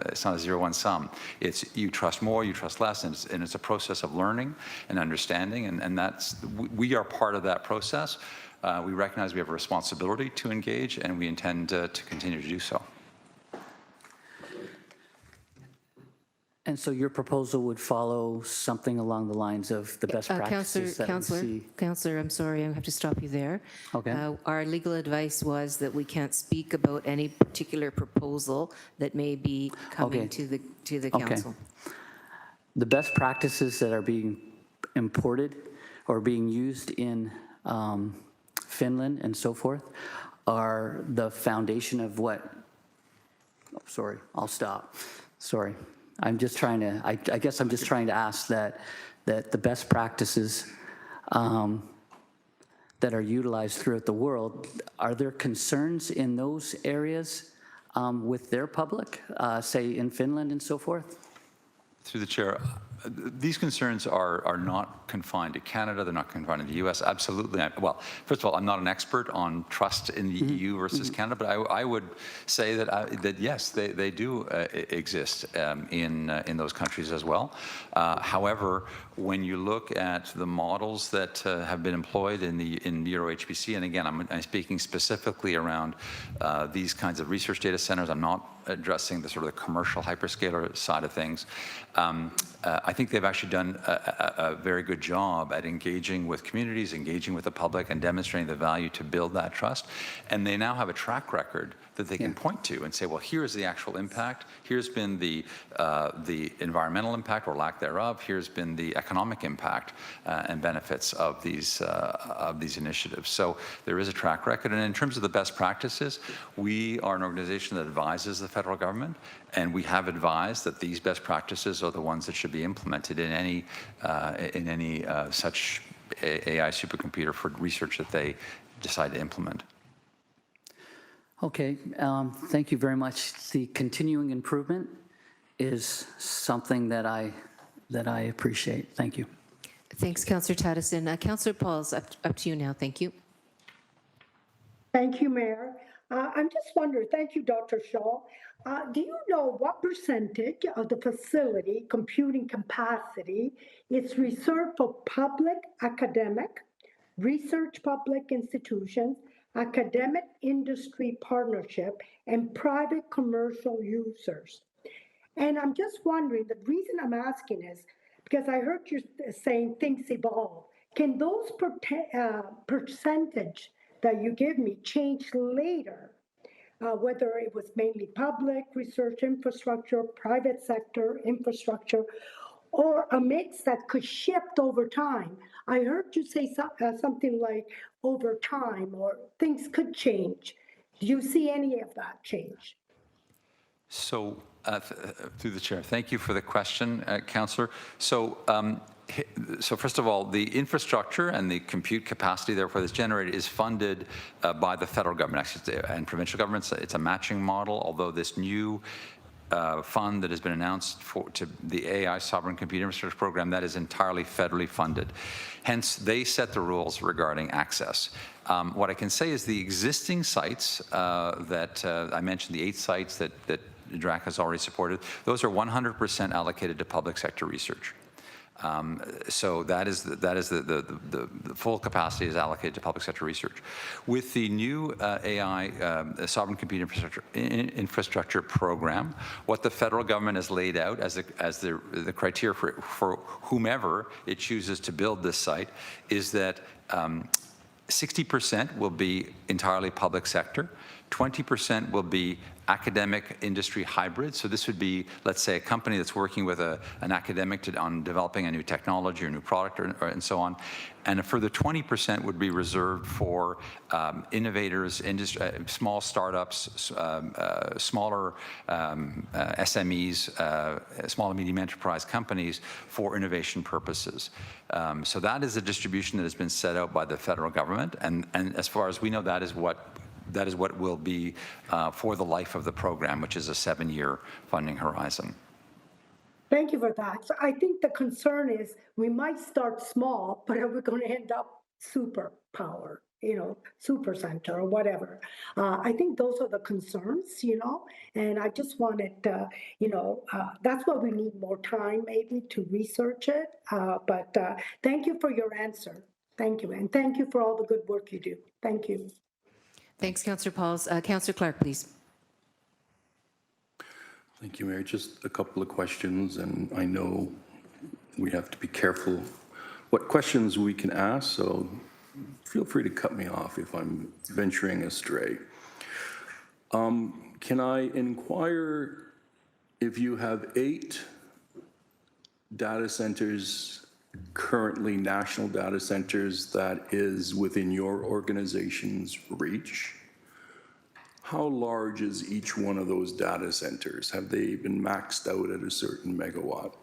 It's not a 0-1 sum. It's you trust more, you trust less, and it's a process of learning and understanding, and we are part of that process. We recognize we have a responsibility to engage, and we intend to continue to do so. And so your proposal would follow something along the lines of the best practices that we see? Counselor, I'm sorry, I have to stop you there. Okay. Our legal advice was that we can't speak about any particular proposal that may be coming to the council. The best practices that are being imported or being used in Finland and so forth are the foundation of what, sorry, I'll stop. Sorry. I'm just trying to, I guess I'm just trying to ask that the best practices that are utilized throughout the world, are there concerns in those areas with their public, say in Finland and so forth? Through the chair, these concerns are not confined to Canada. They're not confined to the U.S. Absolutely. Well, first of all, I'm not an expert on trust in the EU versus Canada, but I would say that yes, they do exist in those countries as well. However, when you look at the models that have been employed in Euro-HPC, and again, I'm speaking specifically around these kinds of research data centers. I'm not addressing the sort of the commercial hyperscaler side of things. I think they've actually done a very good job at engaging with communities, engaging with the public, and demonstrating the value to build that trust. And they now have a track record that they can point to and say, well, here's the actual impact. Here's been the environmental impact or lack thereof. Here's been the economic impact and benefits of these initiatives. So there is a track record. And in terms of the best practices, we are an organization that advises the federal government, and we have advised that these best practices are the ones that should be implemented in any such AI supercomputer for research that they decide to implement. Okay, thank you very much. The continuing improvement is something that I appreciate. Thank you. Thanks, Councillor Taddison. Councillor Pauls, up to you now. Thank you. Thank you, Mayor. I'm just wondering, thank you, Dr. Shaw. Do you know what percentage of the facility computing capacity is reserved for public academic, research public institutions, academic industry partnership, and private commercial users? And I'm just wondering, the reason I'm asking is because I heard you saying things evolve. Can those percentage that you give me change later, whether it was mainly public research infrastructure, private sector infrastructure, or a mix that could shift over time? I heard you say something like over time, or things could change. Do you see any of that change? So, through the chair, thank you for the question, Councillor. So first of all, the infrastructure and the compute capacity, therefore, that's generated is funded by the federal government and provincial governments. It's a matching model, although this new fund that has been announced to the AI Sovereign Computer Infrastructure Program, that is entirely federally funded. Hence, they set the rules regarding access. What I can say is the existing sites that I mentioned, the 8 sites that DRAC has already supported, those are 100% allocated to public sector research. So that is the full capacity is allocated to public sector research. With the new AI sovereign compute infrastructure program, what the federal government has laid out as the criteria for whomever it chooses to build this site is that 60% will be entirely public sector, 20% will be academic industry hybrid. So this would be, let's say, a company that's working with an academic on developing a new technology or new product and so on. And a further 20% would be reserved for innovators, small startups, smaller SMEs, small and medium enterprise companies for innovation purposes. So that is a distribution that has been set out by the federal government. And as far as we know, that is what will be for the life of the program, which is a 7-year funding horizon. Thank you for that. So I think the concern is we might start small, but are we going to end up superpower, super center or whatever? I think those are the concerns, and I just wanted, that's why we need more time maybe to research it. But thank you for your answer. Thank you. And thank you for all the good work you do. Thank you. Thanks, Councillor Pauls. Councillor Clark, please. Thank you, Mayor. Just a couple of questions, and I know we have to be careful what questions we can ask, so feel free to cut me off if I'm venturing astray. Can I inquire if you have 8 data centers, currently national data centers, that is within your organization's reach? How large is each one of those data centers? Have they been maxed out at a certain megawatt?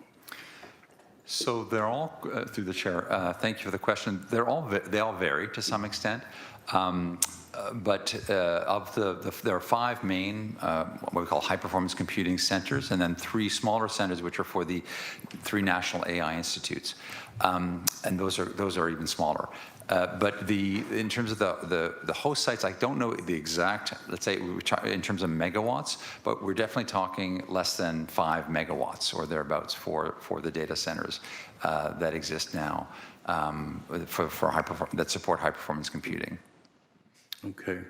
So they're all, through the chair, thank you for the question. They all vary to some extent. But there are 5 main, what we call high-performance computing centers, and then 3 smaller centers, which are for the 3 national AI institutes. And those are even smaller. But in terms of the host sites, I don't know the exact, let's say, in terms of megawatts, but we're definitely talking less than 5 megawatts or thereabouts for the data centers that exist now that support high-performance computing. Okay.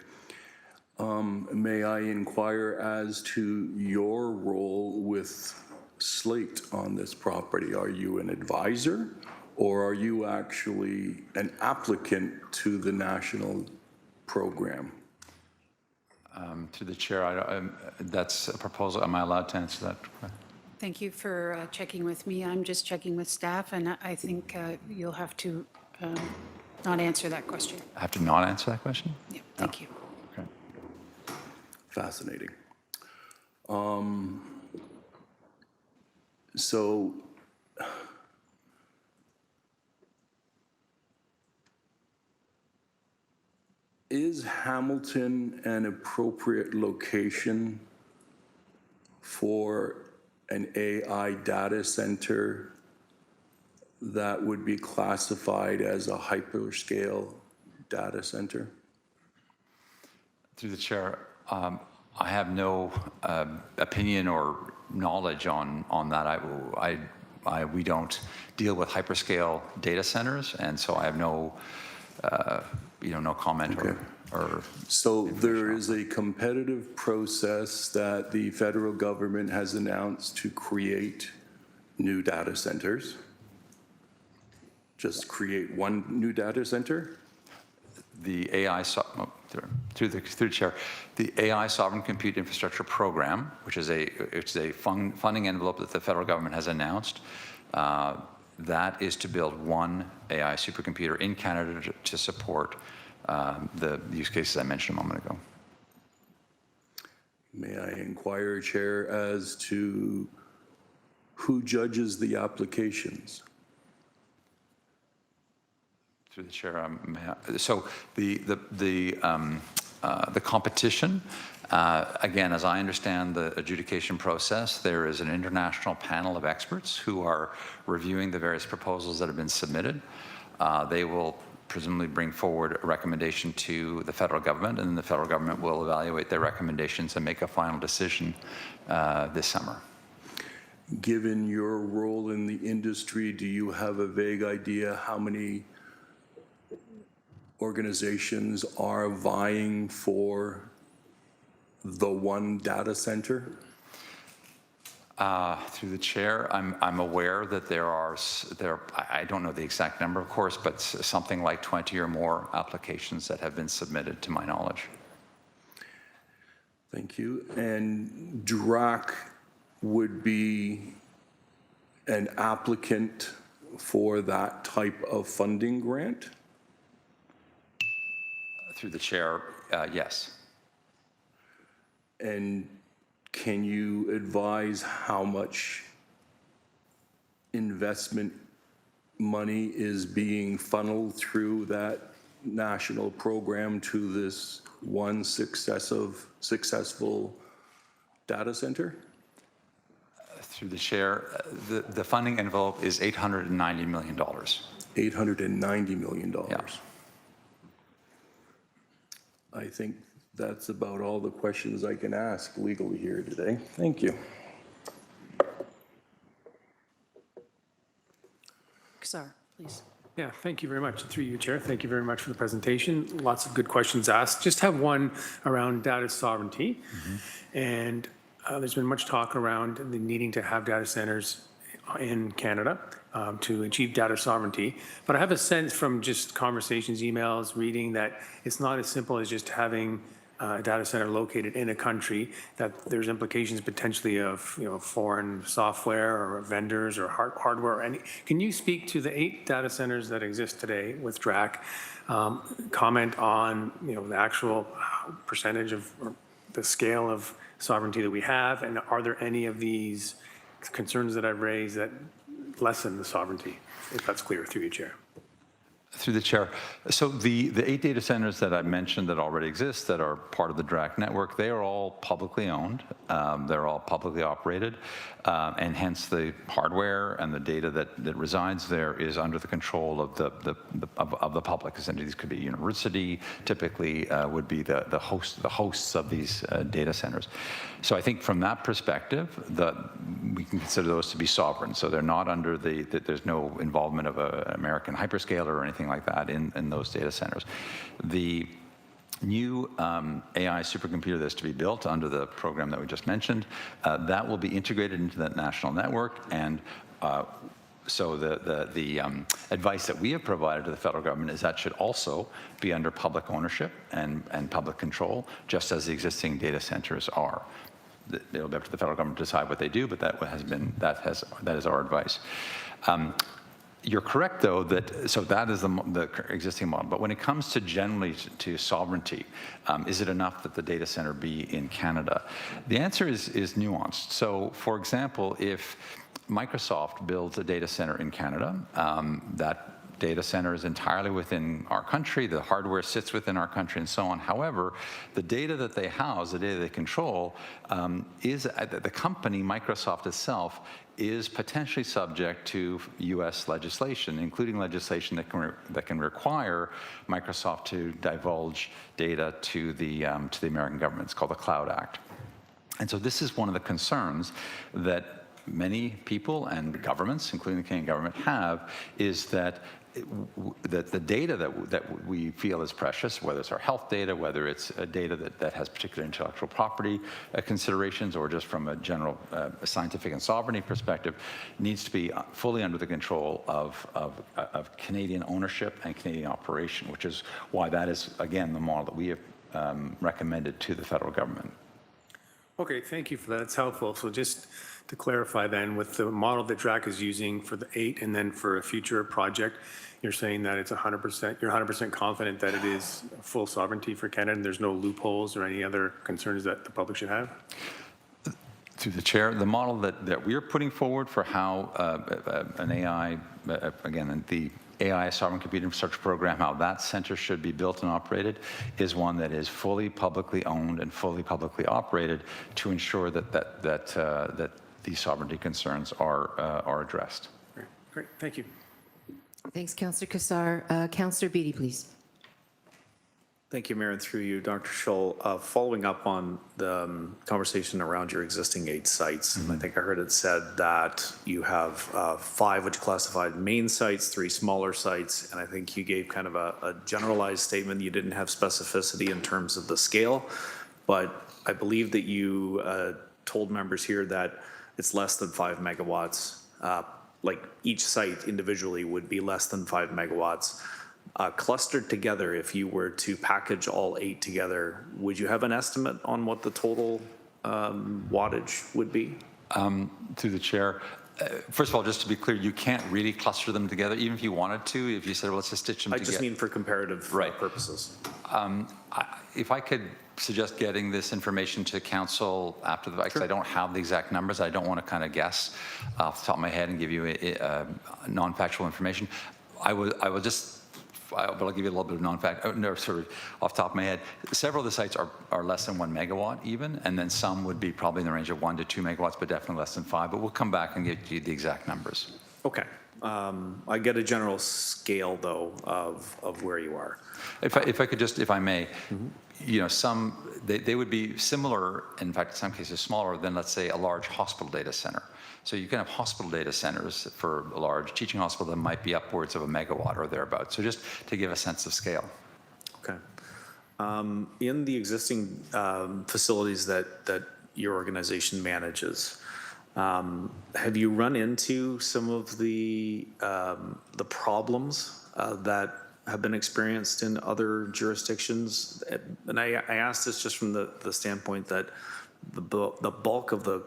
May I inquire as to your role with Slate on this property? Are you an advisor, or are you actually an applicant to the national program? To the chair, that's a proposal. Am I allowed to answer that? Thank you for checking with me. I'm just checking with staff, and I think you'll have to not answer that question. I have to not answer that question? Yeah, thank you. Okay. Fascinating. So is Hamilton an appropriate location for an AI data center that would be classified as a hyperscale data center? Through the chair, I have no opinion or knowledge on that. We don't deal with hyperscale data centers, and so I have no comment. Okay. So there is a competitive process that the federal government has announced to create new data centers. Just create one new data center? The AI, through the chair, the AI Sovereign Compute Infrastructure Program, which is a funding envelope that the federal government has announced, that is to build one AI supercomputer in Canada to support the use cases I mentioned a moment ago. May I inquire, Chair, as to who judges the applications? Through the chair, so the competition, again, as I understand the adjudication process, there is an international panel of experts who are reviewing the various proposals that have been submitted. They will presumably bring forward a recommendation to the federal government, and then the federal government will evaluate their recommendations and make a final decision this summer. given your role in the industry, do you have a vague idea how many organizations are vying for the one data center? Through the chair, I'm aware that I don't know the exact number, of course, but something like 20 or more applications that have been submitted, to my knowledge. Thank you. And DRAC would be an applicant for that type of funding grant? Through the chair, yes. And can you advise how much investment money is being funneled through that national program to this one successful data center? Through the chair, the funding envelope is $890 million. $890 million. Yeah. I think that's about all the questions I can ask legally here today. Thank you. Kassar, please. Yeah, thank you very much. Through you, Chair. Thank you very much for the presentation. Lots of good questions asked. Just have one around data sovereignty. And there's been much talk around the needing to have data centers in Canada to achieve data sovereignty. But I have a sense from just conversations, emails, reading that it's not as simple as just having a data center located in a country, that there's implications potentially of foreign software or vendors or hardware. Can you speak to the 8 data centers that exist today with DRAC? Comment on the actual percentage of or the scale of sovereignty that we have, and are there any of these concerns that I've raised that lessen the sovereignty, if that's clear, through you, Chair? Through the chair. So the 8 data centers that I mentioned that already exist, that are part of the DRAC network, they are all publicly owned. They're all publicly operated. And hence the hardware and the data that resides there is under the control of the public. Essentially, these could be a university, typically would be the hosts of these data centers. So I think from that perspective, we can consider those to be sovereign. So they're not under there's no involvement of an American hyperscaler or anything like that in those data centers. The new AI supercomputer that's to be built under the program that we just mentioned, that will be integrated into that national network. And so the advice that we have provided to the federal government is that should also be under public ownership and public control, just as the existing data centers are. It'll be up to the federal government to decide what they do, but that is our advice. You're correct, though, that that is the existing model. But when it comes to generally to sovereignty, is it enough that the data center be in Canada? The answer is nuanced. So, for example, if Microsoft builds a data center in Canada, that data center is entirely within our country, the hardware sits within our country, and so on. However, the data that they house, the data they control, is the company, Microsoft itself, is potentially subject to U.S. legislation, including legislation that can require Microsoft to divulge data to the American government. It's called the Cloud Act. And so this is one of the concerns that many people and governments, including the Canadian government, have, is that the data that we feel is precious, whether it's our health data, whether it's data that has particular intellectual property considerations, or just from a general scientific and sovereignty perspective, needs to be fully under the control of Canadian ownership and Canadian operation, which is why that is, again, the model that we have recommended to the federal government. Okay, thank you for that. It's helpful. So just to clarify then, with the model that DRAC is using for the 8 and then for a future project, you're saying that it's 100%, you're 100% confident that it is full sovereignty for Canada and there's no loopholes or any other concerns that the public should have? Through the chair, the model that we're putting forward for how an AI, again, the AI Sovereign Computing Infrastructure Program, how that center should be built and operated, is one that is fully publicly owned and fully publicly operated to ensure that these sovereignty concerns are addressed. Great, thank you. Thanks, Councillor Kassar. Councillor Beattie, please. Thank you, Mayor, and through you, Dr. Scholl. Following up on the conversation around your existing 8 sites, and I think I heard it said that you have 5 which classified main sites, 3 smaller sites, and I think you gave kind of a generalized statement. You didn't have specificity in terms of the scale, but I believe that you told members here that it's less than 5 megawatts. Like each site individually would be less than 5 megawatts. Clustered together, if you were to package all 8 together, would you have an estimate on what the total wattage would be? Through the chair, first of all, just to be clear, you can't really cluster them together, even if you wanted to. If you said, well, let's just stitch them I together. just mean for comparative purposes. If I could suggest getting this information to council after the fact, I don't have the exact numbers. I don't want to kind of guess off the top of my head and give you non-factual information. I'll give you a little bit of off the top of my head. Several of the sites are less than 1 megawatt even, and then some would be probably in the range of 1 to 2 megawatts, but definitely less than 5. But we'll come back and get you the exact numbers. Okay. I get a general scale, though, of where you are. If I could just, if I may, you know, they would be similar, in fact, in some cases smaller than, let's say, a large hospital data center. So you can have hospital data centers for a large teaching hospital that might be upwards of 1 megawatt or thereabouts. So just to give a sense of scale. Okay. In the existing facilities that your organization manages, have you run into some of the problems that have been experienced in other jurisdictions? And I ask this just from the standpoint that the bulk of the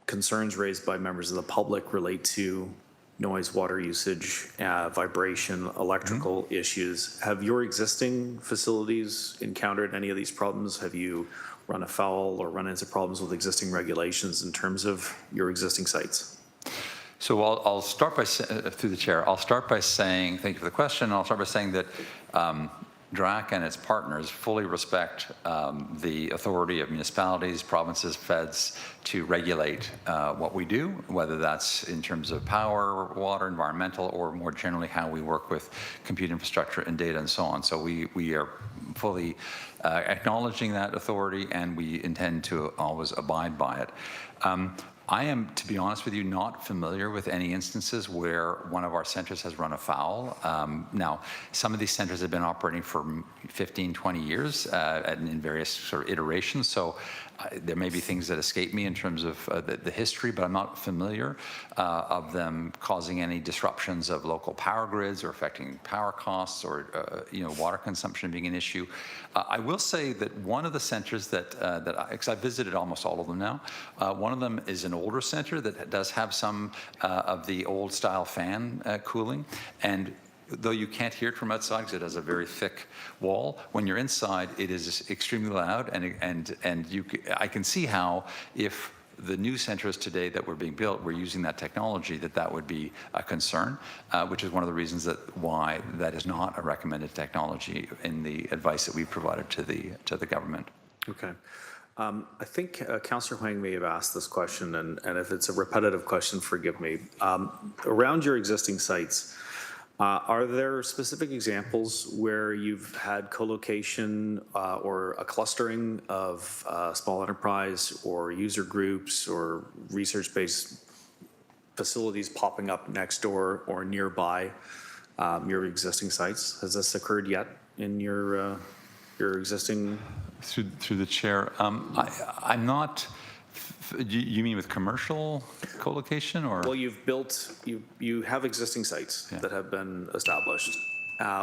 concerns raised by members of the public relate to noise, water usage, vibration, electrical issues. Have your existing facilities encountered any of these problems? Have you run afoul or run into problems with existing regulations in terms of your existing sites? So I'll start by, through the chair, I'll start by saying, thank you for the question, I'll start by saying that DRAC and its partners fully respect the authority of municipalities, provinces, feds to regulate what we do, whether that's in terms of power, water, environmental, or more generally how we work with compute infrastructure and data and so on. So we are fully acknowledging that authority, and we intend to always abide by it. I am, to be honest with you, not familiar with any instances where one of our centers has run afoul. Now, some of these centers have been operating for 15, 20 years in various sort of iterations, so there may be things that escape me in terms of the history, but I'm not familiar of them causing any disruptions of local power grids or affecting power costs or water consumption being an issue. I will say that one of the centers because I've visited almost all of them now, one of them is an older center that does have some of the old style fan cooling, and though you can't hear it from outside because it has a very thick wall, when you're inside, it is extremely loud, and I can see how if the new centers today that were being built were using that technology, that would be a concern, which is one of the reasons why that is not a recommended technology in the advice that we've provided to the government. Okay. I think Councillor Huang may have asked this question, and if it's a repetitive question, forgive me. Around your existing sites, are there specific examples where you've had co-location or a clustering of small enterprise or user groups or research-based facilities popping up next door or nearby your existing sites? Has this occurred yet in your existing? Through the chair, I'm not. You mean with commercial co-location, or? Well, you have existing sites that have been established.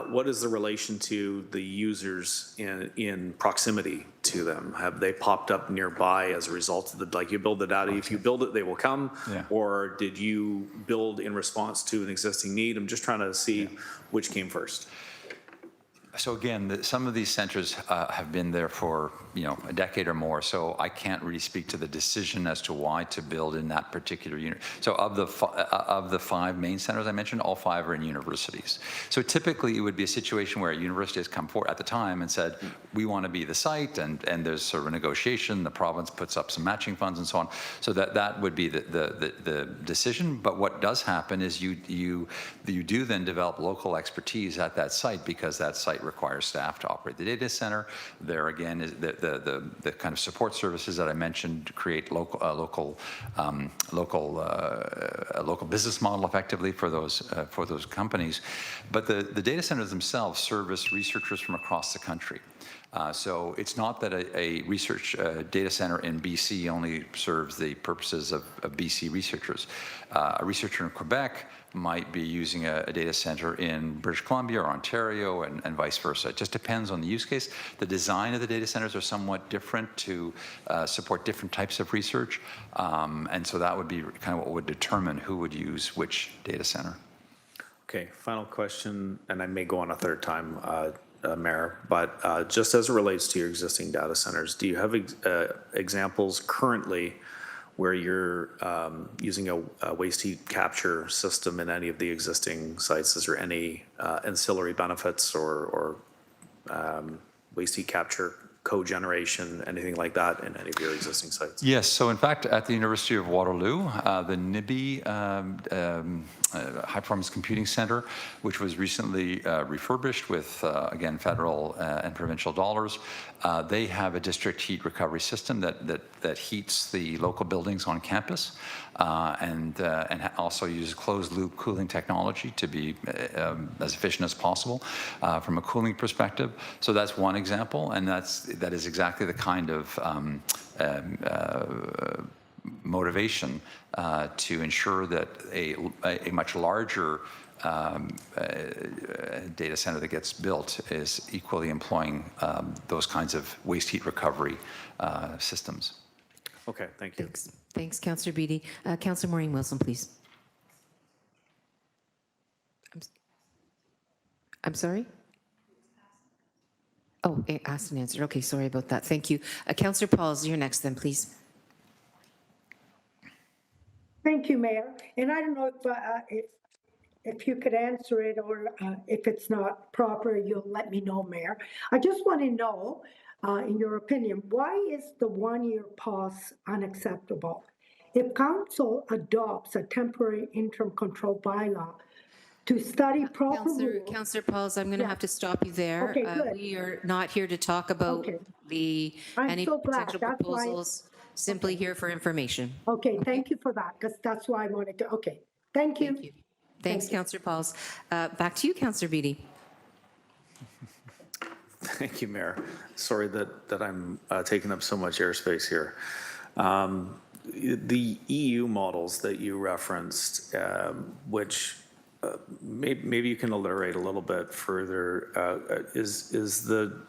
What is the relation to the users in proximity to them? Have they popped up nearby as a result of like you build the data, if you build it, they will come? Yeah. Or did you build in response to an existing need? I'm just trying to see which came first. So again, some of these centers have been there for a decade or more, so I can't really speak to the decision as to why to build in that particular unit. So of the 5 main centers I mentioned, all 5 are in universities. So typically it would be a situation where a university has come forward at the time and said, we want to be the site, and there's sort of a negotiation, the province puts up some matching funds and so on. So that would be the decision. But what does happen is you do then develop local expertise at that site, because that site requires staff to operate the data center. There again is the kind of support services that I mentioned to create local business model effectively for those companies. But the data centers themselves service researchers from across the country. So it's not that a research data center in BC only serves the purposes of BC researchers. A researcher in Quebec might be using a data center in British Columbia or Ontario and vice versa. It just depends on the use case. The design of the data centers are somewhat different to support different types of research. And so that would be kind of what would determine who would use which data center. Okay, final question, and I may go on a third time, Mayor, but just as it relates to your existing data centers, do you have examples currently where you're using a waste heat capture system in any of the existing sites? Is there any ancillary benefits or waste heat capture cogeneration, anything like that in any of your existing sites? Yes, so in fact, at the University of Waterloo, the NIBI High Performance Computing Center, which was recently refurbished with, again, federal and provincial dollars, they have a district heat recovery system that heats the local buildings on campus and also uses closed-loop cooling technology to be as efficient as possible from a cooling perspective. So that's one example, and that is exactly the kind of motivation to ensure that a much larger data center that gets built is equally employing those kinds of waste heat recovery systems. Okay, thank you. Thanks, Councillor Beattie. Councillor Maureen Wilson, please. I'm sorry? Oh, asked and answered. Okay, sorry about that. Thank you. Councillor Pauls, you're next then, please. Thank you, Mayor. And I don't know if you could answer it, or if it's not proper, you'll let me know, Mayor. I just want to know, in your opinion, why is the one-year pause unacceptable? If council adopts a temporary interim control bylaw to study proper rules. Councillor Pauls, I'm going to have to stop you there. Okay, good. We are not here to talk about any so glad. potential That's why- proposals. Simply here for information. Okay, thank you for that, because that's why I wanted to, okay. Thank you. Thank you. Thanks, Councillor Pauls. Back to you, Councillor Beattie. Thank you, Mayor. Sorry that I'm taking up so much airspace here. The EU models that you referenced, which maybe you can elaborate a little bit further, is the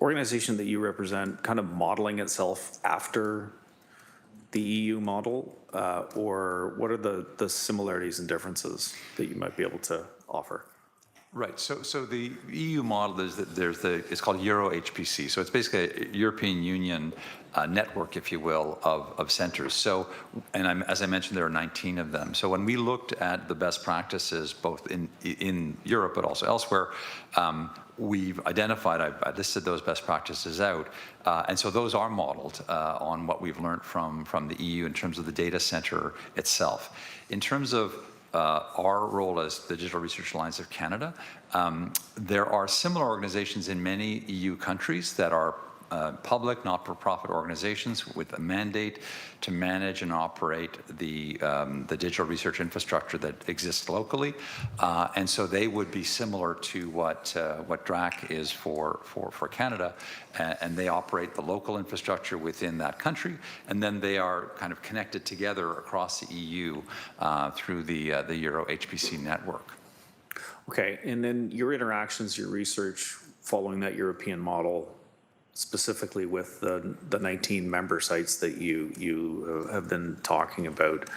organization that you represent kind of modeling itself after the EU model, or what are the similarities and differences that you might be able to offer? Right. So the EU model is that it's called Euro HPC. So it's basically a European Union network, if you will, of centers. So, and as I mentioned, there are 19 of them. So when we looked at the best practices, both in Europe but also elsewhere, we've identified, I listed those best practices out, and so those are modeled on what we've learned from the EU in terms of the data center itself. In terms of our role as the Digital Research Alliance of Canada, there are similar organizations in many EU countries that are public, not-for-profit organizations with a mandate to manage and operate the digital research infrastructure that exists locally, and so they would be similar to what DRAC is for Canada, and they operate the local infrastructure within that country, and then they are kind of connected together across the EU through the Euro HPC network. Okay, and then your interactions, your research following that European model, specifically with the 19 member sites that you have been talking about.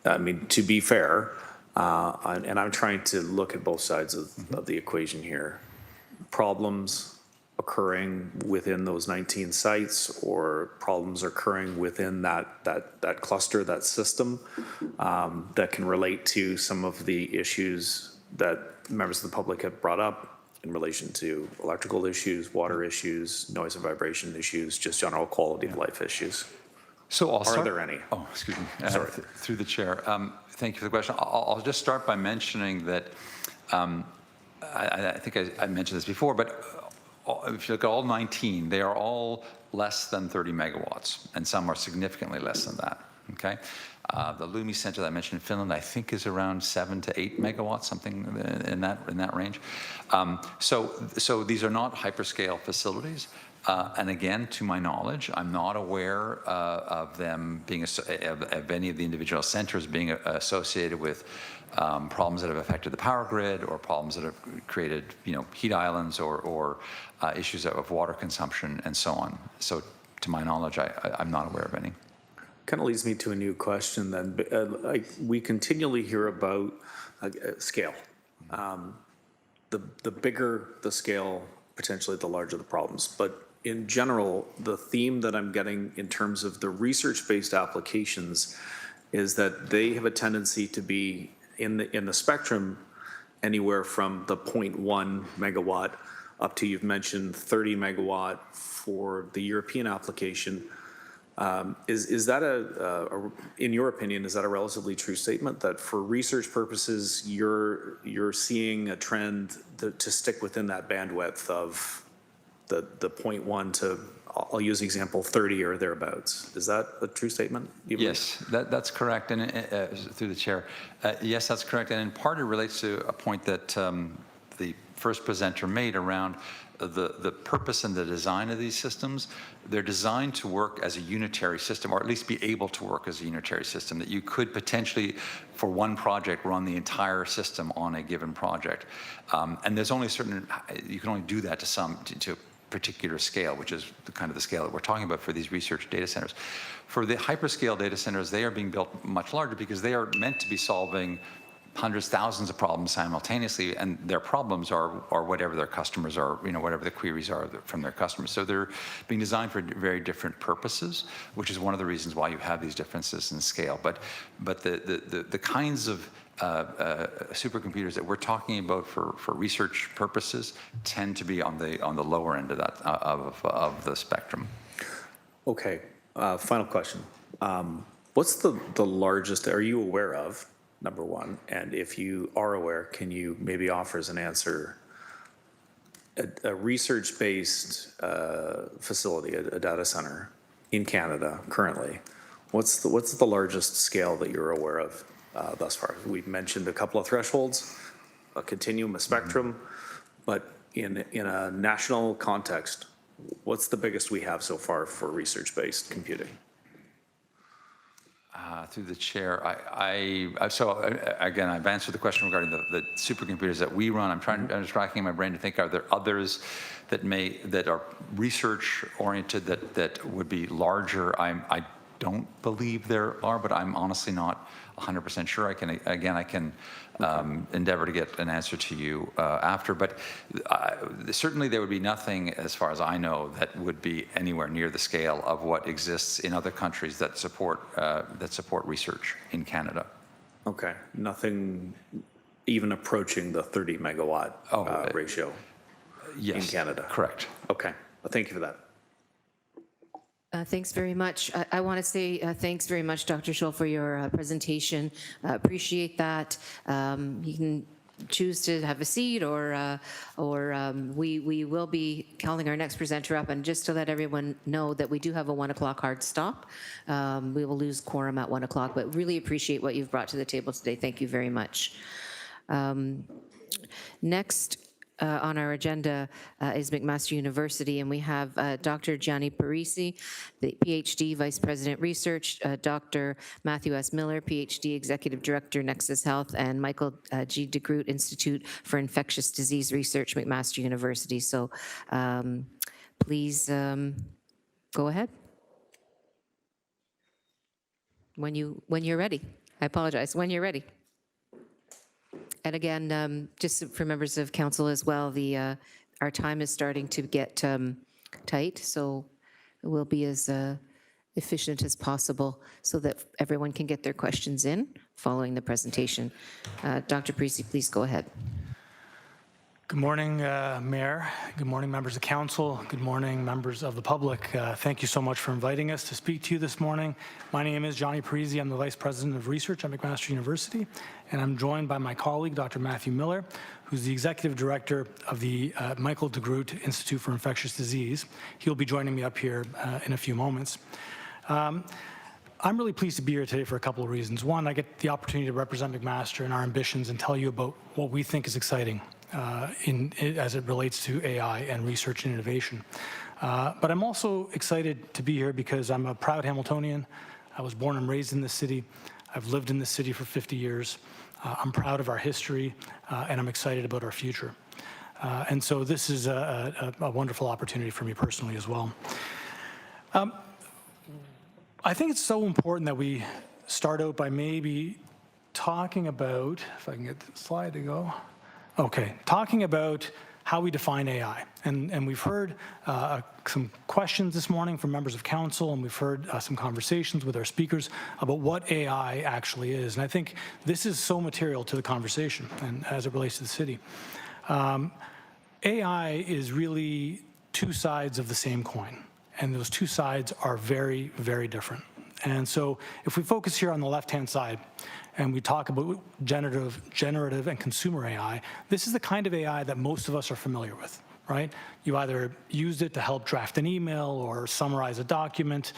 I mean, to be fair, and I'm trying to look at both sides of the equation here. Problems occurring within those 19 sites, or problems occurring within that cluster, that system, that can relate to some of the issues that members of the public have brought up in relation to electrical issues, water issues, noise and vibration issues, just general quality of life issues. So Are there any? Oh, excuse me. Sorry. Through the chair. Thank you for the question. I'll just start by mentioning that I think I mentioned this before, but if you look at all 19, they are all less than 30 megawatts, and some are significantly less than that, okay? The Lumi Center that I mentioned in Finland, I think is around 7 to 8 megawatts, something in that range. So these are not hyperscale facilities. And again, to my knowledge, I'm not aware of them being, of any of the individual centers being associated with problems that have affected the power grid or problems that have created, heat islands or issues of water consumption and so on. So to my knowledge, I'm not aware of any. Kind of leads me to a new question then. We continually hear about scale. The bigger the scale, potentially the larger the problems. But in general, the theme that I'm getting in terms of the research-based applications is that they have a tendency to be in the spectrum anywhere from the 0.1 megawatt up to, you've mentioned 30 megawatt for the European application. Is that in your opinion, is that a relatively true statement that for research purposes, you're seeing a trend to stick within that bandwidth of the 0.1 to, I'll use the example 30 or thereabouts? Is that a true statement? Yes, that's correct. And through the chair, yes, that's correct. And in part, it relates to a point that the first presenter made around the purpose and the design of these systems. They're designed to work as a unitary system, or at least be able to work as a unitary system, that you could potentially, for one project, run the entire system on a given project. And there's only you can only do that to a particular scale, which is the scale that we're talking about for these research data centers. For the hyperscale data centers, they are being built much larger because they are meant to be solving hundreds, thousands of problems simultaneously, and their problems are whatever their customers are, whatever the queries are from their customers. So they're being designed for very different purposes, which is one of the reasons why you have these differences in scale. But the kinds of supercomputers that we're talking about for research purposes tend to be on the lower end of that of the spectrum. Okay. Final question. What's the largest? Are you aware of? Number one, and if you are aware, can you maybe offer as an answer a research-based facility, a data center in Canada currently? What's the largest scale that you're aware of thus far? We've mentioned a couple of thresholds, a continuum, a spectrum, but in a national context, what's the biggest we have so far for research-based computing? Through the chair, so again, I've answered the question regarding the supercomputers that we run. I'm just racking my brain to think, are there others that are research oriented that would be larger? I don't believe there are, but I'm honestly not 100% sure. I can endeavor to get an answer to you after, but certainly there would be nothing, as far as I know, that would be anywhere near the scale of what exists in other countries that support research in Canada. Okay, nothing even approaching the 30 megawatt ratio in Canada. Correct. Okay, well, thank you for that. Thanks very much. I want to say thanks very much, Dr. Scholl, for your presentation. Appreciate that. You can choose to have a seat, or we will be calling our next presenter up. And just to let everyone know that we do have a 1 o'clock hard stop. We will lose quorum at 1 o'clock, but really appreciate what you've brought to the table today. Thank you very much. Next on our agenda is McMaster University, and we have Dr. Gianni Parisi, the PhD, Vice President Research, Dr. Matthew S. Miller, PhD, Executive Director, Nexus Health, and Michael G. DeGroot, Institute for Infectious Disease Research, McMaster University. So please go ahead. When you're ready. I apologize. When you're ready. And again, just for members of council as well, our time is starting to get tight, so we'll be as efficient as possible so that everyone can get their questions in following the presentation. Dr. Parisi, please go ahead. Good morning, Mayor. Good morning, members of council. Good morning, members of the public. Thank you so much for inviting us to speak to you this morning. My name is Johnny Parisi. I'm the Vice President of Research at McMaster University, and I'm joined by my colleague, Dr. Matthew Miller, who's the Executive Director of the Michael DeGroote Institute for Infectious Disease. He'll be joining me up here in a few moments. I'm really pleased to be here today for a couple of reasons. One, I get the opportunity to represent McMaster and our ambitions and tell you about what we think is exciting as it relates to AI and research and innovation. But I'm also excited to be here because I'm a proud Hamiltonian. I was born and raised in this city. I've lived in this city for 50 years. I'm proud of our history, and I'm excited about our future. And so this is a wonderful opportunity for me personally as well. I think it's so important that we start out by maybe talking about, if I can get the slide to go. Okay, talking about how we define AI. And we've heard some questions this morning from members of council, and we've heard some conversations with our speakers about what AI actually is. And I think this is so material to the conversation and as it relates to the city. AI is really two sides of the same coin. And those two sides are very, very different. And so if we focus here on the left-hand side and we talk about generative and consumer AI, this is the kind of AI that most of us are familiar with, right? You either used it to help draft an email or summarize a document.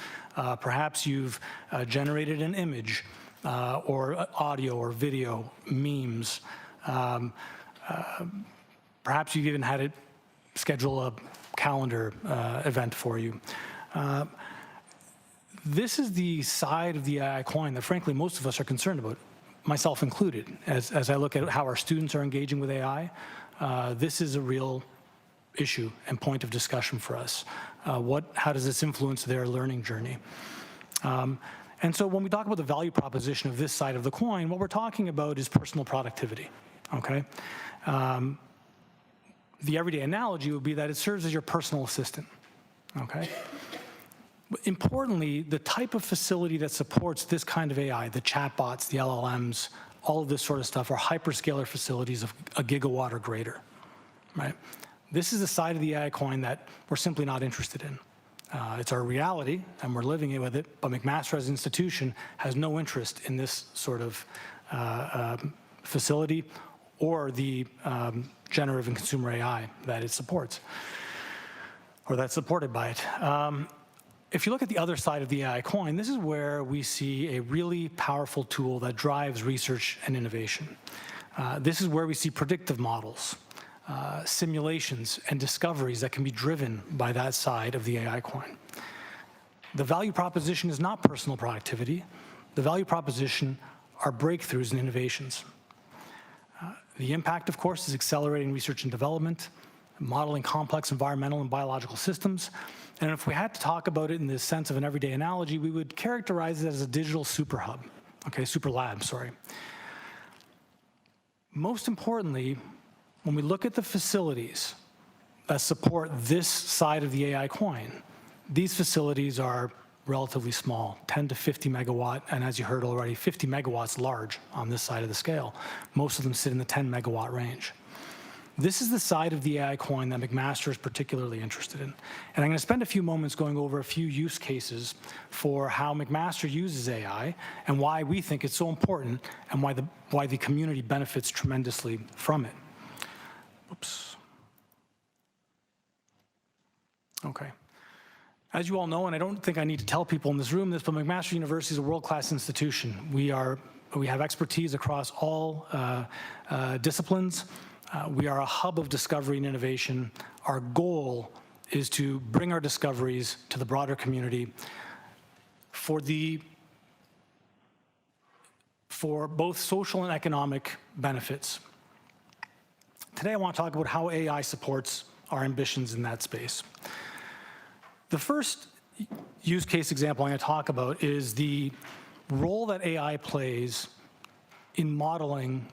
Perhaps you've generated an image or audio or video, memes. Perhaps you've even had it schedule a calendar event for you. This is the side of the AI coin that, frankly, most of us are concerned about, myself included. As I look at how our students are engaging with AI, this is a real issue and point of discussion for us. How does this influence their learning journey? And so when we talk about the value proposition of this side of the coin, what we're talking about is personal productivity, okay? The everyday analogy would be that it serves as your personal assistant, okay? But importantly, the type of facility that supports this kind of AI, the chatbots, the LLMs, all of this sort of stuff are hyperscaler facilities of a gigawatt or greater, right? This is the side of the AI coin that we're simply not interested in. It's our reality, and we're living with it, but McMaster as an institution has no interest in this sort of facility or the generative and consumer AI that it supports, or that's supported by it. If you look at the other side of the AI coin, this is where we see a really powerful tool that drives research and innovation. This is where we see predictive models, simulations, and discoveries that can be driven by that side of the AI coin. The value proposition is not personal productivity. The value proposition are breakthroughs and innovations. The impact, of course, is accelerating research and development, modeling complex environmental and biological systems. And if we had to talk about it in the sense of an everyday analogy, we would characterize it as a digital super hub, okay, super lab, sorry. Most importantly, when we look at the facilities that support this side of the AI coin, these facilities are relatively small, 10 to 50 megawatt, and as you heard already, 50 megawatts large on this side of the scale. Most of them sit in the 10 megawatt range. This is the side of the AI coin that McMaster is particularly interested in. And I'm going to spend a few moments going over a few use cases for how McMaster uses AI and why we think it's so important and why the community benefits tremendously from it. Oops. Okay. As you all know, and I don't think I need to tell people in this room this, but McMaster University is a world-class institution. We have expertise across all disciplines. We are a hub of discovery and innovation. Our goal is to bring our discoveries to the broader community for both social and economic benefits. Today, I want to talk about how AI supports our ambitions in that space. The first use case example I'm going to talk about is the role that AI plays in modeling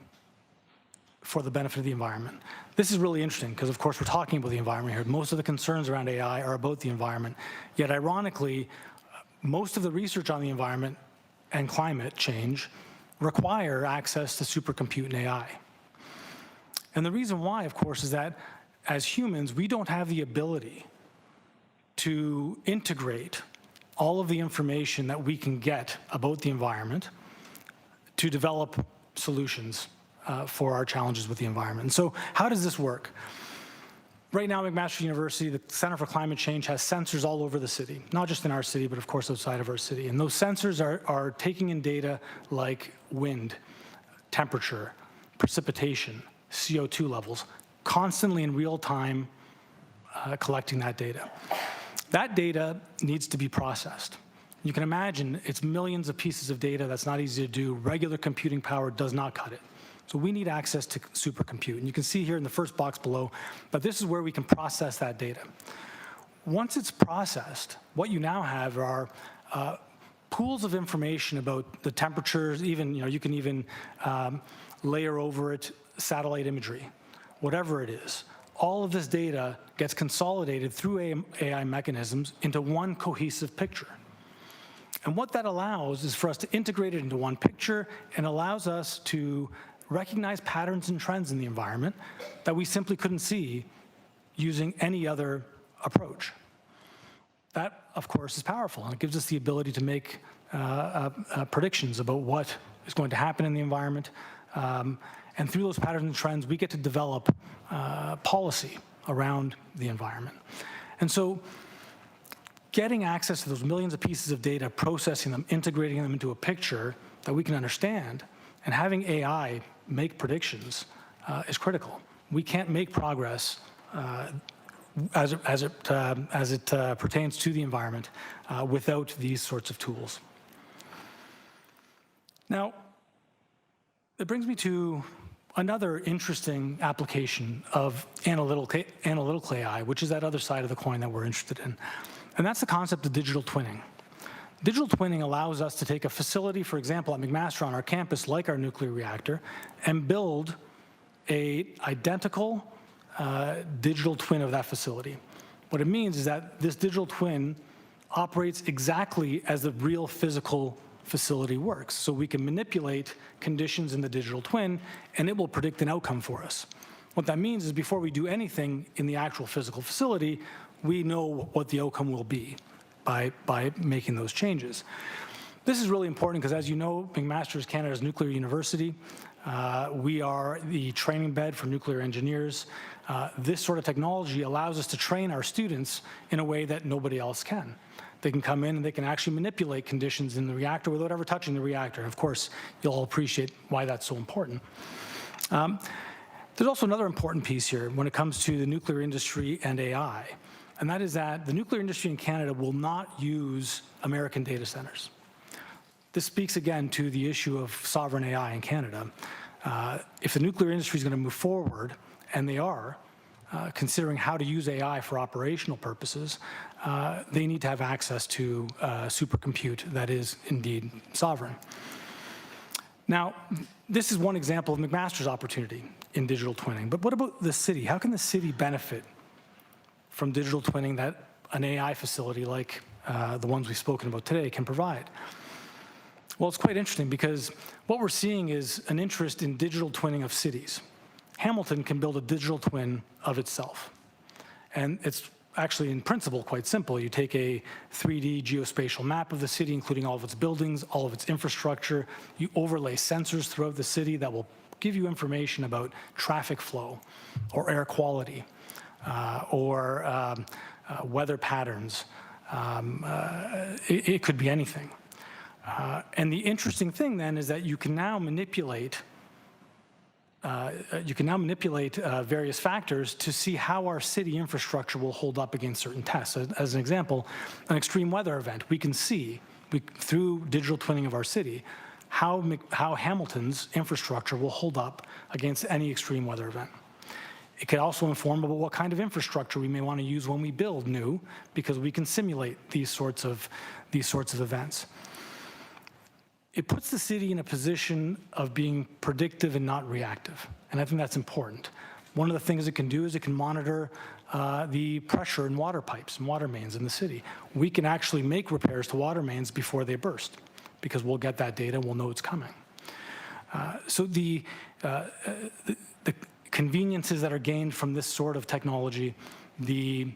for the benefit of the environment. This is really interesting because, of course, we're talking about the environment here. Most of the concerns around AI are about the environment. Yet, ironically, most of the research on the environment and climate change require access to supercompute and AI. And the reason why, of course, is that as humans, we don't have the ability to integrate all of the information that we can get about the environment to develop solutions for our challenges with the environment. And so how does this work? Right now, McMaster University, the Center for Climate Change has sensors all over the city, not just in our city, but of course outside of our city. And those sensors are taking in data like wind, temperature, precipitation, CO2 levels, constantly in real time collecting that data. That data needs to be processed. You can imagine it's millions of pieces of data that's not easy to do. Regular computing power does not cut it. So we need access to supercompute. And you can see here in the first box below, but this is where we can process that data. Once it's processed, what you now have are pools of information about the temperatures, even, you can even layer over it satellite imagery, whatever it is. All of this data gets consolidated through AI mechanisms into one cohesive picture. And what that allows is for us to integrate it into one picture and allows us to recognize patterns and trends in the environment that we simply couldn't see using any other approach. That, of course, is powerful, and it gives us the ability to make predictions about what is going to happen in the environment. And through those patterns and trends, we get to develop policy around the environment. And so getting access to those millions of pieces of data, processing them, integrating them into a picture that we can understand, and having AI make predictions is critical. We can't make progress as it pertains to the environment without these sorts of tools. Now, it brings me to another interesting application of analytical AI, which is that other side of the coin that we're interested in. And that's the concept of digital twinning. Digital twinning allows us to take a facility, for example, at McMaster on our campus, like our nuclear reactor, and build an identical digital twin of that facility. What it means is that this digital twin operates exactly as the real physical facility works. So we can manipulate conditions in the digital twin, and it will predict an outcome for us. What that means is before we do anything in the actual physical facility, we know what the outcome will be by making those changes. This is really important because, as you know, McMaster is Canada's nuclear university. We are the training bed for nuclear engineers. This sort of technology allows us to train our students in a way that nobody else can. They can come in and they can actually manipulate conditions in the reactor without ever touching the reactor. And of course, you'll all appreciate why that's so important. There's also another important piece here when it comes to the nuclear industry and AI, and that is that the nuclear industry in Canada will not use American data centers. This speaks again to the issue of sovereign AI in Canada. If the nuclear industry is going to move forward, and they are, considering how to use AI for operational purposes, they need to have access to supercompute that is indeed sovereign. Now, this is one example of McMaster's opportunity in digital twinning, but what about the city? How can the city benefit from digital twinning that an AI facility like the ones we've spoken about today can provide? Well, it's quite interesting because what we're seeing is an interest in digital twinning of cities. Hamilton can build a digital twin of itself. And it's actually, in principle, quite simple. You take a 3D geospatial map of the city, including all of its buildings, all of its infrastructure. You overlay sensors throughout the city that will give you information about traffic flow or air quality or weather patterns. It could be anything. And the interesting thing then is that you can now manipulate various factors to see how our city infrastructure will hold up against certain tests. As an example, an extreme weather event, we can see through digital twinning of our city how Hamilton's infrastructure will hold up against any extreme weather event. It could also inform about what kind of infrastructure we may want to use when we build new, because we can simulate these sorts of events. It puts the city in a position of being predictive and not reactive, and I think that's important. One of the things it can do is it can monitor the pressure in water pipes and water mains in the city. We can actually make repairs to water mains before they burst, because we'll get that data, we'll know it's coming. So the conveniences that are gained from this sort of technology, the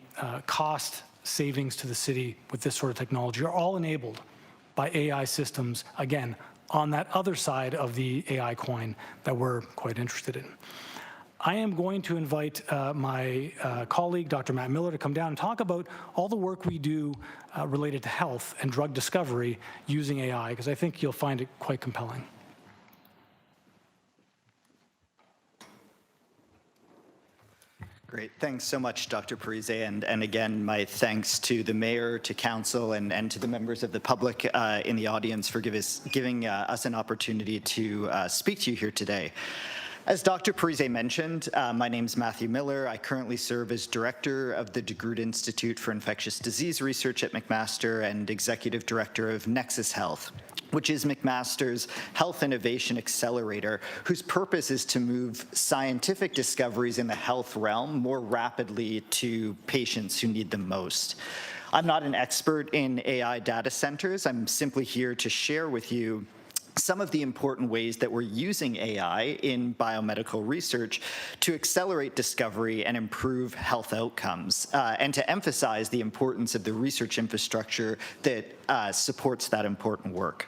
cost savings to the city with this sort of technology are all enabled by AI systems, again, on that other side of the AI coin that we're quite interested in. I am going to invite my colleague, Dr. Matt Miller, to come down and talk about all the work we do related to health and drug discovery using AI, because I think you'll find it quite compelling. Great. Thanks so much, Dr. Parise. And again, my thanks to the mayor, to council, and to the members of the public in the audience for giving us an opportunity to speak to you here today. As Dr. Parise mentioned, my name is Matthew Miller. I currently serve as director of the DeGroote Institute for Infectious Disease Research at McMaster and executive director of Nexus Health, which is McMaster's health innovation accelerator, whose purpose is to move scientific discoveries in the health realm more rapidly to patients who need them most. I'm not an expert in AI data centers. I'm simply here to share with you some of the important ways that we're using AI in biomedical research to accelerate discovery and improve health outcomes, and to emphasize the importance of the research infrastructure that supports that important work.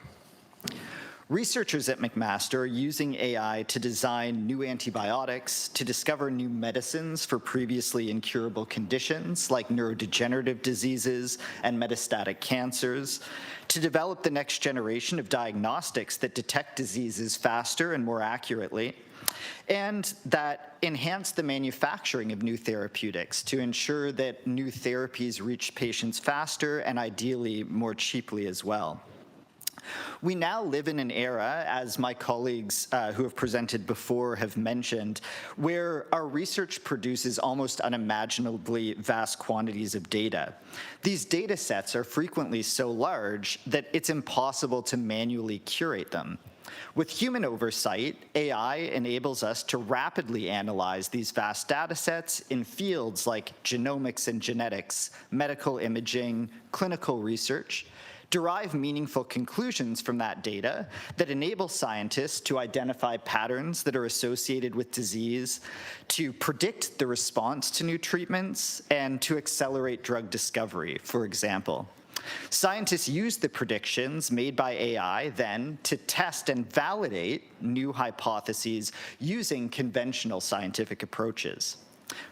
Researchers at McMaster are using AI to design new antibiotics, to discover new medicines for previously incurable conditions like neurodegenerative diseases and metastatic cancers, to develop the next generation of diagnostics that detect diseases faster and more accurately, and that enhance the manufacturing of new therapeutics to ensure that new therapies reach patients faster and ideally more cheaply as well. We now live in an era, as my colleagues who have presented before have mentioned, where our research produces almost unimaginably vast quantities of data. These data sets are frequently so large that it's impossible to manually curate them. With human oversight, AI enables us to rapidly analyze these vast data sets in fields like genomics and genetics, medical imaging, clinical research, derive meaningful conclusions from that data that enable scientists to identify patterns that are associated with disease, to predict the response to new treatments, and to accelerate drug discovery, for example. Scientists use the predictions made by AI then to test and validate new hypotheses using conventional scientific approaches.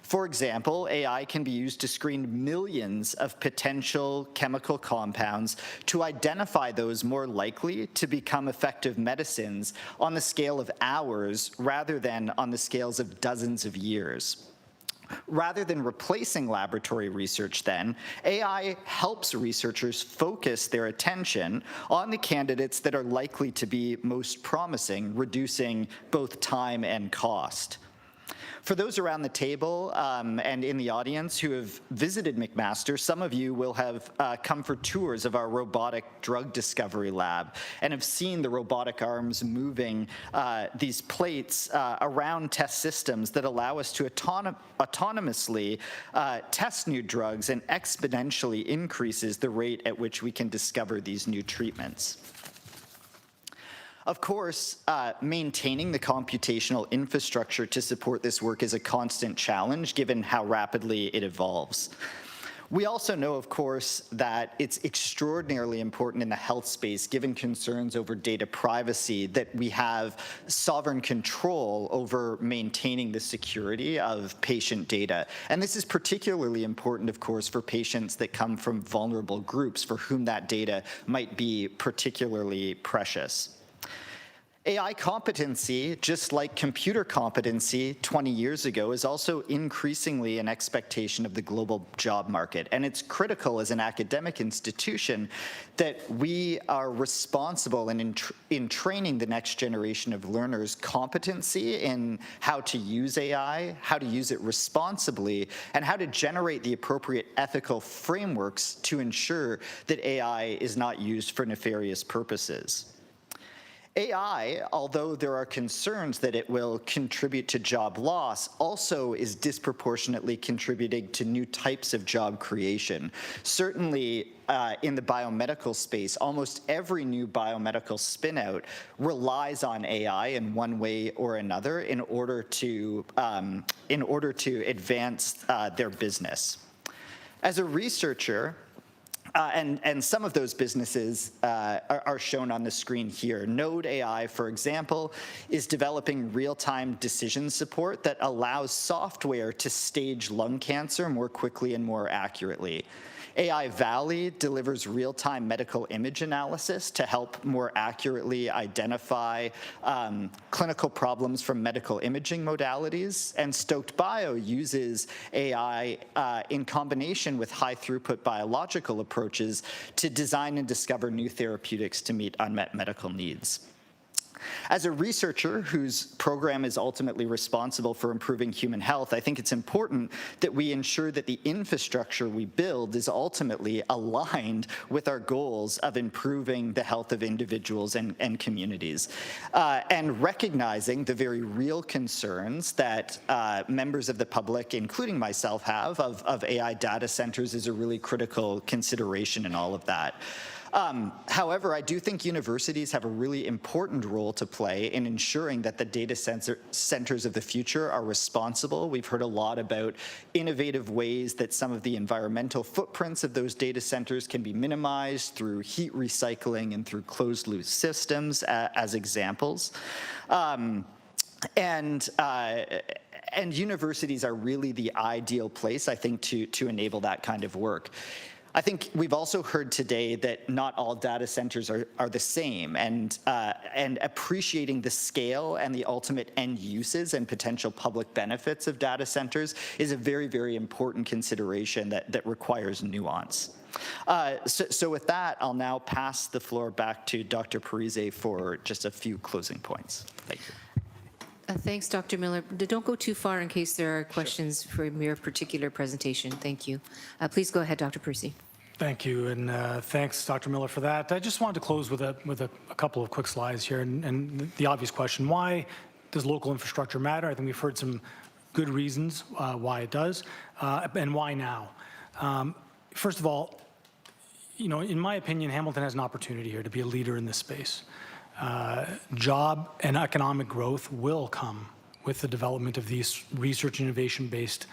For example, AI can be used to screen millions of potential chemical compounds to identify those more likely to become effective medicines on the scale of hours rather than on the scales of dozens of years. Rather than replacing laboratory research then, AI helps researchers focus their attention on the candidates that are likely to be most promising, reducing both time and cost. For those around the table and in the audience who have visited McMaster, some of you will have come for tours of our robotic drug discovery lab and have seen the robotic arms moving these plates around test systems that allow us to autonomously test new drugs and exponentially increases the rate at which we can discover these new treatments. Of course, maintaining the computational infrastructure to support this work is a constant challenge given how rapidly it evolves. We also know, of course, that it's extraordinarily important in the health space, given concerns over data privacy, that we have sovereign control over maintaining the security of patient data. And this is particularly important, of course, for patients that come from vulnerable groups for whom that data might be particularly precious. AI competency, just like computer competency 20 years ago, is also increasingly an expectation of the global job market. And it's critical as an academic institution that we are responsible in training the next generation of learners competency in how to use AI, how to use it responsibly, and how to generate the appropriate ethical frameworks to ensure that AI is not used for nefarious purposes. AI, although there are concerns that it will contribute to job loss, also is disproportionately contributing to new types of job creation. Certainly, in the biomedical space, almost every new biomedical spin-out relies on AI in one way or another in order to advance their business. As a researcher, and some of those businesses are shown on the screen here. Node AI, for example, is developing real-time decision support that allows software to stage lung cancer more quickly and more accurately. AI Valley delivers real-time medical image analysis to help more accurately identify clinical problems from medical imaging modalities. And Stoked Bio uses AI in combination with high-throughput biological approaches to design and discover new therapeutics to meet unmet medical needs. As a researcher whose program is ultimately responsible for improving human health, I think it's important that we ensure that the infrastructure we build is ultimately aligned with our goals of improving the health of individuals and communities, and recognizing the very real concerns that members of the public, including myself, have of AI data centers is a really critical consideration in all of that. However, I do think universities have a really important role to play in ensuring that the data centers of the future are responsible. We've heard a lot about innovative ways that some of the environmental footprints of those data centers can be minimized through heat recycling and through closed-loop systems as examples. And universities are really the ideal place, I think, to enable that kind of work. I think we've also heard today that not all data centers are the same, and appreciating the scale and the ultimate end uses and potential public benefits of data centers is a very, very important consideration that requires nuance. So with that, I'll now pass the floor back to Dr. Parise for just a few closing points. Thank you. Thanks, Dr. Miller. Don't go too far in case there are questions from your particular presentation. Thank you. Please go ahead, Dr. Parisi. Thank you, and thanks, Dr. Miller, for that. I just wanted to close with a couple of quick slides here, and the obvious question: why does local infrastructure matter? I think we've heard some good reasons why it does, and why now. First of all, you know, in my opinion, Hamilton has an opportunity here to be a leader in this space. Job and economic growth will come with the development of these research innovation-based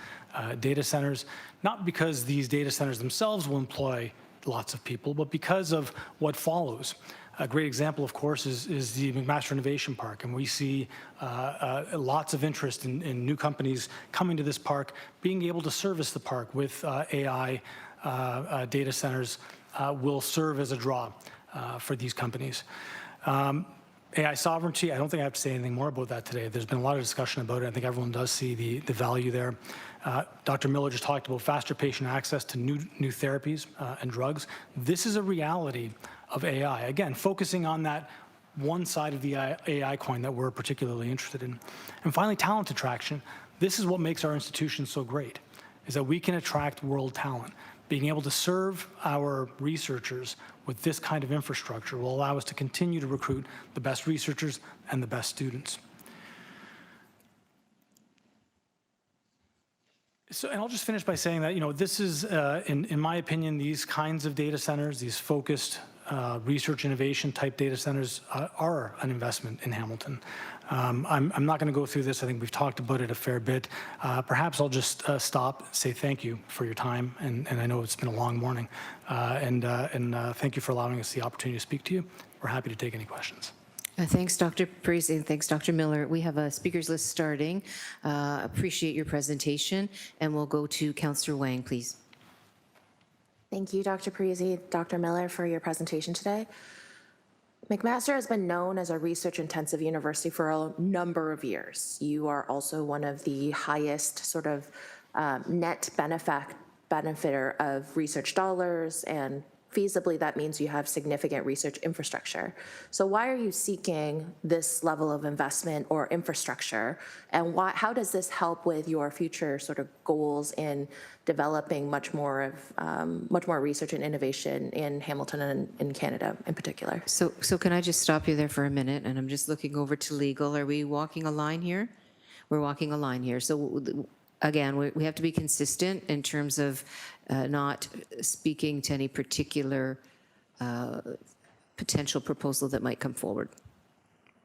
data centers, not because these data centers themselves will employ lots of people, but because of what follows. A great example, of course, is the McMaster Innovation Park, and we see lots of interest in new companies coming to this park, being able to service the park with AI data centers will serve as a draw for these companies. AI sovereignty, I don't think I have to say anything more about that today. There's been a lot of discussion about it. I think everyone does see the value there. Dr. Miller just talked about faster patient access to new therapies and drugs. This is a reality of AI. Again, focusing on that one side of the AI coin that we're particularly interested in. And finally, talent attraction. This is what makes our institution so great, is that we can attract world talent. Being able to serve our researchers with this kind of infrastructure will allow us to continue to recruit the best researchers and the best students. So, and I'll just finish by saying that, you know, this is, in my opinion, these kinds of data centers, these focused research innovation type data centers are an investment in Hamilton. I'm not going to go through this. I think we've talked about it a fair bit. Perhaps I'll just stop, say thank you for your time, and I know it's been a long morning, and thank you for allowing us the opportunity to speak to you. We're happy to take any questions. Thanks, Dr. Parisi, and thanks, Dr. Miller. We have a speakers list starting. Appreciate your presentation, and we'll go to Councillor Wang, please. Thank you, Dr. Parisi, Dr. Miller, for your presentation today. McMaster has been known as a research-intensive university for a number of years. You are also one of the highest sort of net benefiter of research dollars and feasibly that means you have significant research infrastructure. So why are you seeking this level of investment or infrastructure? And how does this help with your future sort of goals in developing much more research and innovation in Hamilton and in Canada in particular? So can I just stop you there for a minute? And I'm just looking over to legal. Are we walking a line here? We're walking a line here. So again, we have to be consistent in terms of not speaking to any particular potential proposal that might come forward.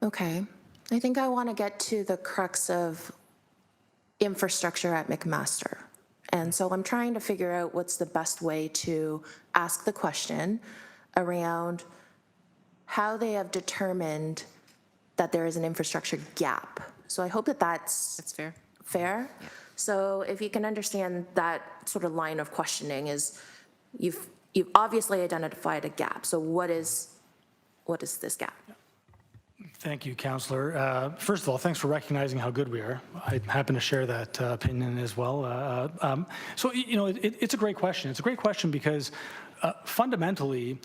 Okay. I think I want to get to the crux of infrastructure at McMaster. And so I'm trying to figure out what's the best way to ask the question around how they have determined that there is an infrastructure gap. So I hope that that's fair. Fair? Yeah. So if you can understand that sort of line of questioning is you've obviously identified a gap. So what is this gap? Thank you, Councillor. First of all, thanks for recognizing how good we are. I happen to share that opinion as well. So, you know, it's a great question. It's a great question because fundamentally,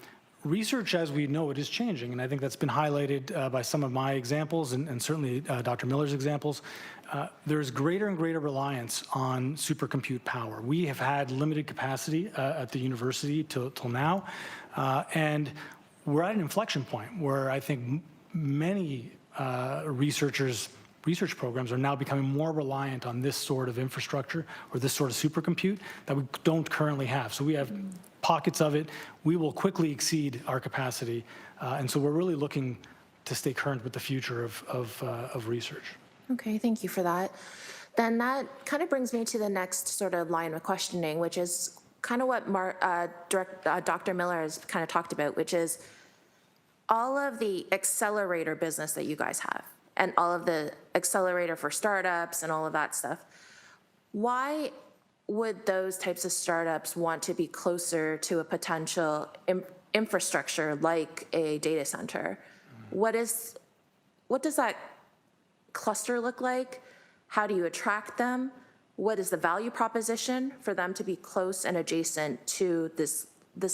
research as we know it is changing, and I think that's been highlighted by some of my examples and certainly Dr. Miller's examples. There's greater and greater reliance on supercompute power. We have had limited capacity at the university till now, and we're at an inflection point where I think many research programs are now becoming more reliant on this sort of infrastructure or this sort of supercompute that we don't currently have. So we have pockets of it. We will quickly exceed our capacity. And so we're really looking to stay current with the future of research. Okay, thank you for that. Then that kind of brings me to the next sort of line of questioning, which is kind of what Dr. Miller has kind of talked about, which is all of the accelerator business that you guys have and all of the accelerator for startups and all of that stuff. Why would those types of startups want to be closer to a potential infrastructure like a data center? What does that cluster look like? How do you attract them? What is the value proposition for them to be close and adjacent to this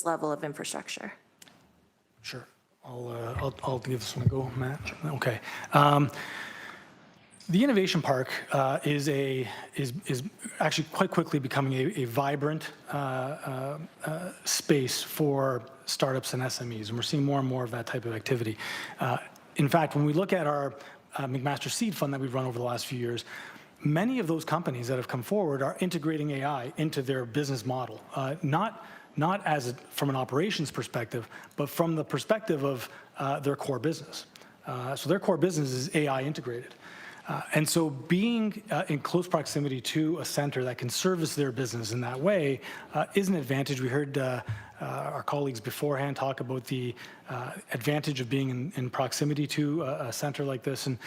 level of infrastructure? Sure. I'll give this one a go, Matt. Okay. The Innovation Park is actually quite quickly becoming a vibrant space for startups and SMEs, and we're seeing more and more of that type of activity. In fact, when we look at our McMaster Seed Fund that we've run over the last few years, many of those companies that have come forward are integrating AI into their business model, not from an operations perspective, but from the perspective of their core business. So their core business is AI integrated. And so being in close proximity to a center that can service their business in that way is an advantage. We heard our colleagues beforehand talk about the advantage of being in proximity to a center like this. And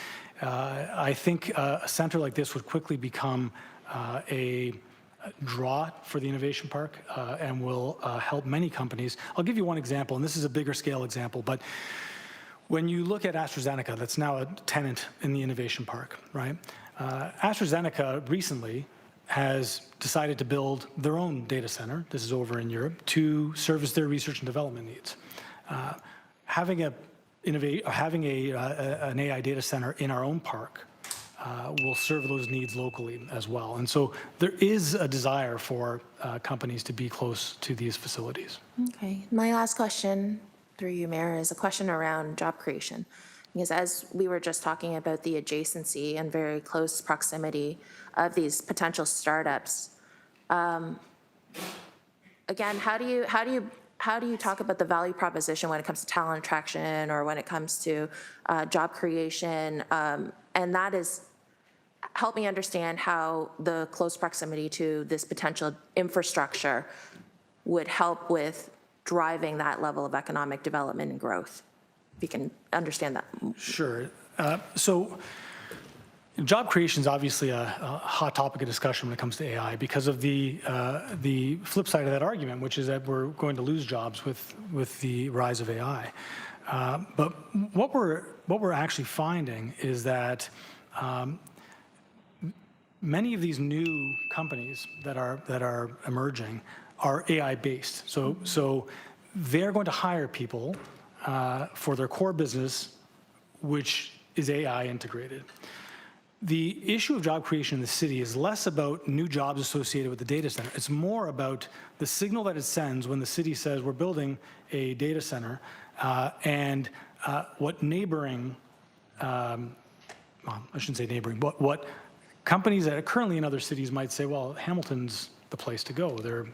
I think a center like this would quickly become a draw for the Innovation Park and will help many companies. I'll give you one example, and this is a bigger scale example, but when you look at AstraZeneca, that's now a tenant in the Innovation Park, right? AstraZeneca recently has decided to build their own data center, this is over in Europe, to service their research and development needs. Having an AI data center in our own park will serve those needs locally as well. And so there is a desire for companies to be close to these facilities. Okay, my last question through you, Mayor, is a question around job creation. Because as we were just talking about the adjacency and very close proximity of these potential startups, again, how do you talk about the value proposition when it comes to talent attraction or when it comes to job creation? And that is, help me understand how the close proximity to this potential infrastructure would help with driving that level of economic development and growth. If you can understand that. Sure. So job creation is obviously a hot topic of discussion when it comes to AI because of the flip side of that argument, which is that we're going to lose jobs with the rise of AI. But what we're actually finding is that many of these new companies that are emerging are AI based. So they're going to hire people for their core business, which is AI integrated. The issue of job creation in the city is less about new jobs associated with the data center. It's more about the signal that it sends when the city says we're building a data center and what neighboring, well, I shouldn't say neighboring, but what companies that are currently in other cities might say, well, Hamilton's the place to go. They're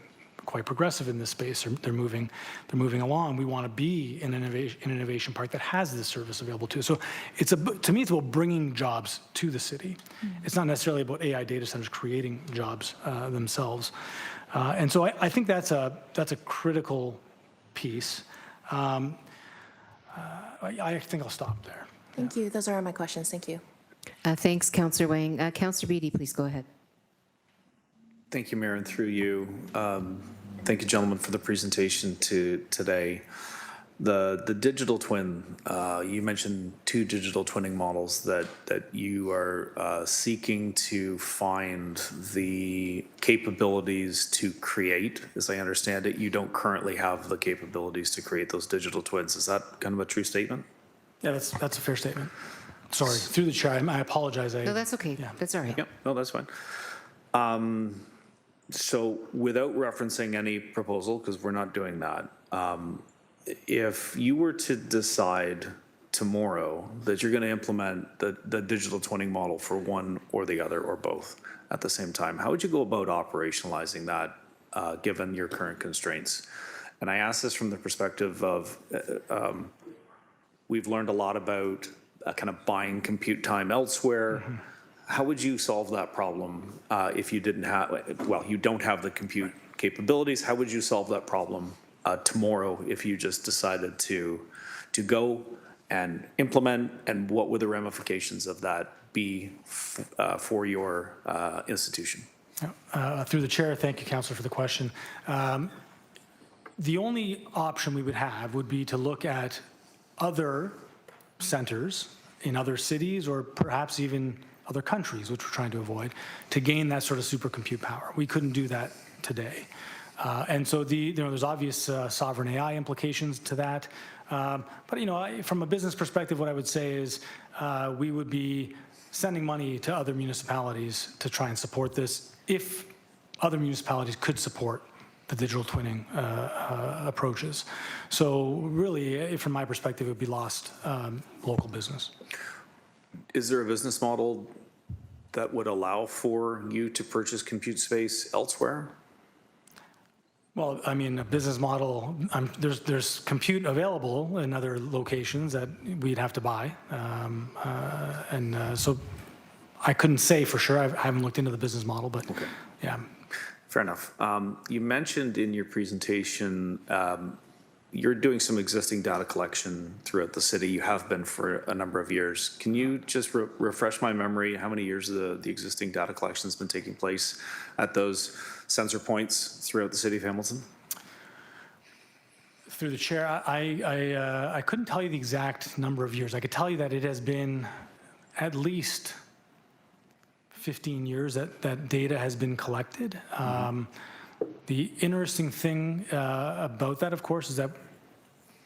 quite progressive in this space. They're moving along. We want to be in an innovation park that has this service available to us. So to me, it's about bringing jobs to the city. It's not necessarily about AI data centers creating jobs themselves. And so I think that's a critical piece. I think I'll stop there. Thank you. Those are all my questions. Thank you. Thanks, Councillor Wang. Councillor Beatty, please go ahead. Thank you, Mayor, and through you. Thank you, gentlemen, for the presentation today. The digital twin, you mentioned 2 digital twinning models that you are seeking to find the capabilities to create. As I understand it, you don't currently have the capabilities to create those digital twins. Is that kind of a true statement? Yeah, that's a fair statement. Sorry, through the chair, I apologize. No, that's okay. Yeah. That's all right. Yep, no, that's fine. So without referencing any proposal, because we're not doing that, if you were to decide tomorrow that you're going to implement the digital twinning model for one or the other or both at the same time, how would you go about operationalizing that given your current constraints? And I ask this from the perspective of we've learned a lot about kind of buying compute time elsewhere. How would you solve that problem if you didn't have, well, you don't have the compute capabilities? How would you solve that problem tomorrow if you just decided to go and implement, and what would the ramifications of that be for your institution? Through the chair, thank you, Councillor, for the question. The only option we would have would be to look at other centers in other cities or perhaps even other countries, which we're trying to avoid, to gain that sort of supercompute power. We couldn't do that today. And so there's obvious sovereign AI implications to that. But from a business perspective, what I would say is we would be sending money to other municipalities to try and support this if other municipalities could support the digital twinning approaches. So really, from my perspective, it would be lost local business. Is there a business model that would allow for you to purchase compute space elsewhere? Well, I mean, a business model, there's compute available in other locations that we'd have to buy. So I couldn't say for sure. I haven't looked into the business model, but okay. Yeah. Fair enough. You mentioned in your presentation you're doing some existing data collection throughout the city. You have been for a number of years. Can you just refresh my memory how many years the existing data collection has been taking place at those sensor points throughout the city of Hamilton? Through the chair, I couldn't tell you the exact number of years. I could tell you that it has been at least 15 years that data has been collected. The interesting thing about that, of course, is that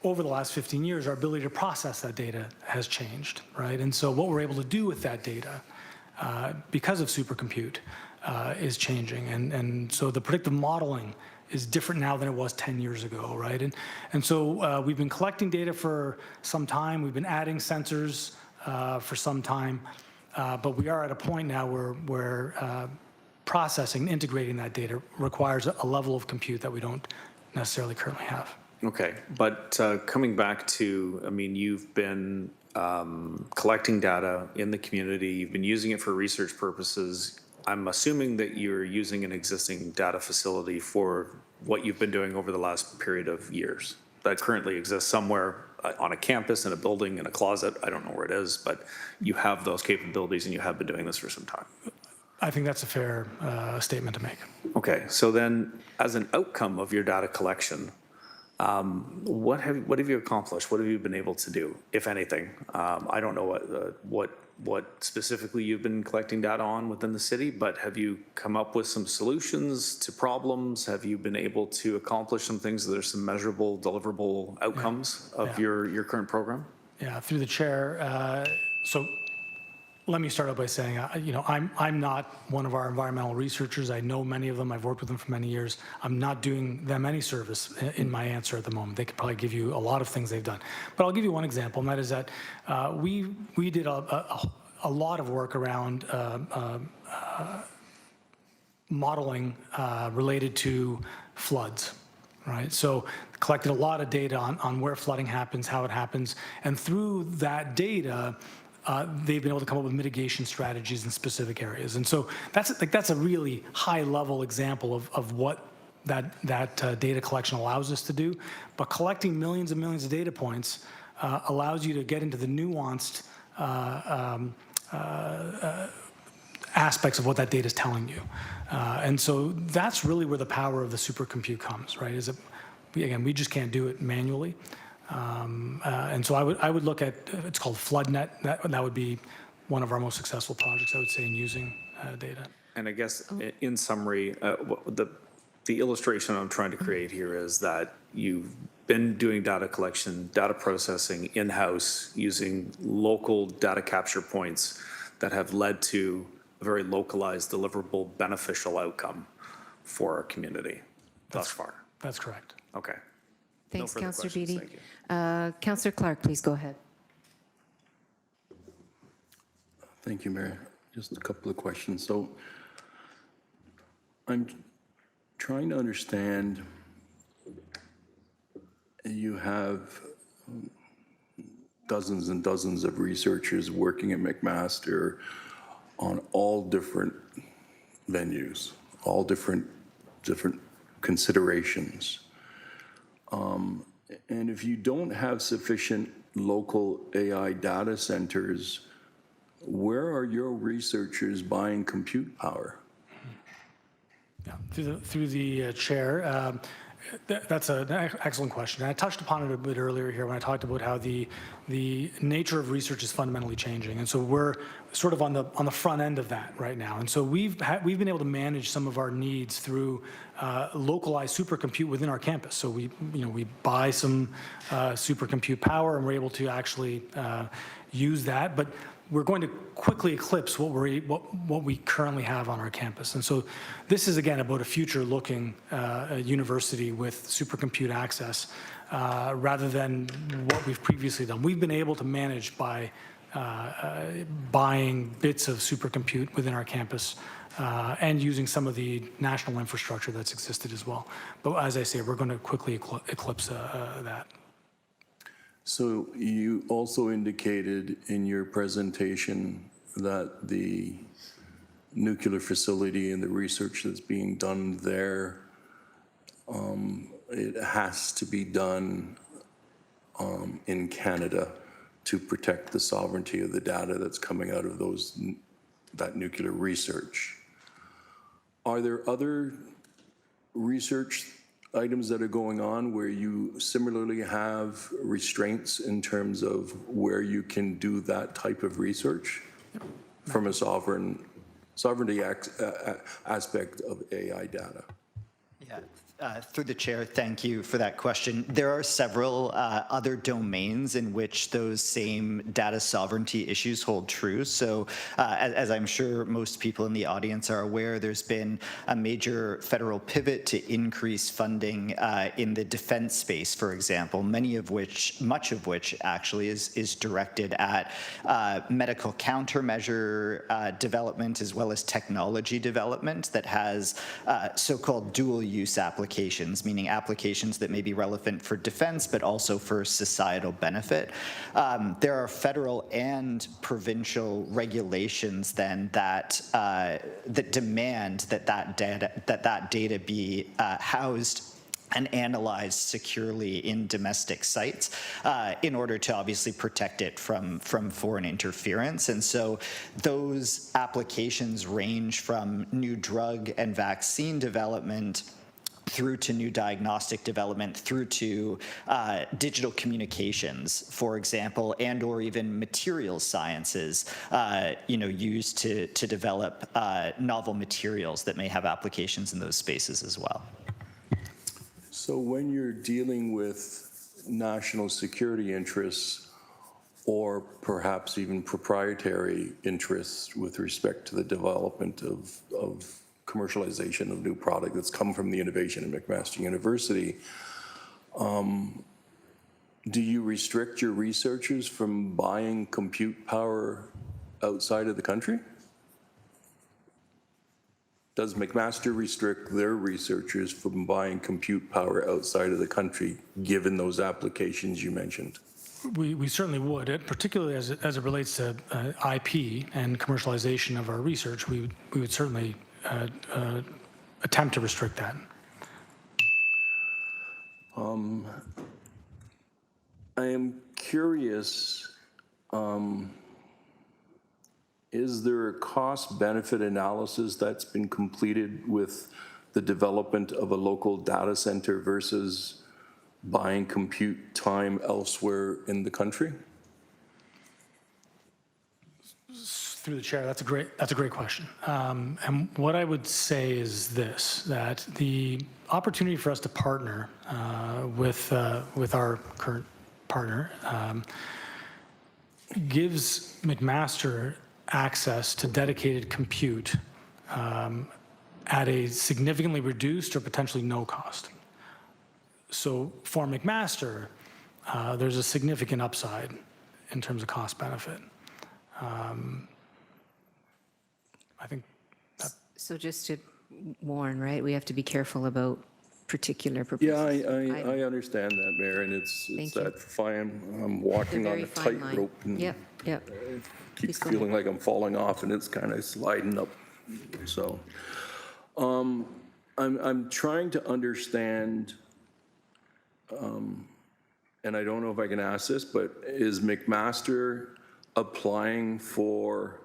over the last 15 years, our ability to process that data has changed, right? And so what we're able to do with that data because of supercompute is changing. And so the predictive modeling is different now than it was 10 years ago, right? And so we've been collecting data for some time. We've been adding sensors for some time. But we are at a point now where processing, integrating that data requires a level of compute that we don't necessarily currently have. Okay, but coming back to, I mean, you've been collecting data in the community, you've been using it for research purposes. I'm assuming that you're using an existing data facility for what you've been doing over the last period of years that currently exists somewhere on a campus, in a building, in a closet. I don't know where it is, but you have those capabilities and you have been doing this for some time. I think that's a fair statement to make. Okay, so then as an outcome of your data collection, what have you accomplished? What have you been able to do, if anything? I don't know what what specifically you've been collecting data on within the city, but have you come up with some solutions to problems? Have you been able to accomplish some things? There's some measurable, deliverable outcomes of your current program? Yeah, through the chair. So let me start out by saying, I'm not one of our environmental researchers. I know many of them. I've worked with them for many years. I'm not doing them any service in my answer at the moment. They could probably give you a lot of things they've done. But I'll give you one example, and that is that we did a lot of work around modeling related to floods. Right, so collected a lot of data on where flooding happens, how it happens, and through that data, they've been able to come up with mitigation strategies in specific areas. And so that's a really high-level example of what that data collection allows us to do. But collecting millions and millions of data points allows you to get into the nuanced aspects of what that data is telling you. And so that's really where the power of the supercompute comes, right? Is that, again, we just can't do it manually. And so I would look at, it's called FloodNet. That would be one of our most successful projects, I would say, in using data. And I guess in summary, the illustration I'm trying to create here is that you've been doing data collection, data processing in-house using local data capture points that have led to a very localized, deliverable, beneficial outcome for our community thus far. That's correct. Okay. Thanks, further Councillor questions. Beatty. Thank you. Councillor Clark, please go ahead. Thank you, Mayor. Just a couple of questions. So I'm trying to understand, you have dozens and dozens of researchers working at McMaster on all different venues, all different considerations. And if you don't have sufficient local AI data centers, where are your researchers buying compute power? Yeah, through the chair. That's an excellent question. And I touched upon it a bit earlier here when I talked about how the nature of research is fundamentally changing, and so we're sort of on the front end of that right now. And so we've been able to manage some of our needs through localized supercompute within our campus. So we buy some supercompute power, and we're able to actually use that. But we're going to quickly eclipse what we currently have on our campus. And so this is, again, about a future-looking university with supercompute access rather than what we've previously done. We've been able to manage by buying bits of supercompute within our campus and using some of the national infrastructure that's existed as well. But as I say, we're going to quickly eclipse that. So you also indicated in your presentation that the nuclear facility and the research that's being done there, it has to be done in Canada to protect the sovereignty of the data that's coming out of that nuclear research. Are there other research items that are going on where you similarly have restraints in terms of where you can do that type of research from a sovereignty aspect of AI data? Yeah. Through the chair, thank you for that question. There are several other domains in which those same data sovereignty issues hold true. So as I'm sure most people in the audience are aware, there's been a major federal pivot to increase funding in the defense space, for example, much of which actually is directed at medical countermeasure development as well as technology development that has so-called dual use applications, meaning applications that may be relevant for defense, but also for societal benefit. There are federal and provincial regulations then that demand that data be housed and analyzed securely in domestic sites in order to obviously protect it from foreign interference. And so those applications range from new drug and vaccine development through to new diagnostic development, through to digital communications, for example, and or even materials sciences, used to develop novel materials that may have applications in those spaces as well. So when you're dealing with national security interests or perhaps even proprietary interests with respect to the development of commercialization of new product that's come from the innovation in McMaster University, do you restrict your researchers from buying compute power outside of the country? Does McMaster restrict their researchers from buying compute power outside of the country, given those applications you mentioned? We certainly would, particularly as it relates to IP and commercialization of our research. We would certainly attempt to restrict that. I am curious, is there a cost-benefit analysis that's been completed with the development of a local data center versus buying compute time elsewhere in the country? Through the chair, that's a great question. And what I would say is this: that the opportunity for us to partner with our current partner gives McMaster access to dedicated compute at a significantly reduced or potentially no cost. So for McMaster, there's a significant upside in terms of cost benefit. I think that. So just to warn, right, we have to be careful about particular purposes. Yeah, I understand that, Mayor, and it's that fine, I'm walking on a tightrope. Yep. Keep feeling like I'm falling off and it's kind of sliding up. So I'm trying to understand, and I don't know if I can ask this, but is McMaster applying for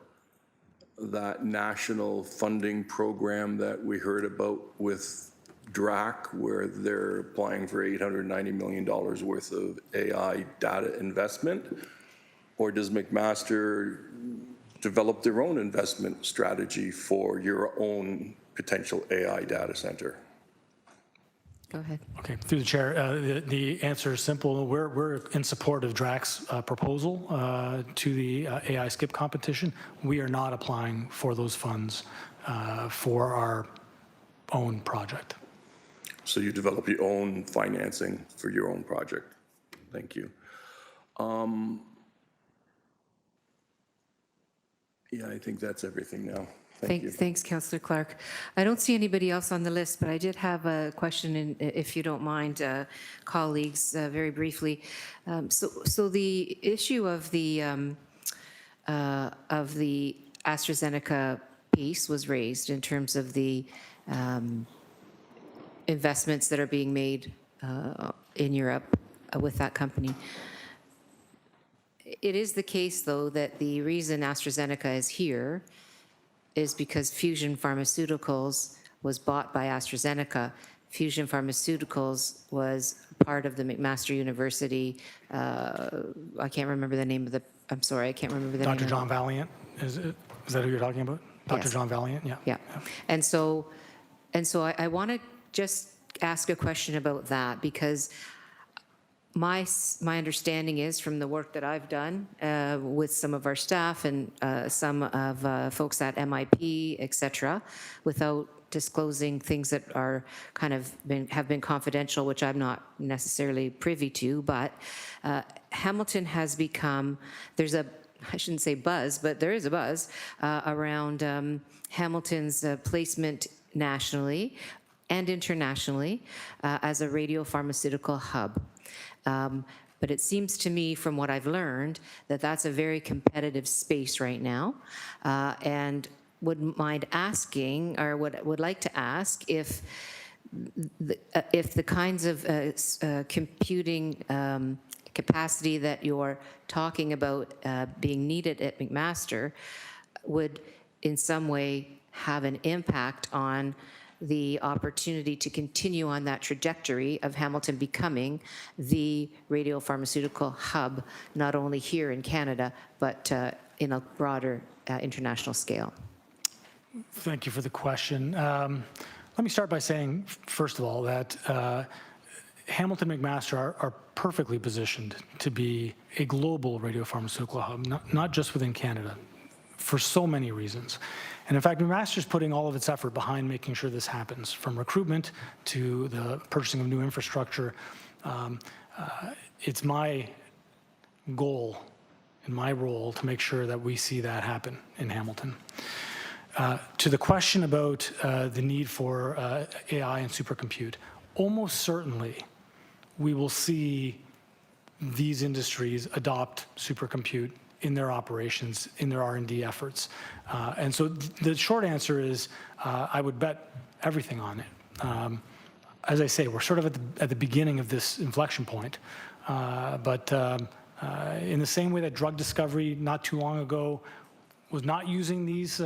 that national funding program that we heard about with DRAC, where they're applying for $890 million worth of AI data investment? Or does McMaster develop their own investment strategy for your own potential AI data center? Go ahead. Okay, through the chair, the answer is simple. We're in support of DRAC's proposal to the AI skip competition. We are not applying for those funds for our own project. So you develop your own financing for your own project. Thank you. Yeah, I think that's everything now. Thank you. Thanks, Councillor Clark. I don't see anybody else on the list, but I did have a question, if you don't mind, colleagues, very briefly. So the issue of the AstraZeneca piece was raised in terms of the investments that are being made in Europe with that company. It is the case, though, that the reason AstraZeneca is here is because Fusion Pharmaceuticals was bought by AstraZeneca. Fusion Pharmaceuticals was part of the McMaster University, I can't remember the name of the, I'm sorry, I can't remember the name. Dr. John Valiant, is that who you're talking about? Dr. Yes. John Valiant, yeah. Yeah. And so I want to just ask a question about that, because my understanding is, from the work that I've done with some of our staff and some of folks at MIP, et cetera, without disclosing things that are kind of have been confidential, which I'm not necessarily privy to, but Hamilton has become, I shouldn't say buzz, but there is a buzz around Hamilton's placement nationally and internationally as a radiopharmaceutical hub. But it seems to me, from what I've learned, that that's a very competitive space right now, and would mind asking, or would like to ask, if the kinds of computing capacity that you're talking about being needed at McMaster would in some way have an impact on the opportunity to continue on that trajectory of Hamilton becoming the radiopharmaceutical hub, not only here in Canada, but in a broader international scale? Thank you for the question. Let me start by saying, first of all, that Hamilton McMaster are perfectly positioned to be a global radiopharmaceutical hub, not just within Canada, for so many reasons. And in fact, McMaster's putting all of its effort behind making sure this happens, from recruitment to the purchasing of new infrastructure. It's my goal and my role to make sure that we see that happen in Hamilton. To the question about the need for AI and supercompute, almost certainly we will see these industries adopt supercompute in their operations, in their R&D efforts. And so the short answer is I would bet everything on it. As I say, we're sort of at the beginning of this inflection point. But in the same way that drug discovery not too long ago was not using these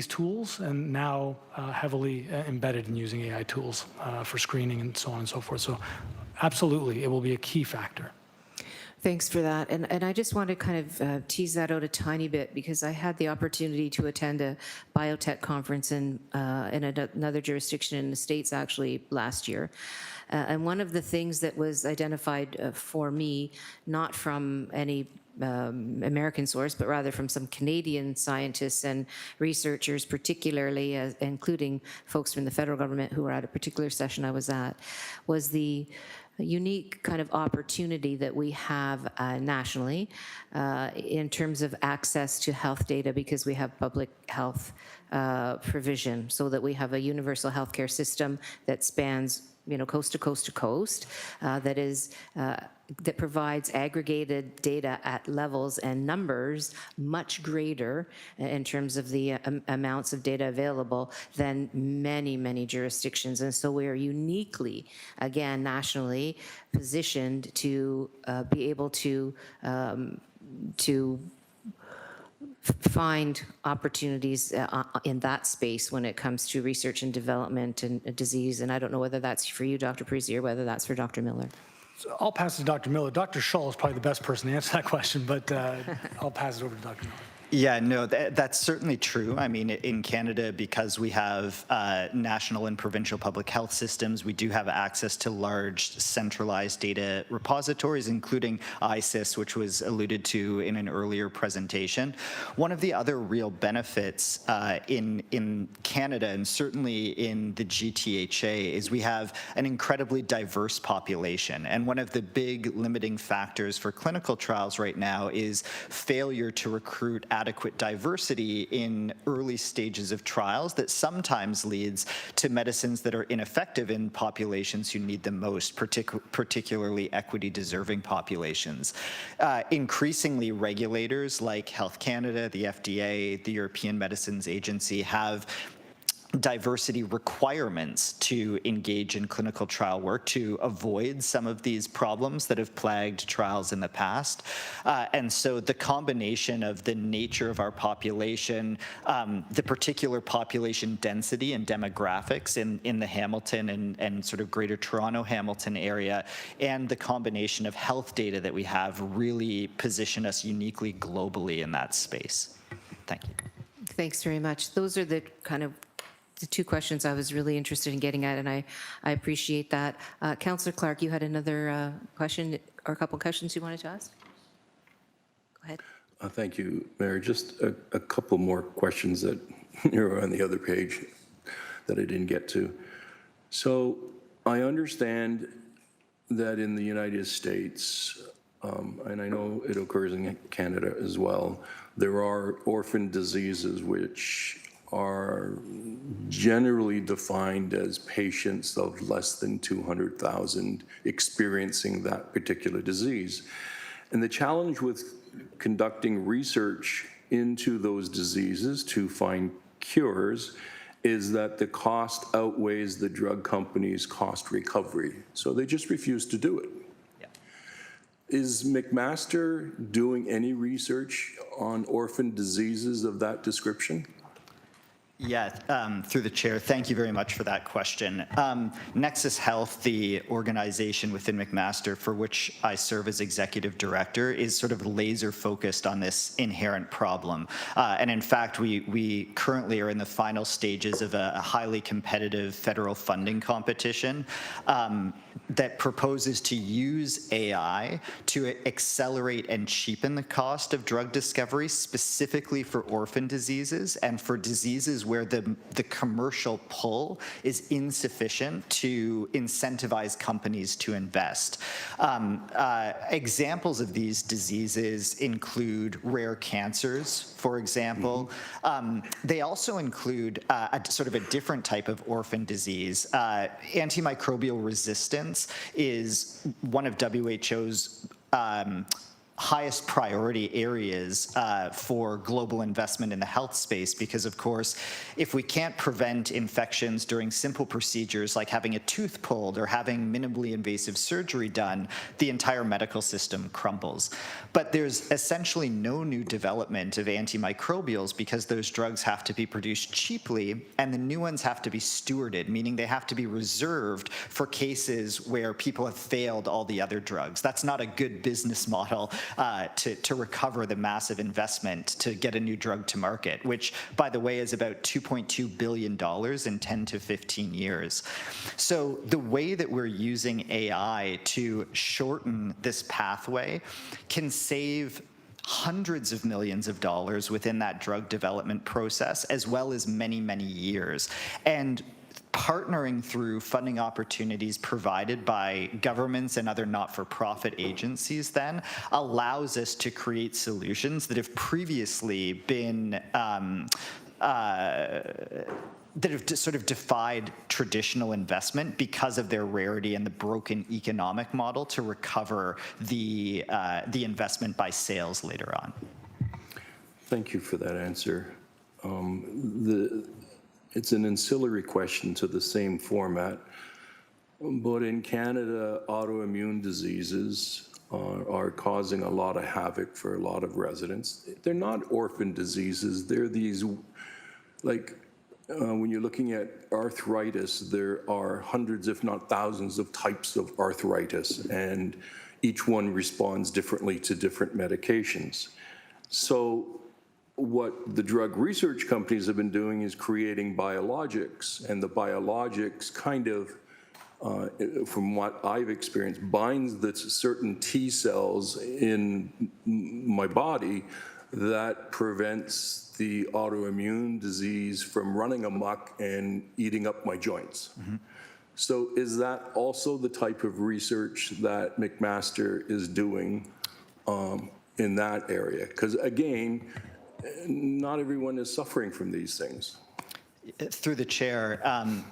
tools, and now heavily embedded in using AI tools for screening and so on and so forth. So absolutely, it will be a key factor. Thanks for that. And I just want to kind of tease that out a tiny bit, because I had the opportunity to attend a biotech conference in another jurisdiction in the States actually last year. And one of the things that was identified for me, not from any American source, but rather from some Canadian scientists and researchers, particularly including folks from the federal government who were at a particular session I was at, was the unique kind of opportunity that we have nationally in terms of access to health data, because we have public health provision, so that we have a universal healthcare system that spans, you know, coast to coast to coast, that provides aggregated data at levels and numbers much greater in terms of the amounts of data available than many, many jurisdictions. And so we are uniquely, again, nationally positioned to be able to find opportunities in that space when it comes to research and development and disease. And I don't know whether that's for you, Dr. Parisi, or whether that's for Dr. Miller. So I'll pass it to Dr. Miller. Dr. Shull is probably the best person to answer that question, but I'll pass it over to Dr. Miller. Yeah, no, that's certainly true. I mean, in Canada, because we have national and provincial public health systems, we do have access to large centralized data repositories, including ISIS, which was alluded to in an earlier presentation. One of the other real benefits in Canada, and certainly in the GTHA, is we have an incredibly diverse population. And one of the big limiting factors for clinical trials right now is failure to recruit adequate diversity in early stages of trials that sometimes leads to medicines that are ineffective in populations who need them most, particularly equity-deserving populations. Increasingly, regulators like Health Canada, the FDA, the European Medicines Agency have diversity requirements to engage in clinical trial work to avoid some of these problems that have plagued trials in the past. And so the combination of the nature of our population, the particular population density and demographics in the Hamilton and sort of Greater Toronto Hamilton area, and the combination of health data that we have really position us uniquely globally in that space. Thank you. Thanks very much. Those are the kind of the two questions I was really interested in getting at, and I appreciate that. Councillor Clark, you had another question or a couple questions you wanted to ask? Go ahead. Thank you, Mayor. Just a couple more questions that are on the other page that I didn't get to. So I understand that in the United States, and I know it occurs in Canada as well, there are orphan diseases which are generally defined as patients of less than 200,000 experiencing that particular disease. And the challenge with conducting research into those diseases to find cures is that the cost outweighs the drug company's cost recovery. So they just refuse to do it. Is McMaster doing any research on orphan diseases of that description? Yeah, through the chair, thank you very much for that question. Nexus Health, the organization within McMaster for which I serve as executive director, is sort of laser focused on this inherent problem. And in fact, we currently are in the final stages of a highly competitive federal funding competition that proposes to use AI to accelerate and cheapen the cost of drug discovery, specifically for orphan diseases and for diseases where the commercial pull is insufficient to incentivize companies to invest. Examples of these diseases include rare cancers, for example. They also include a sort of a different type of orphan disease. Antimicrobial resistance is one of WHO's highest priority areas for global investment in the health space, because of course, if we can't prevent infections during simple procedures like having a tooth pulled or having minimally invasive surgery done, the entire medical system crumbles. But there's essentially no new development of antimicrobials because those drugs have to be produced cheaply and the new ones have to be stewarded, meaning they have to be reserved for cases where people have failed all the other drugs. That's not a good business model to recover the massive investment to get a new drug to market, which, by the way, is about $2.2 billion in 10 to 15 years. So the way that we're using AI to shorten this pathway can save hundreds of millions of dollars within that drug development process, as well as many, many years. And partnering through funding opportunities provided by governments and other not-for-profit agencies then allows us to create solutions that have previously been that have sort of defied traditional investment because of their rarity and the broken economic model to recover the investment by sales later on. Thank you for that answer. It's an ancillary question to the same format, but in Canada, autoimmune diseases are causing a lot of havoc for a lot of residents. They're not orphan diseases. They're these, like, when you're looking at arthritis, there are hundreds, if not thousands, of types of arthritis, and each one responds differently to different medications. So what the drug research companies have been doing is creating biologics, and the biologics kind of, from what I've experienced, binds the certain T cells in my body that prevents the autoimmune disease from running amok and eating up my joints. So is that also the type of research that McMaster is doing in that area? Because again, not everyone is suffering from these things. Through the chair,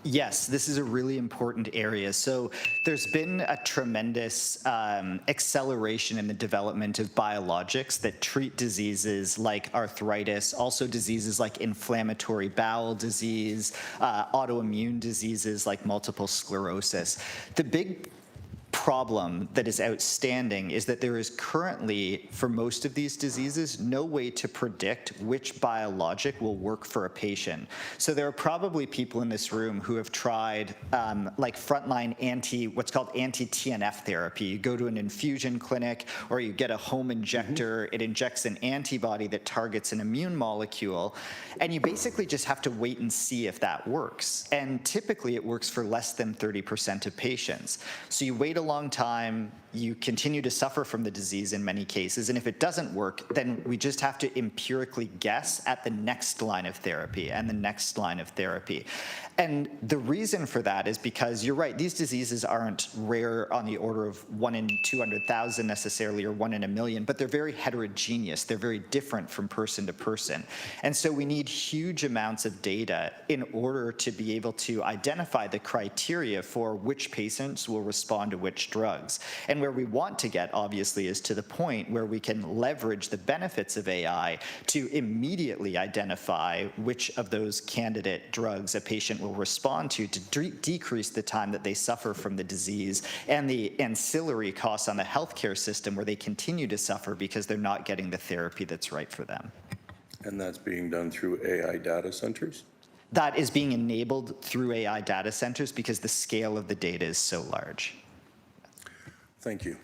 yes, this is a really important area. So there's been a tremendous acceleration in the development of biologics that treat diseases like arthritis, also diseases like inflammatory bowel disease, autoimmune diseases like multiple sclerosis. The big problem that is outstanding is that there is currently, for most of these diseases, no way to predict which biologic will work for a patient. So there are probably people in this room who have tried like frontline what's called anti-TNF therapy. You go to an infusion clinic or you get a home injector, it injects an antibody that targets an immune molecule, and you basically just have to wait and see if that works. And typically it works for less than 30% of patients. So you wait a long time, you continue to suffer from the disease in many cases, and if it doesn't work, then we just have to empirically guess at the next line of therapy and the next line of therapy. And the reason for that is because you're right, these diseases aren't rare on the order of 1 in 200,000 necessarily, or 1 in a million, but they're very heterogeneous. They're very different from person to person. And so we need huge amounts of data in order to be able to identify the criteria for which patients will respond to which drugs. And where we want to get, obviously, is to the point where we can leverage the benefits of AI to immediately identify which of those candidate drugs a patient will respond to decrease the time that they suffer from the disease and the ancillary costs on the healthcare system where they continue to suffer because they're not getting the therapy that's right for them. And that's being done through AI data centers? that is being enabled through AI data centers because the scale of the data is so large. Thank you.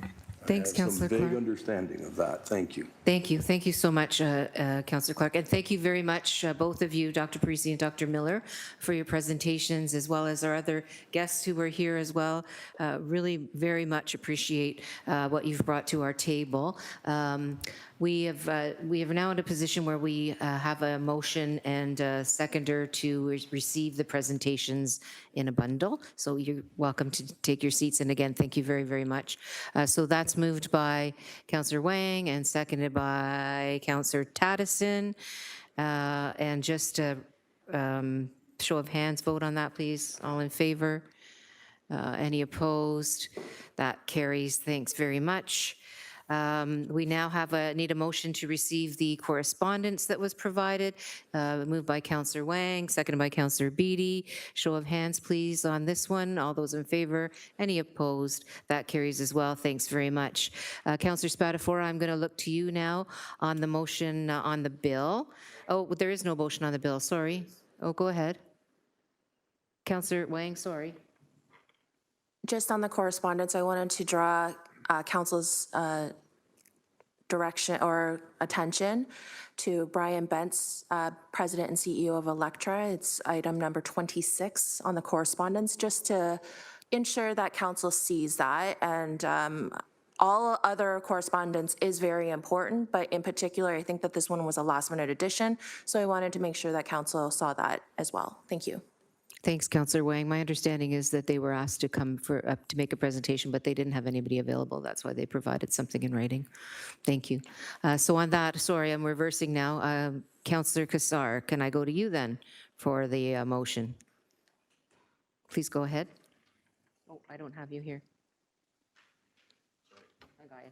Thanks, Councillor I have some Clark. vague understanding of that. Thank you. Thank you. Thank you so much, Councillor Clark. And thank you very much, both of you, Dr. Parisi and Dr. Miller, for your presentations, as well as our other guests who were here as well. Really very much appreciate what you've brought to our table. We are now in a position where we have a motion and a seconder to receive the presentations in a bundle. So you're welcome to take your seats. And again, thank you very, very much. So that's moved by Councillor Wang and seconded by Councillor Taddison. And just a show of hands vote on that, please. All in favor? Any opposed? That carries. Thanks very much. We now need a motion to receive the correspondence that was provided, moved by Councillor Wang, seconded by Councillor Beattie. Show of hands, please, on this one. All those in favor? Any opposed? That carries as well. Thanks very much. Councillor Spatafora, I'm going to look to you now on the motion on the bill. Oh, there is no motion on the bill. Sorry. Oh, go ahead. Councillor Wang, sorry. Just on the correspondence, I wanted to draw council's direction or attention to Brian Bentz, President and CEO of Electra. It's item number 26 on the correspondence, just to ensure that council sees that. And all other correspondence is very important, but in particular, I think that this one was a last-minute addition. So I wanted to make sure that council saw that as well. Thank you. Thanks, Councillor Wang. My understanding is that they were asked to come to make a presentation, but they didn't have anybody available. That's why they provided something in writing. Thank you. So on that, sorry, I'm reversing now. Councillor Kassar, can I go to you then for the motion? Please go ahead. Oh, I don't have you here. I got you.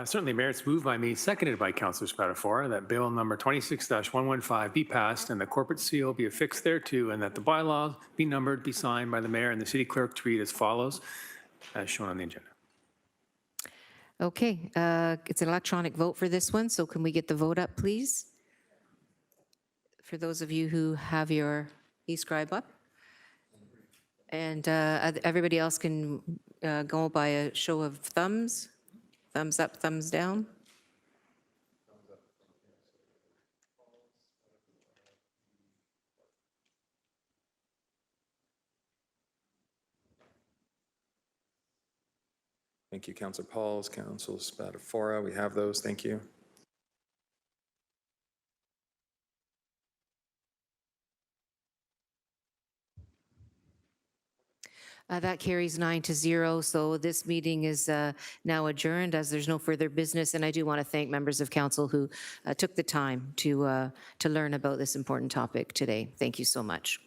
Certainly, Mayor, it's moved by me, seconded by Councillor Spatafora, that Bill number 26-115 be passed and the corporate seal be affixed thereto, and that the bylaws be numbered, be signed by the mayor and the city clerk to read as follows, as shown on the agenda. Okay, it's an electronic vote for this one, so can we get the vote up, please? For those of you who have your e-scribe up. And everybody else can go by a show of thumbs. Thumbs up, thumbs down. Thank you, Councillor Pauls, Councillor Spatafora. We have those. Thank you. That carries 9-0, so this meeting is now adjourned as there's no further business. And I do want to thank members of council who took the time to learn about this important topic today. Thank you so much.